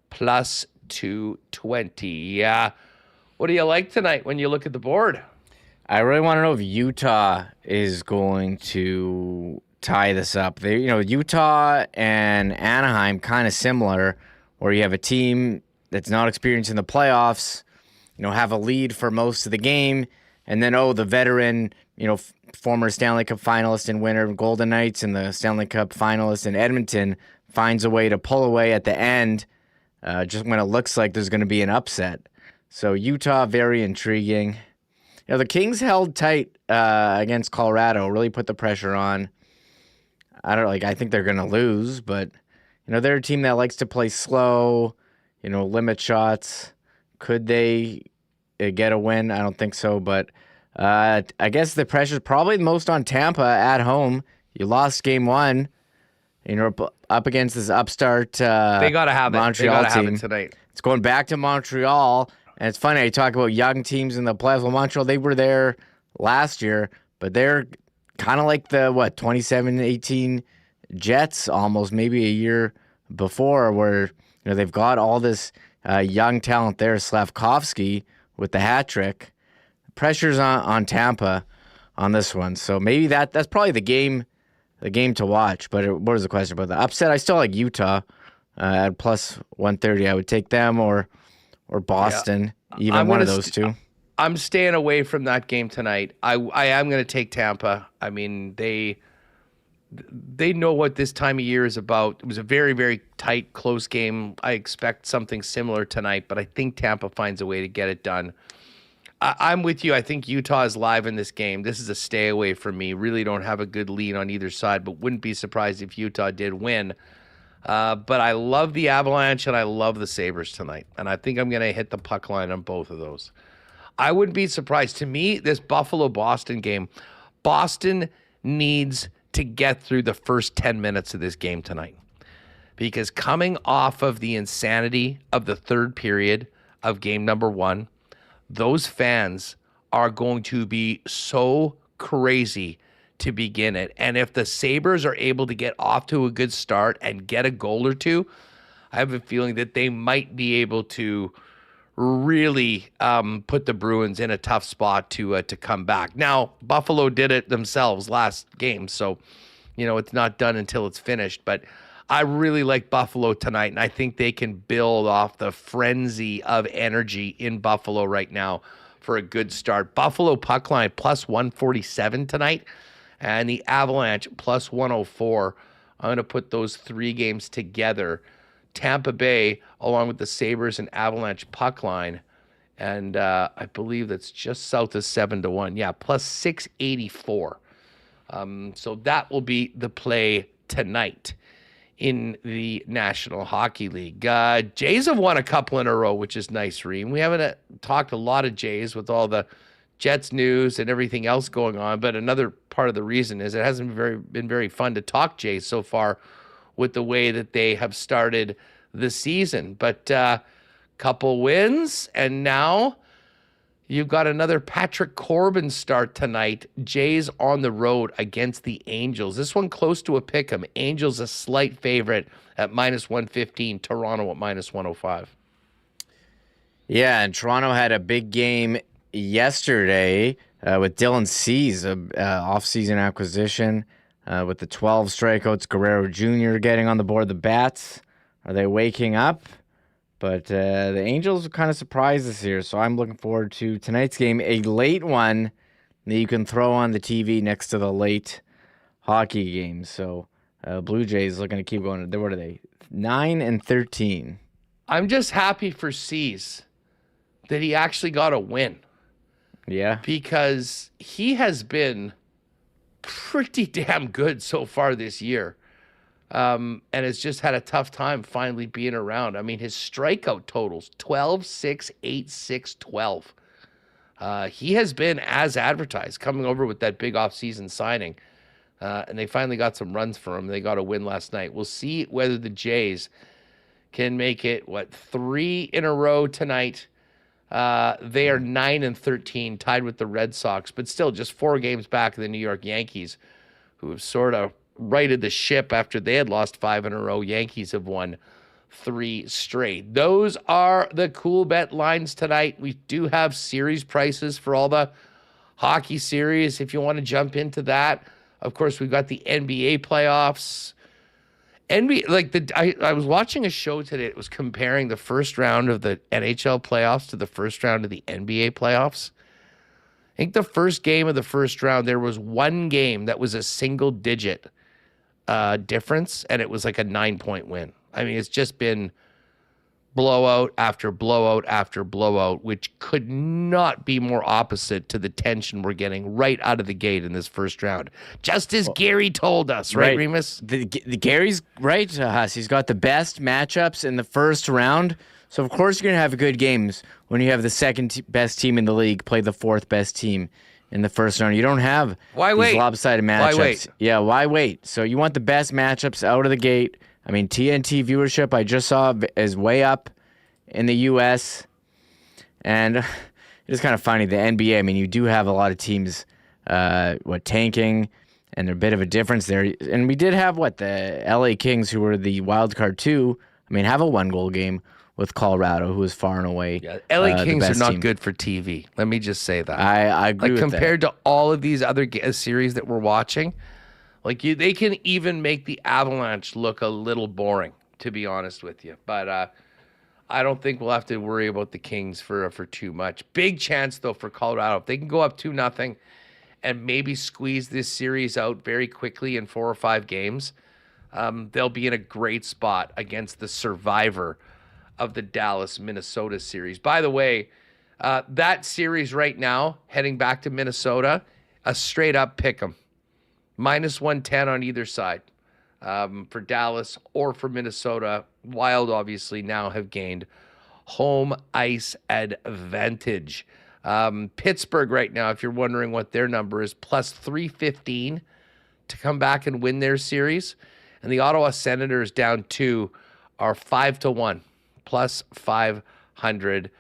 plus 220. Yeah. What do you like tonight when you look at the board? I really want to know if Utah is going to tie this up. Utah and Anaheim kind of similar, where you have a team that's not experienced in the playoffs, have a lead for most of the game, and then, the veteran, former Stanley Cup finalist and winner of Golden Knights and the Stanley Cup finalist in Edmonton finds a way to pull away at the end, just when it looks like there's going to be an upset. So Utah, very intriguing. The Kings held tight against Colorado, really put the pressure on. I think they're going to lose, but, they're a team that likes to play slow, limit shots. Could they get a win? I don't think so, but I guess the pressure's probably most on Tampa at home. You lost game 1, up against this upstart they got to have Montreal it. They got to have team. it tonight. It's going back to Montreal, and it's funny, I talk about young teams in the playoffs. Well, Montreal, they were there last year, but they're kind of like the, 27-18 Jets almost, maybe a year before, where, they've got all this young talent there. Slavkovsky with the hat trick. Pressure's on Tampa on this one, so maybe that's probably the game to watch. But what was the question about the upset? I still like Utah at plus 130. I would take them or Boston, even one of those two. I'm staying away from that game tonight. I am going to take Tampa. I mean, they know what this time of year is about. It was a very, very tight, close game. I expect something similar tonight, but I think Tampa finds a way to get it done. I'm with you. I think Utah is live in this game. This is a stay away for me. Really don't have a good lead on either side, but wouldn't be surprised if Utah did win. But I love the Avalanche and I love the Sabres tonight, and I think I'm going to hit the puck line on both of those. I wouldn't be surprised. To me, this Buffalo-Boston game, Boston needs to get through the first 10 minutes of this game tonight, because coming off of the insanity of the third period of game number 1, those fans are going to be so crazy to begin it. And if the Sabres are able to get off to a good start and get a goal or two, I have a feeling that they might be able to really put the Bruins in a tough spot to come back. Now, Buffalo did it themselves last game, so it's not done until it's finished. But I really like Buffalo tonight, and I think they can build off the frenzy of energy in Buffalo right now for a good start. Buffalo puck line plus 147 tonight, and the Avalanche plus 104. I'm going to put those 3 games together. Tampa Bay, along with the Sabres and Avalanche puck line, and I believe that's just south of 7-1. Yeah, plus 684. So that will be the play tonight in the National Hockey League. Jays have won a couple in a row, which is nice, Reem. We haven't talked a lot of Jays with all the Jets news and everything else going on, but another part of the reason is it hasn't been very fun to talk Jays so far with the way that they have started the season. But couple wins, and now you've got another Patrick Corbin start tonight. Jays on the road against the Angels. This one close to a pick'em. Angels a slight favorite at -115. Toronto at -105. Yeah, and Toronto had a big game yesterday with Dylan Cease, off-season acquisition with the 12 strikeouts. Guerrero Jr. getting on the board. The Bats, are they waking up? But the Angels are kind of surprised this year, so I'm looking forward to tonight's game, a late one that you can throw on the TV next to the late hockey games. So Blue Jays looking to keep going. What are they? 9-13. I'm just happy for Cease that he actually got a win. Yeah. Because he has been pretty damn good so far this year. And has just had a tough time finally being around. I mean, his strikeout totals, 12, 6, 8, 6, 12. He has been as advertised, coming over with that big offseason signing. And they finally got some runs for him. They got a win last night. We'll see whether the Jays can make it, 3 in a row tonight. They are 9-13, tied with the Red Sox, but still just 4 games back of the New York Yankees, who have sort of righted the ship after they had lost 5 in a row. Yankees have won 3 straight. Those are the cool bet lines tonight. We do have series prices for all the hockey series if you want to jump into that. Of course, we've got the NBA playoffs. I was watching a show today. It was comparing the first round of the NHL playoffs to the first round of the NBA playoffs. I think the first game of the first round, there was one game that was a single-digit difference, and it was like a 9-point win. I mean, it's just been blowout after blowout after blowout, which could not be more opposite to the tension we're getting right out of the gate in this first round. Just as Gary told us, right, Remis? The Gary's right, Huss. He's got the best matchups in the first round. So, of course, you're going to have good games when you have the second best team in the league play the 4th best team in the first round. You don't have these lopsided matchups. Why wait? Yeah, why wait? So you want the best matchups out of the gate. I mean, TNT viewership, I just saw, is way up in the U.S. And it's kind of funny, the NBA, I mean, you do have a lot of teams tanking, and they're a bit of a difference there. And we did have, the L.A. Kings, who were the wild card too, I mean, have a 1-goal game with Colorado, who is far and away LA Kings are not team. good for TV. Let me just say that. I agree with compared to all of these other series that we're watching, they can even make the Avalanche look a little boring, to be honest with you. But I don't think we'll have to worry about the Kings for too much. Big chance, though, for Colorado. If they can go up 2-0 and maybe squeeze this series out very quickly in 4 or 5 games, they'll be in a great spot against the survivor of the Dallas-Minnesota series. By the way, that series right now, heading back to Minnesota, a straight-up pick'em. -110 on either side for Dallas or for Minnesota. Wild, obviously, now have gained home ice advantage. Pittsburgh right now, if you're wondering what their number is, +315 to come back and win their series. And the Ottawa Senators down 2 are 5-1, +500.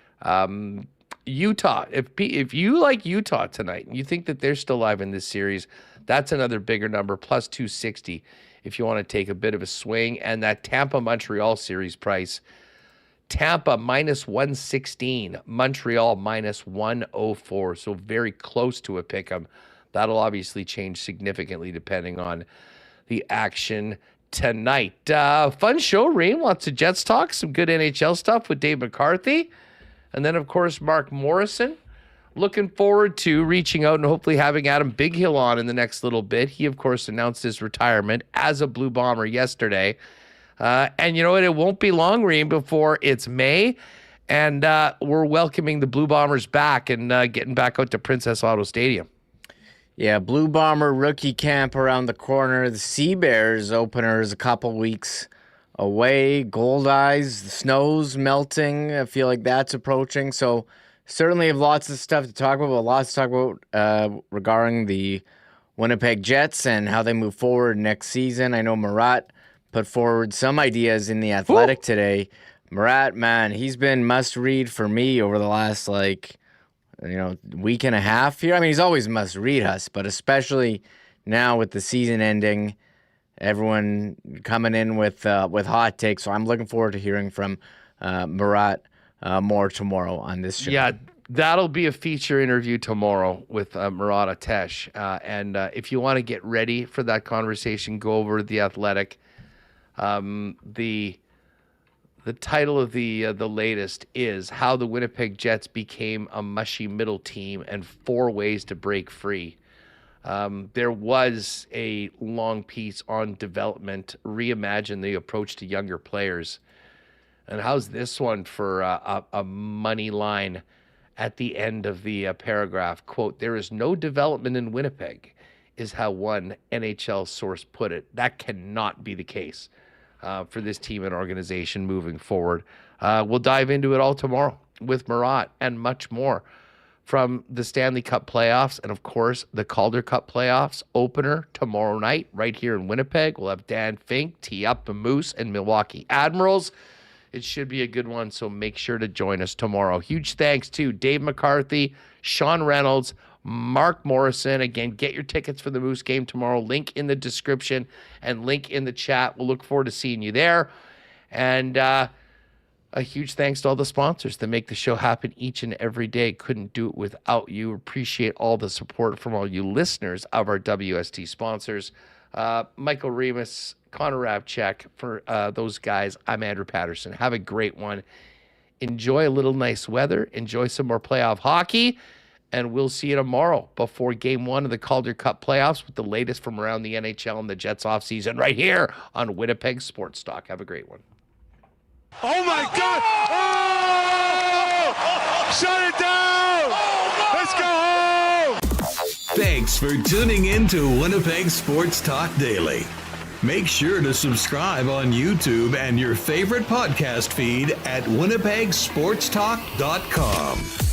Utah, if you like Utah tonight and you think that they're still alive in this series, that's another bigger number, +260 if you want to take a bit of a swing. And that Tampa-Montreal series price, Tampa -116, Montreal -104, so very close to a pick'em. That'll obviously change significantly depending on the action tonight. Fun show, Reem. Lots of Jets talk, some good NHL stuff with Dave McCarthy. And then, of course, Mark Morrison. Looking forward to reaching out and hopefully having Adam Bighill on in the next little bit. He, of course, announced his retirement as a Blue Bomber yesterday. And you know what? It won't be long, Reem, before it's May. And we're welcoming the Blue Bombers back and getting back out to Princess Auto Stadium. Yeah, Blue Bomber rookie camp around the corner. The Sea Bears opener is a couple weeks away. Gold Eyes, the snow's melting. I feel like that's approaching. So certainly have lots of stuff to talk about, regarding the Winnipeg Jets and how they move forward next season. I know Murat put forward some ideas in The Athletic today. Murat, man, he's been must-read for me over the last, week and a half here. I mean, he's always must-read us, but especially now with the season ending, everyone coming in with hot takes. So I'm looking forward to hearing from Murat more tomorrow on this show. Yeah, that'll be a feature interview tomorrow with Murat Atesh. And if you want to get ready for that conversation, go over to The Athletic. The title of the latest is How the Winnipeg Jets Became a Mushy Middle Team and 4 Ways to Break Free. There was a long piece on development, reimagine the approach to younger players. And how's this one for a money line at the end of the paragraph? Quote, there is no development in Winnipeg, is how one NHL source put it. That cannot be the case for this team and organization moving forward. We'll dive into it all tomorrow with Murat and much more from the Stanley Cup playoffs and, of course, the Calder Cup playoffs opener tomorrow night right here in Winnipeg. We'll have Dan Fink tee up the Moose and Milwaukee Admirals. It should be a good one, so make sure to join us tomorrow. Huge thanks to Dave McCarthy, Sean Reynolds, Mark Morrison. Again, get your tickets for the Moose game tomorrow. Link in the description and link in the chat. We'll look forward to seeing you there. And a huge thanks to all the sponsors that make the show happen each and every day. Couldn't do it without you. Appreciate all the support from all you listeners of our WST sponsors. Michael Remis, Connor Rabchak, for those guys. I'm Andrew Paterson. Have a great one. Enjoy a little nice weather. Enjoy some more playoff hockey. And we'll see you tomorrow before Game 1 of the Calder Cup playoffs with the latest from around the NHL and the Jets offseason right here on Winnipeg Sports Talk. Have a great one. Oh, my God! Oh! Shut it down! Let's go home! Thanks for tuning in to Winnipeg Sports Talk Daily. Make sure to subscribe on YouTube and your favorite podcast feed at winnipegsportstalk.com.